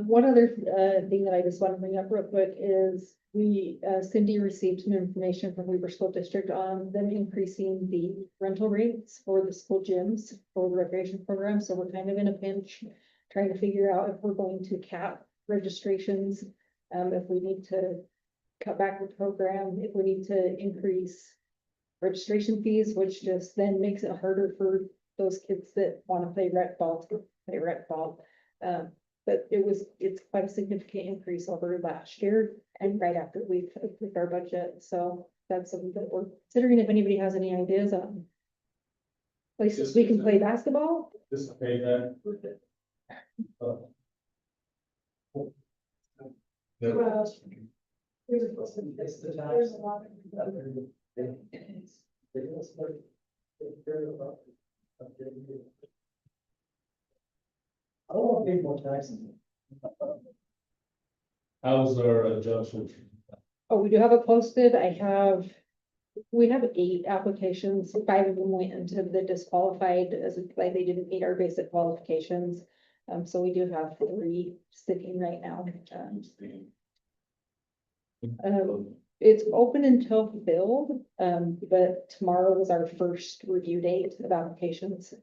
One other, thing that I just want to bring up real quick is we, Cindy received some information from Weaver School District on them increasing the rental rates for the school gyms for the recreation program, so we're kind of in a pinch trying to figure out if we're going to cap registrations, if we need to cut back the program, if we need to increase registration fees, which just then makes it harder for those kids that want to play rec ball to play rec ball. But it's quite a significant increase over last year and right after we've approved our budget, so that's something that we're considering. If anybody has any ideas on places we can play basketball. This pay that. Well, It's the tax. there's a lot of. I don't want to pay more taxes. How's our judgment? Oh, we do have it posted. We have 8 applications. 5 of them went into the disqualified as like they didn't meet our basic qualifications. So we do have 3 sitting right now. It's open until filled, but tomorrow was our first review date of applications.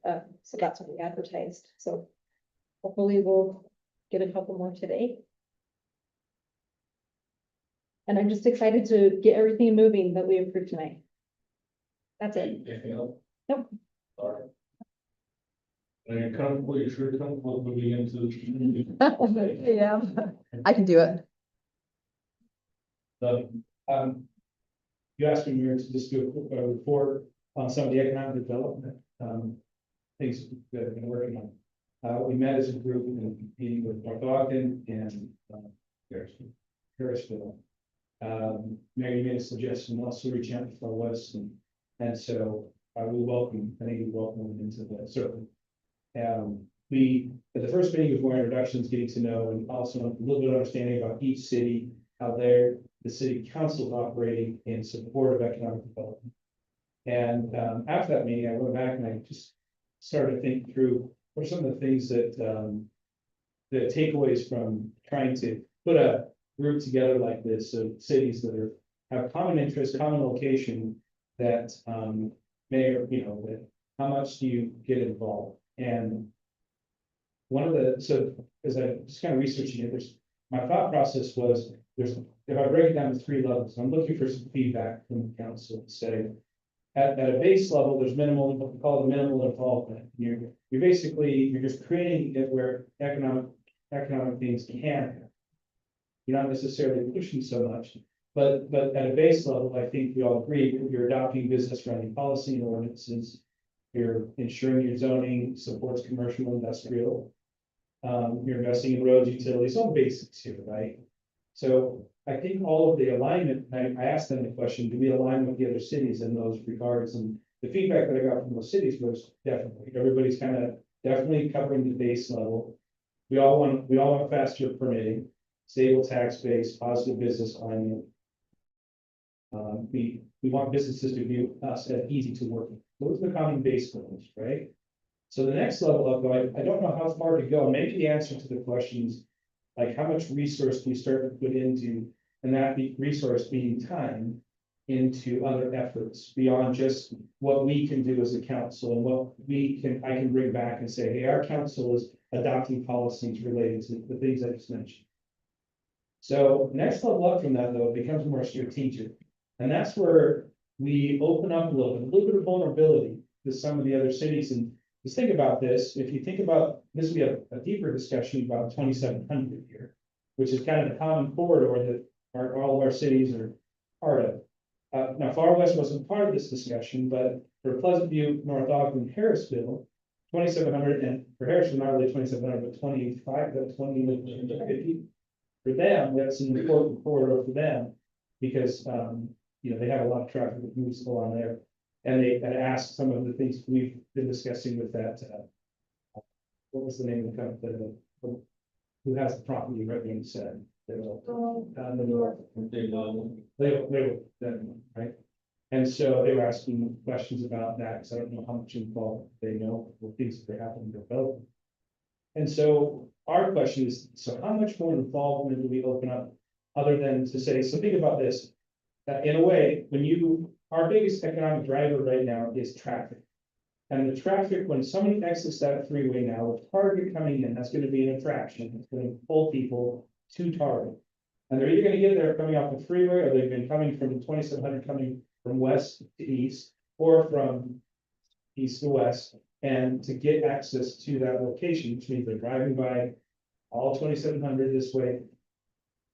So that's what we advertised. So hopefully we'll get a couple more today. And I'm just excited to get everything moving that we approved tonight. That's it. Anything else? Nope. All right. Are you comfortable, you're sure comfortable moving into? Yeah, I can do it. You asked me, Mayor, to just do a quick report on some of the economic development, things that I've been working on. We met as a group and meeting with North Ogden and, Harrisville. Mary made a suggestion also reach out to Far West and so I think we welcome them into the circle. We, at the first meeting was more introductions, getting to know and also a little bit of understanding about each city, how the city council is operating in support of economic development. And after that meeting, I went back and I just started thinking through what are some of the things that the takeaways from trying to put a group together like this of cities that have common interests, common location that may, that how much do you get involved? And one of so as I just kind of researching it, my thought process was if I break it down to 3 levels, I'm looking for some feedback from the council to say, at a base level, there's minimal, what we call the minimal involvement. You're just creating it where economic things can happen. You're not necessarily pushing so much, but at a base level, I think we all agree that you're adopting business friendly policy and ordinances. You're ensuring your zoning supports commercial, industrial. You're investing in roads, utilities, all the basics here, right? So I think all of the alignment, I asked them the question, do we align with the other cities in those regards? And the feedback that I got from those cities was definitely, everybody's kind of definitely covering the base level. We all want faster permitting, stable tax base, positive business climate. We want businesses to view us as easy to work with. Those are the common base goals, right? So the next level up, I don't know how far to go. Maybe the answer to the questions, like how much resource do you start to put into, and that resource being time into other efforts beyond just what we can do as a council and what I can bring back and say, hey, our council is adopting policies related to the things I just mentioned. So next level up from that, though, it becomes more strategic. And that's where we open up a little bit of vulnerability to some of the other cities. And just think about this. If you think about this, will be a deeper discussion about 2700 here, which is kind of the common corridor that all of our cities are part of. Now, Far West wasn't part of this discussion, but for Pleasant View, North Ogden, Harrisville, 2700, and for Harrisville, not really 2700, but 25, but 2050. For them, that's an important corridor for them because, they have a lot of traffic that moves along there. And they had asked some of the things we've been discussing with that, what was the name of the company, who has the property right being said? They were, right? And so they were asking questions about that, because I don't know how much involved they know with things that they happen to develop. And so our question is, so how much more involvement do we open up other than to say, so think about this, in a way, our biggest economic driver right now is traffic. And the traffic, when somebody exits that freeway now with Target coming in, that's going to be an attraction. It's going to pull people to Target. And they're either going to get there coming off the freeway, or they've been coming from 2700 coming from west to east, or from east to west. And to get access to that location, which means they're driving by all 2700 this way,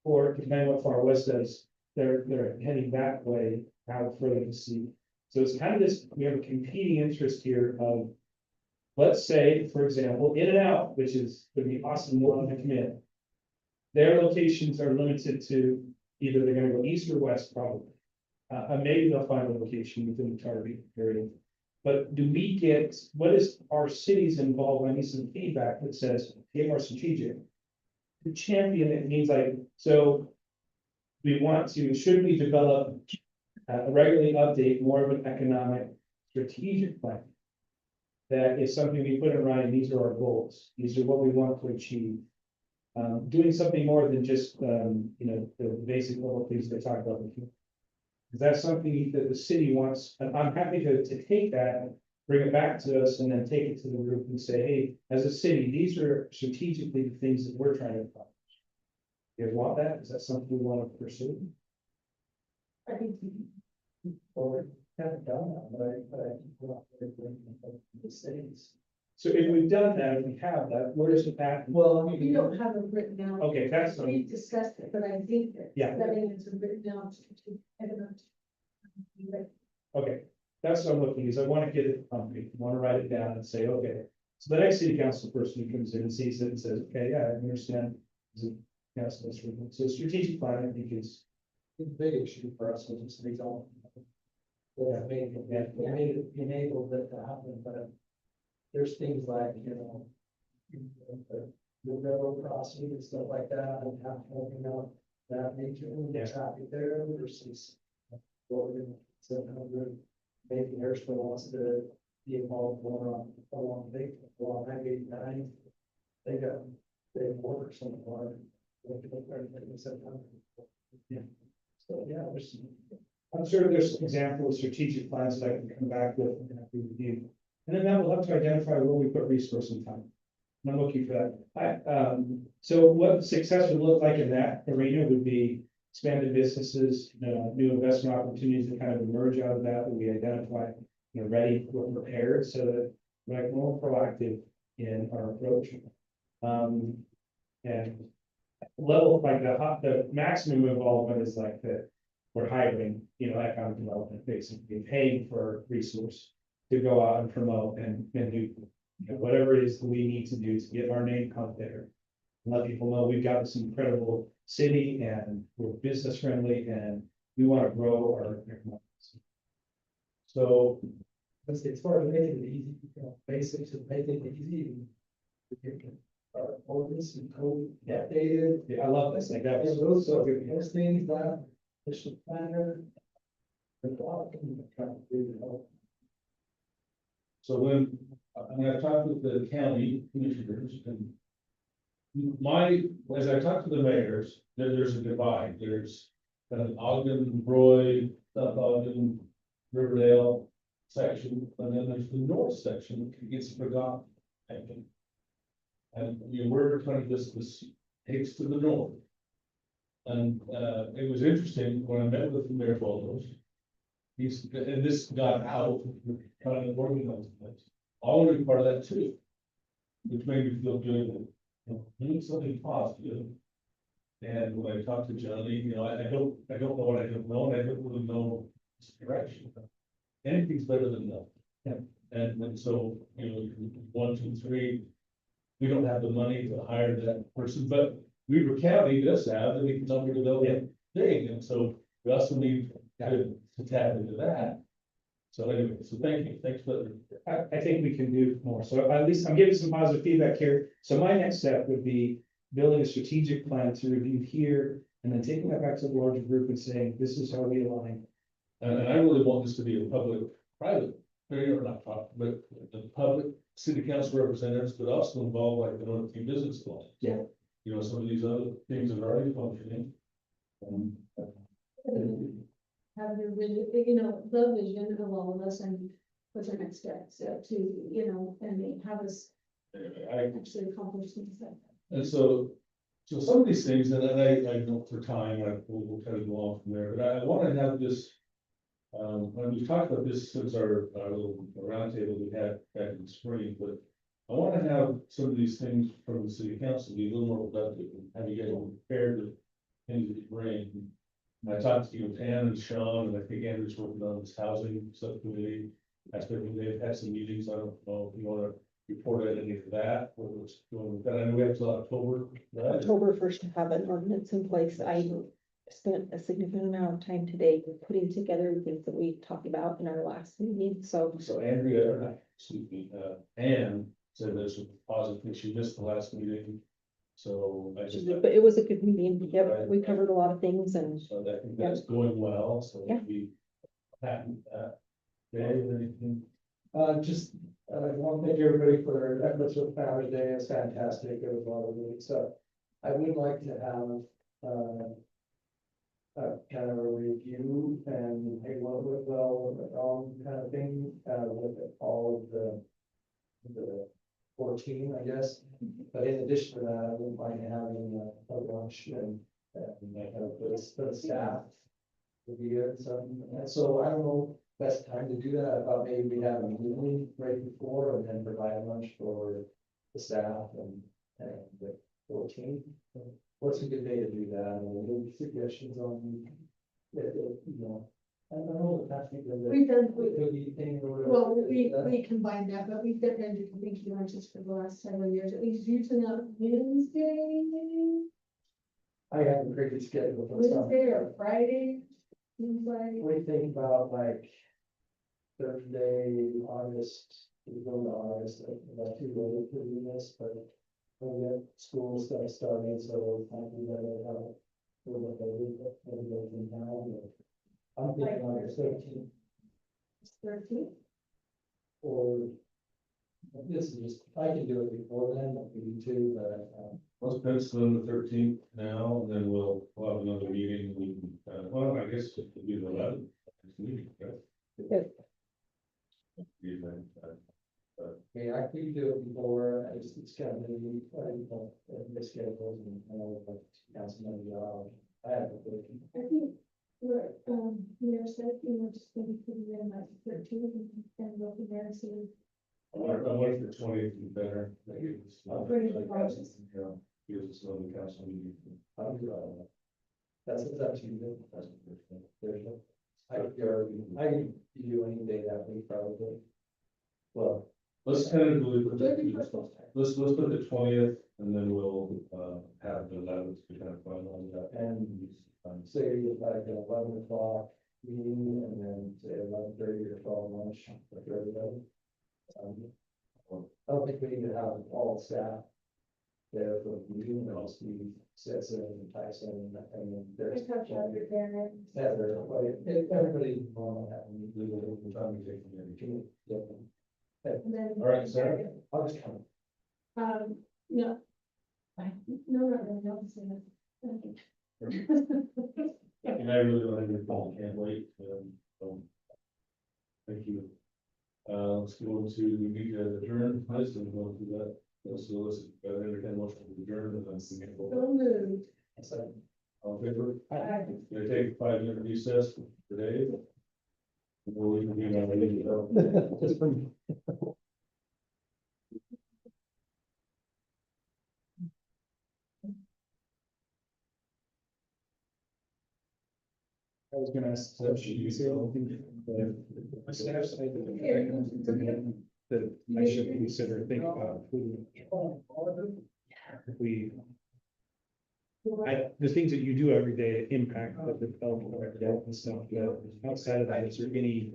or depending on what Far West does, they're heading that way out further to see. So it's kind of this, we have a competing interest here of, let's say, for example, In-N-Out, which is going to be awesome, willing to come in. Their locations are limited to either they're going to go east or west, probably. Maybe they'll find a location within the target area. But what is our cities involved? I need some feedback that says, get more strategic. To champion it means so we want to, should we develop regularly update more of an economic strategic plan? That is something we put in writing, these are our goals, these are what we want to achieve. Doing something more than just, the basic level things they talk about. Because that's something that the city wants, and I'm happy to take that, bring it back to us, and then take it to the group and say, hey, as a city, these are strategically the things that we're trying to accomplish. You guys want that? Is that something we want to pursue? I think Or haven't done that, but I think we're not very good in the cities. So if we've done that, if we have that, where does it happen? Well, I we mean, don't have it written down. Okay, that's, We've discussed it, but I think that. Yeah. That it's written down to. okay, that's what I'm looking, is I want to get it concrete, I want to write it down and say, okay. So the next city council person who comes in and sees it and says, okay, yeah, I understand. Yes, that's right. So strategic plan, I think is. it's a big issue for us, which is we don't. Yeah, we made it enabled it to happen, but there's things like, the railroad crossing and stuff like that, and how helping out that nature, and the traffic there versus. What we're doing, 700, maybe Harrisville wants to be involved more along I-89. They have water somewhere. Yeah. So, yeah, I'm sure there's examples of strategic plans that I can come back with and have to review. And then that will help to identify where we put resource and time. And I'm looking for that. So what success would look like in that arena would be expanded businesses, new investment opportunities that kind of emerge out of that we identify, ready, we're prepared, so that we're like more proactive in our approach. And level, like the maximum involvement is like that we're hiring, economic development, basically paying for resource to go out and promote and do whatever it is that we need to do to get our name out there. And let people know we've got this incredible city and we're business friendly and we want to grow our economics. So let's say, as far as making it easy, basics of making it easy. Our ordinance and code updated. yeah, I love this. Like that was Those things that, planner, So when, I've talked with the county commissioners and as I talk to the mayors, there's a divide, there's kind of Ogden, Roy, South Ogden, Riverdale section, and then there's the north section that gets forgotten. And we're kind of this takes to the north. And, it was interesting when I met with the mayor Walters. And this got out, trying to organize this. I want to be part of that too. Which made me feel good, doing something positive. And when I talked to Johnny, I don't know what I don't know, and I don't really know this direction. Anything's better than nothing. And so, 1, 2, 3, we don't have the money to hire that person, but Weaver County does have an economic development thing, and so we also need to tap into that. So anyway, so thanks for. I think we can do more. So at least I'm giving some positive feedback here. So my next step would be building a strategic plan to review here and then taking that back to the larger group and saying, this is how we align. And I really want this to be a private, or not private, but the public city council representatives, but also involve like the North Key Business Law. Yeah. Some of these other things that are already functioning. Have the really, the vision of all of us and what's our next step, so to, and they have us actually accomplish things like that. And so some of these things, and I know for time, we'll kind of go on from there, but I want to have this. And we've talked about this since our little roundtable we had back in the spring, but I want to have some of these things from the city council be a little more productive and have you guys prepared with things that you bring. And I talked to Ann and Sean, and I think Andrew's working on this housing subcommittee. They've had some meetings. I don't know if you want to report out any of that, what's going with that. I know we have till October, right? October 1st to have an ordinance in place. I spent a significant amount of time today putting together the things that we talked about in our last meeting, so. So Ann said there's some positive things. She missed the last meeting. So I just. But it was a good meeting. Yep, we covered a lot of things and. So I think that's going well, so Yeah. we happy with that. Dave, anything? Just, I want to thank everybody for their efforts with Founders Day. It's fantastic. It was a lot of really stuff. I would like to have, kind of a review and hey, what went well, what went wrong kind of thing, with all of the 14, I guess. But in addition to that, I wouldn't mind having a lunch and kind of for the staff would be good. So I don't know, best time to do that. I thought maybe we'd have a meeting right before and then provide lunch for the staff and the 14. What's a good day to do that? Any suggestions on, I don't know. We've done, Cookie thing or whatever. well, we combined that, but we've done weekly lunches for the last several years, at least usually on Wednesday. I have a pretty schedule for stuff. Wednesday or Friday. Friday. What do you think about like Thursday, August, we go to August, not too early to do this, but we have school stuff starting, so I think that will help. Everybody in town, I'm thinking August 13th, 13th. or this is just, I can do it before then, but we need to, but, Let's pencil in the 13th now, and then we'll have another meeting. We can, well, I guess it could be the 11th. Meeting, right? Good. I can do it before, it's kind of, the schedules and, like, councilman, I have a I think we're, Mayor said, just maybe put it in like 13th and go from there and see. I wonder if the 20th would be better. Bring the process. Gives us another council meeting. That's up to you. Thursday. I can do any day that week probably. Well, Let's tentatively put that, 31st. let's put the 20th, and then we'll, have the 11th to kind of finalize that. and say like an 11 o'clock meeting and then say 11:30 or 12 lunch for everybody. I don't think we need to have all staff There for you and also Stetson and Tyson and then there's. Heather, like, everybody want to have a legal contribution from every community. All right, Sarah, I'll just come. No. No, no, no. And I really don't have your phone, can't wait, thank you. Let's go to meet adjourn, please, and go through that. So let's, entertain motion to adjourn, and then we can go. So moved. So, All in favor? Aye. Gonna take a 5-minute recess for Dave. We'll leave it on the- just from. I was gonna ask, should you say anything? My staff said that I should consider thinking about who. If we. The things that you do every day impact the development of our development and stuff, but outside of that, is there any?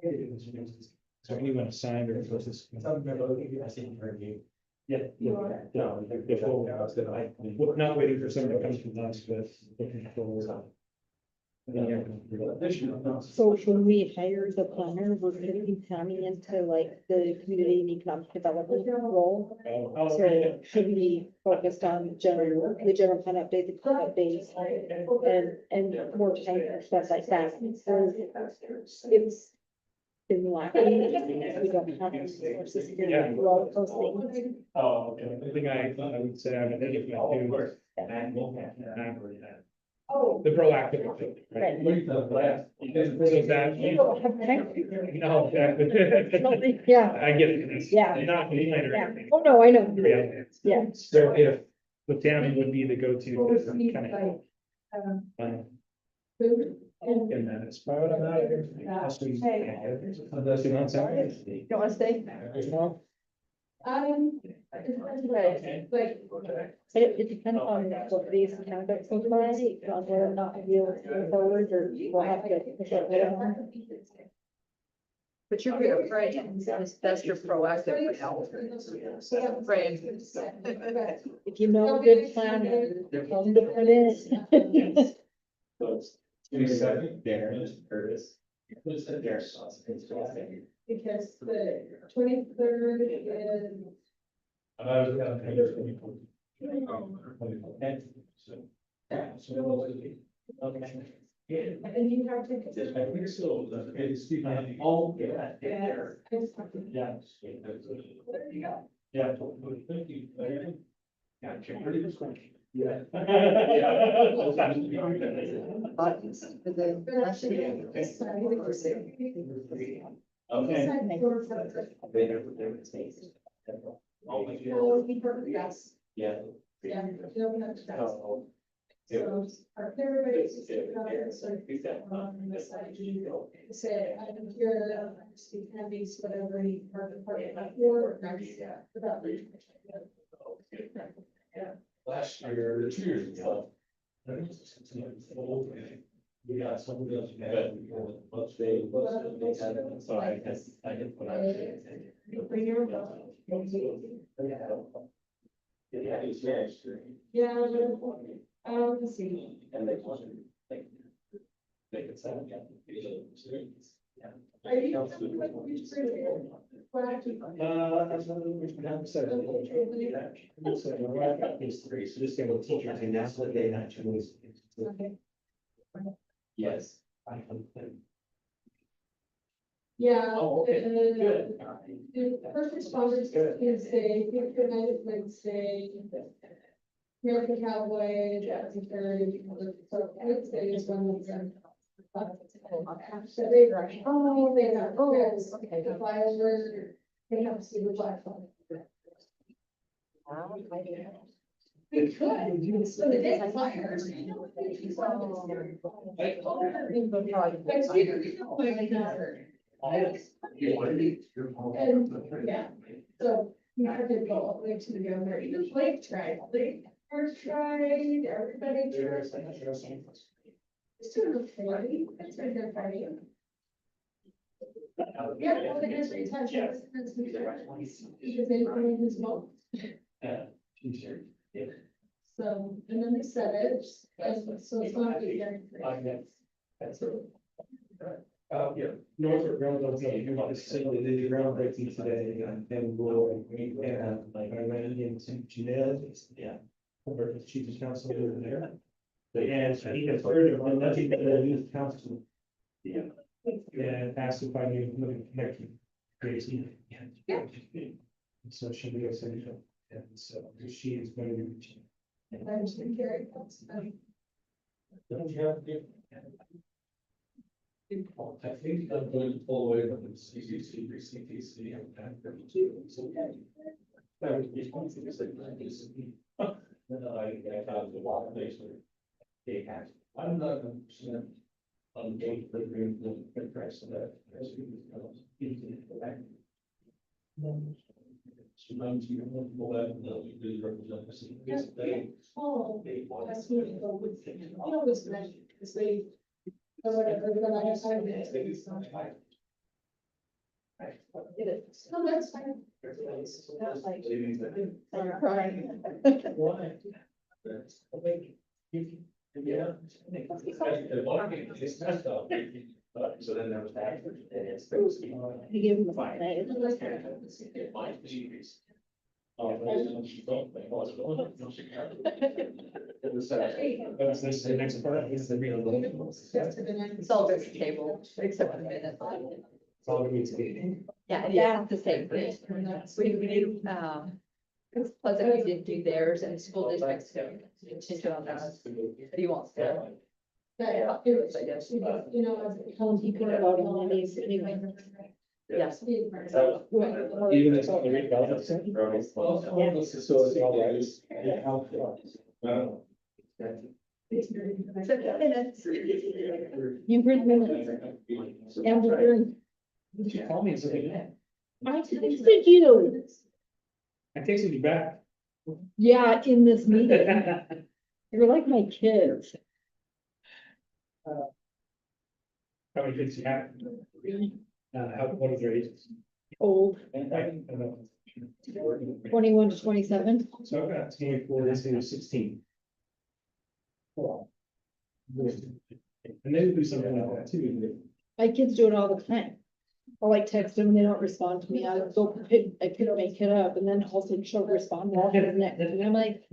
Is there anyone assigned or is this? Yeah. No, before, not waiting for someone to come from us, but looking forward. So when we hire the planner, we're putting Tammy into like the community and economic development role. So should be focused on the general plan update, the plan updates, and more time for stuff like that. So it's been lacking. We don't have the resources to do all of those things. Oh, okay. The thing I would say, I would think if I do. The proactive. Right. So that. You don't have time. No, exactly. Yeah, I get it. Yeah. Not complaining or yeah. anything. Oh, no, I know. Yeah. Yeah. So if the Tammy would be the go-to kind of. And then it's. Unless you want something. You want to stay? It depends on what these candidates look like, on whether or not we'll move forward or we'll have to push it later. But you're good, right? That's your proactive now. Right. If you know a good plan, tell them to put in. Darren, Curtis. Who's the Darren? Because the 23rd is. And you have to. Oh, Yeah. yeah. Yeah, thank you. Yeah. Yes. Yeah. Yeah. You don't have to pass. So, everybody's on the side, you say, I'm here, speak Andy's, whatever, he part about your, about. Last year, 2 years ago. We got some of those. Let's say, so I guess I didn't put out. Yeah, it's very strange. Yeah, let's see. And they want to, they could set up. Are you? Yes. Yeah. Oh, okay. Good. The first responders is say, United Wednesday. American Cowboy, Jackson Third, so Wednesday is one of them. So they rush, oh, they have, okay, the flyover, they have to see the black flag. We could, so the day fires. And, yeah, so we had to go all the way to the governor, even Blake tried, Blake tried, everybody tried. It's too much party, it's a good party. Yeah, well, it is retention. Because they put in his mouth. So, and then they said it, so it's not be very. That's it. Yeah, Northrop Grumman, you want to say they did the groundbreaking today and we'll, and like I ran into Janelle, yeah. Over the chief of council over there. And he had heard of nothing but the youth council. Yeah. And asked if I knew who to connect with. Crazy. Yeah. And so she goes and so she is going to be reaching. I'm just gonna carry it. Don't you have to? I think I'm going to pull away from the CCC, CTC, and that would be something to say, like this. I have a lot of things where they have, I'm not 100%. On the room, the price of that. Sometimes you don't know that, we do represent the city. Oh, that's what it was. You know, it's nice, because they. Or whatever, but I have time to. No, that's fine. Not like- Why? Yeah. So then there was that. And it's. You give them the fire. It might be. That's this, the next part is the real. It's all this table, except for the minutes. It's all we need to be. Yeah, yeah, it's the same thing. We did, it's Pleasant, we did do theirs and the school districts don't contingent on us. He wants to. But it was, I guess, you know, as it comes, You put it out on Mondays anyway. Yes. Even if it's on the redevelopment. So it's all right. Yeah, how. So minutes. You heard minutes. And we're doing. She called me and said, I texted you. I texted you back. Yeah, in this meeting. You're like my kids. How many kids you have? How, what is their ages? Old, I don't know. 21 to 27. So I've got 24, this is 16. Wow. And they would do something like that too. My kids do it all the time. I'll like text them and they don't respond to me. I go pick my kid up and then all of a sudden she'll respond. And I'm like.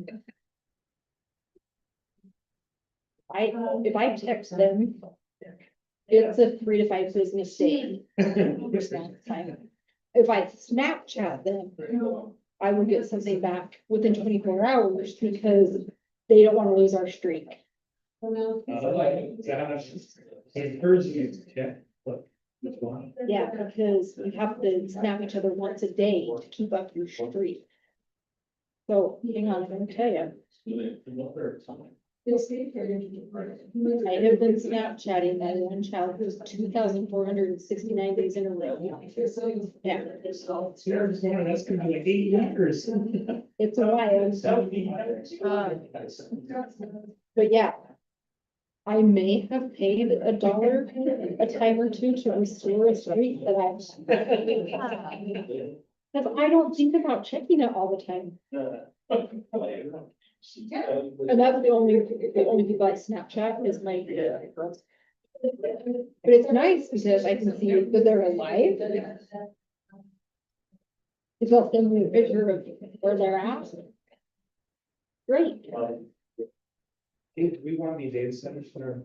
If I text them. It's a 3 to 5 business day. Response time. If I Snapchat them, I will get something back within 24 hours because they don't want to lose our streak. Encouraging you to check. Look, that's one. Yeah, because we have to snap each other once a day to keep up your streak. So hang on, I'm gonna tell you. I have been Snapchatting my one child who's 2,469 days in a row. Yeah. That's gonna be like 8 years. It's a while. But yeah. I may have paid $1 a time or two to restore a streak that because I don't think about checking it all the time. And that's the only people I Snapchat is my girls. But it's nice because I can see that they're alive. It's not them a picture of where they're at. Great. Hey, do we want any data centers for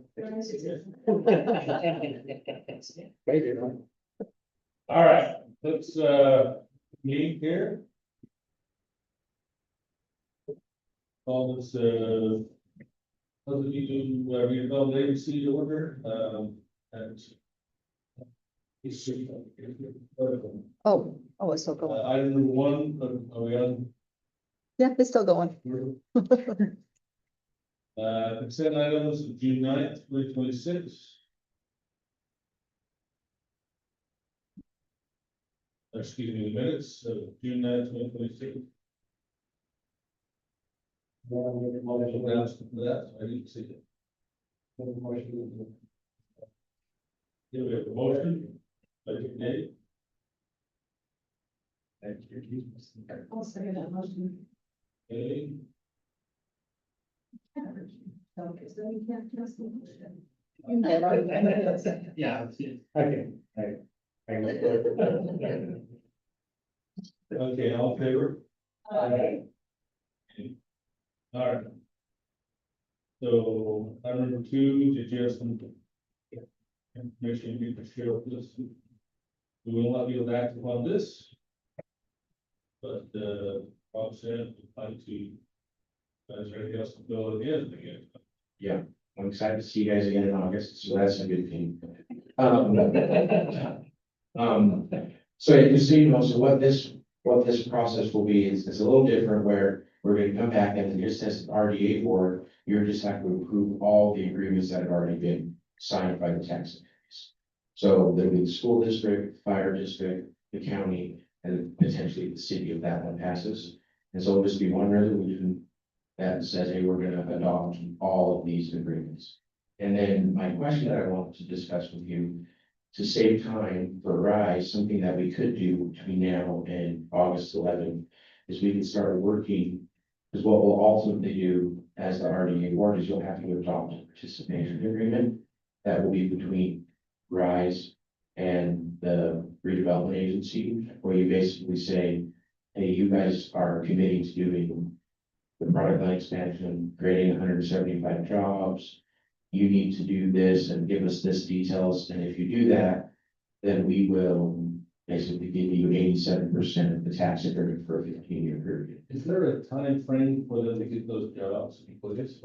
All right, let's, meet here. All this, those of you who redevelopment agency order, and. Oh, it's still going. Item number 1, are we on? Yeah, it's still going. Consent items of June 9th, 2026. Excuse me, the minutes of June 9th, 2026. That, I didn't see it. Here we have a motion, by Dave. I'll second that motion. Okay, Because then you can't trust the motion. Yeah. Okay, I okay, all in favor? Okay. All right. So, item number 2, did you have some information you can share with us? We will not be able to act upon this. But, Bob said, I'd like to, is there anything else to build at the end again? I'm excited to see you guys again in August, so that's a good thing. So just so you know, so what this process will be is, it's a little different where we're gonna come back and just as RDA board, you're just have to approve all the agreements that have already been signed by the tax authorities. So there'll be the school district, fire district, the county, and potentially the city if that one passes. And so it'll just be one resolution that says, hey, we're gonna adopt all of these agreements. And then my question that I want to discuss with you, to save time for RISE, something that we could do between now and August 11th, is we can start working, because what we'll ultimately do as the RDA board is you'll have to adopt a participation agreement that will be between RISE and the redevelopment agency, where you basically say, hey, you guys are committing to doing the product line expansion, creating 175 jobs. You need to do this and give us this details, and if you do that, then we will basically give you 87% of the tax increment for a 15-year period. Is there a time frame for them to get those jobs? Because it's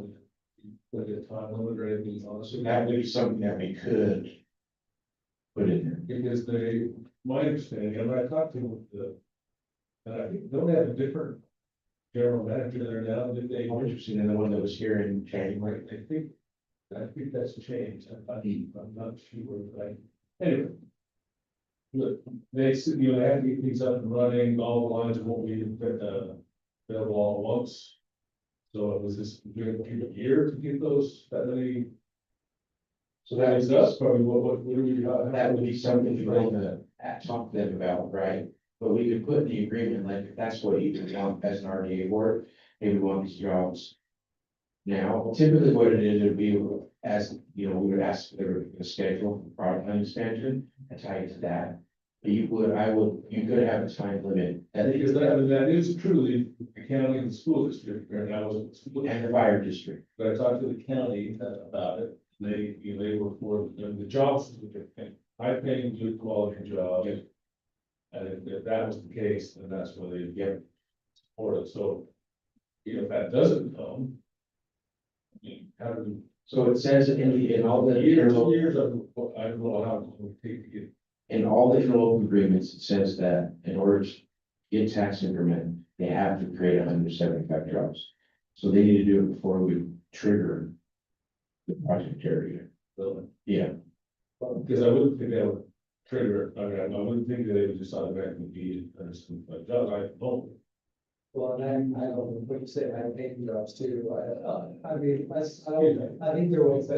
like a time limit or anything on So that would be something that we could put in there. Because my understanding, and when I talked to them, and I think don't they have a different general manager there now, did they? More interesting than the one that was here in January. I think that's changed. I'm not sure, like, anyway. Look, they said, they have to get things up and running, all the lines won't be, available all at once. So it was this, a year to get that many. So that Is would us, probably, what do we? that would be something to go to talk to them about, right? But we could put in the agreement, like, if that's what you want as an RDA board, maybe we want these jobs. Now, typically what it is, it would be as, we would ask for a schedule for product line expansion and tie it to that. But you could have a time limit. Because that is truly the county and the school district, and I was. And the fire district. But I talked to the county about it, they were for, the jobs, high paying, good quality jobs. And if that was the case, then that's where they get supported, so. If that doesn't come. I mean, how do we? So it says in all the Years, 2 years, I don't know how long it would take to get. in all the interlocal agreements, it says that in order to get tax increment, they have to create 175 jobs. So they need to do it before we trigger the project area. Yeah, Because I wouldn't think that would trigger, I wouldn't think that they would just automatically be, job, I don't. Well, and I don't know what you say, I think jobs too, I mean, I think there was,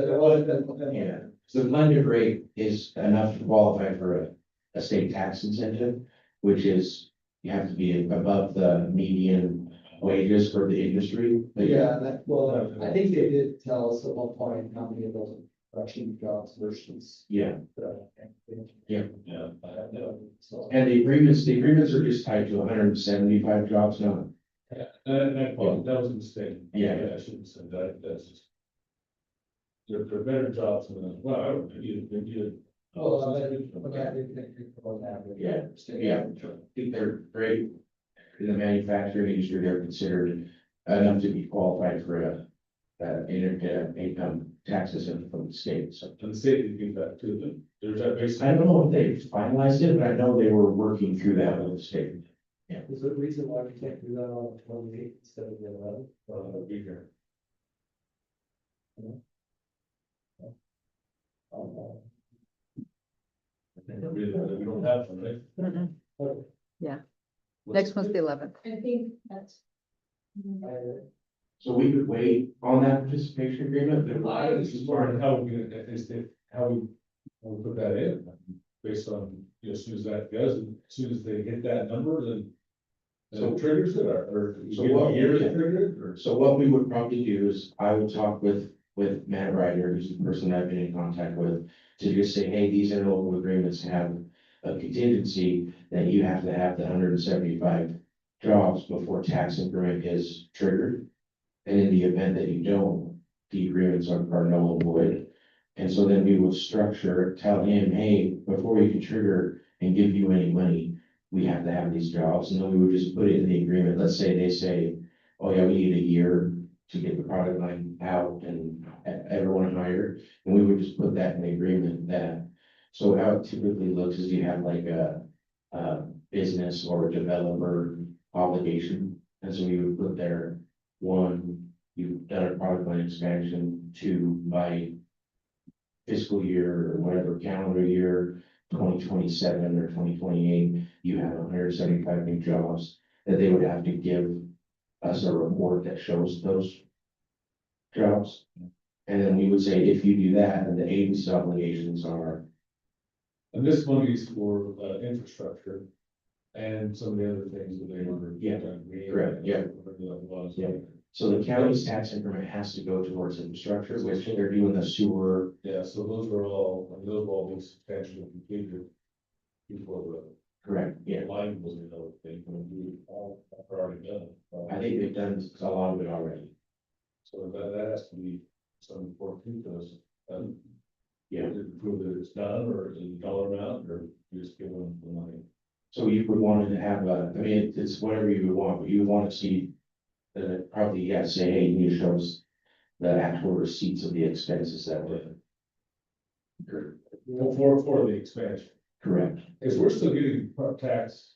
yeah. So the blended rate is enough to qualify for a state tax incentive, which is you have to be above the median wages for the industry. But yeah, I think they did tell us at one point how many of those are cheap jobs versus. Yeah, Yeah. I have no. So. and the agreements are just tied to 175 jobs, no. That was a mistake. Yeah. I shouldn't say that, that's just. They're better jobs than that, well, I don't know, you. Oh, I think on average. Yeah, I think they're great. In the manufacturing industry, they're considered enough to be qualified for income taxes from the state, so. And the state did do that too, then, there's that basically. I don't know if they finalized it, but I know they were working through that with the state. Is there a reason why we can't do that on the 28th instead of the 11th? Be here. Really, we don't have them, right? Mhm. Next one's the 11th. I think that's. So we could wait on that participation agreement, but This is part of how we, how we put that in, based on, as soon as that goes, as soon as they hit that number, then. So triggers it, or So you what- year it triggered, or? So what we would probably do is I would talk with Matt Ryder, who's the person I've been in contact with, to just say, hey, these interlocal agreements have a contingency that you have to have the 175 jobs before tax increment is triggered. And in the event that you don't, the agreements are null and void. And so then we would structure, tell him, hey, before we can trigger and give you any money, we have to have these jobs, and then we would just put it in the agreement. Let's say they say, oh yeah, we need a year to get the product line out and everyone hired. And we would just put that in the agreement that, so how it typically looks is you have like a business or a developer obligation. And so we would put there, one, you've done a product line expansion, two, by fiscal year or whatever calendar year, 2027 or 2028, you have 175 new jobs that they would have to give us a report that shows those jobs. And then we would say, if you do that, then the agency obligations are, And this money is for, infrastructure and some of the other things that they were. Yeah, correct, yeah. Whatever that was. Yeah. So the county's tax increment has to go towards infrastructure, which they're doing the sewer. Yeah, so those were all been substantially completed before Correct, the yeah. line was another thing, but we all have already done. I think they've done a lot of it already. So that has to be some important to us. Yeah. To prove that it's done, or is it a dollar amount, or you just give them the money. So you would want to have a, I mean, it's whatever you would want, but you would want to see. Probably, yeah, say, hey, you need to show us the actual receipts of the expenses that were. For the expansion, Correct, because we're still getting tax.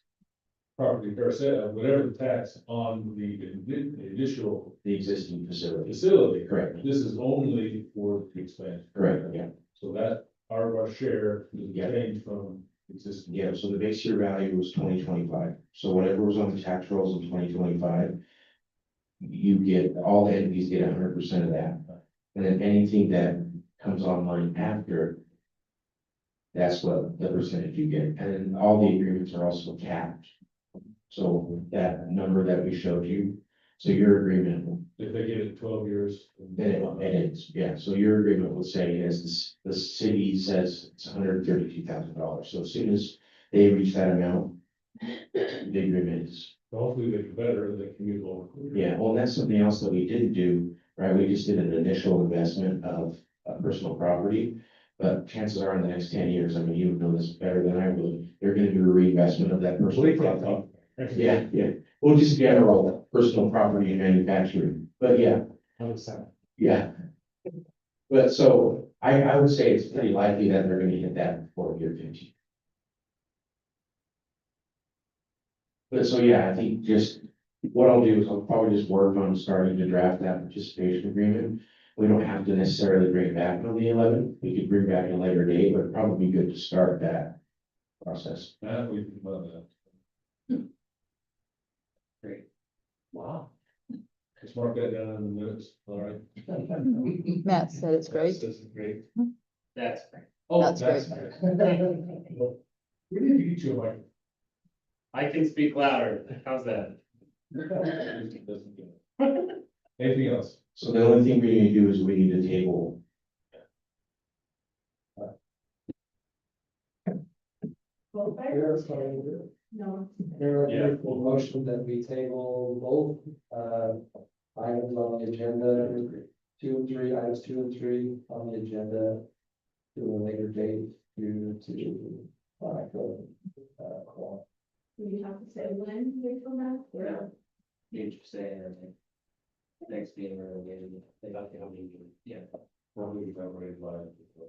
Property or whatever the tax on the initial the existing facility, facility. correct, This is only for the expansion. correct, yeah. So that our share is Yeah. changed from existing. Yeah, so the base year value was 2025, so whatever was on the tax rolls in 2025. You get, all the entities get 100% of that, and then anything that comes online after. That's what the percentage you get, and then all the agreements are also capped. So that number that we showed you, so your agreement, If they get it 12 years. then it is, yeah, so your agreement would say, as the city says, it's $132,000, so as soon as they reach that amount. The agreement is, Hopefully they get better, they can move over. yeah, well, that's something else that we didn't do, right, we just did an initial investment of personal property. But chances are in the next 10 years, I mean, you would know this better than I would, they're gonna do a reinvestment of that personal property. Yeah, yeah, well, just general personal property and manufacturing, but yeah, yeah. But so I would say it's pretty likely that they're gonna hit that before year 15. But so, yeah, I think just what I'll do is I'll probably just work on starting to draft that participation agreement. We don't have to necessarily bring it back on the 11th, we could bring back a later date, but it'd probably be good to start that process. Now we can love that. Wow. Just mark that down in the minutes, all right? Matt said it's great. This is great. That's great. Oh, That's that's great. We need to get you a mic. I can speak louder. How's that? Anything else? So the only thing we need to do is we need to table. Well, Here's what I would do. no, Here, Yeah. a motion that we table both, items on the agenda, items 2 and 3 on the agenda. To a later date, due to, call. do you have to say when they come back? Yeah. Interesting. Next meeting or maybe they got the meeting. Yeah. Probably we've already lied.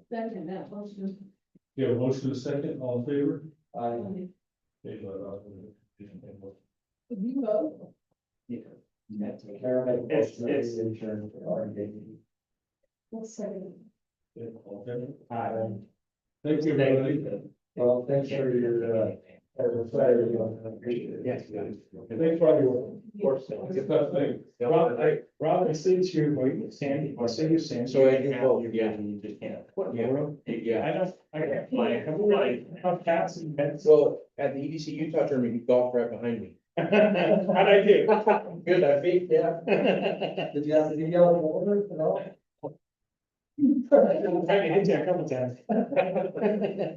Second, that motion. You have a motion to second, all in favor? I, Okay, You vote. Karen made a It's- motion that it's- we adjourn for RDA. Well, second. all in favor? Aye. Thank you, everybody. Well, thanks for your, appreciate it. Yes, guys. And thanks for all your work, it's a tough thing. Rob, I see it's your, Sandy, I see you, Sandy. So I do both, yeah. You just can't. Yeah. I don't, I can't. Like, Have cats and pets. So at the EDC Utah tournament, you golfed right behind me. How'd I do? Good, I think, yeah. Did you have to yell over at all? I hit you a couple times.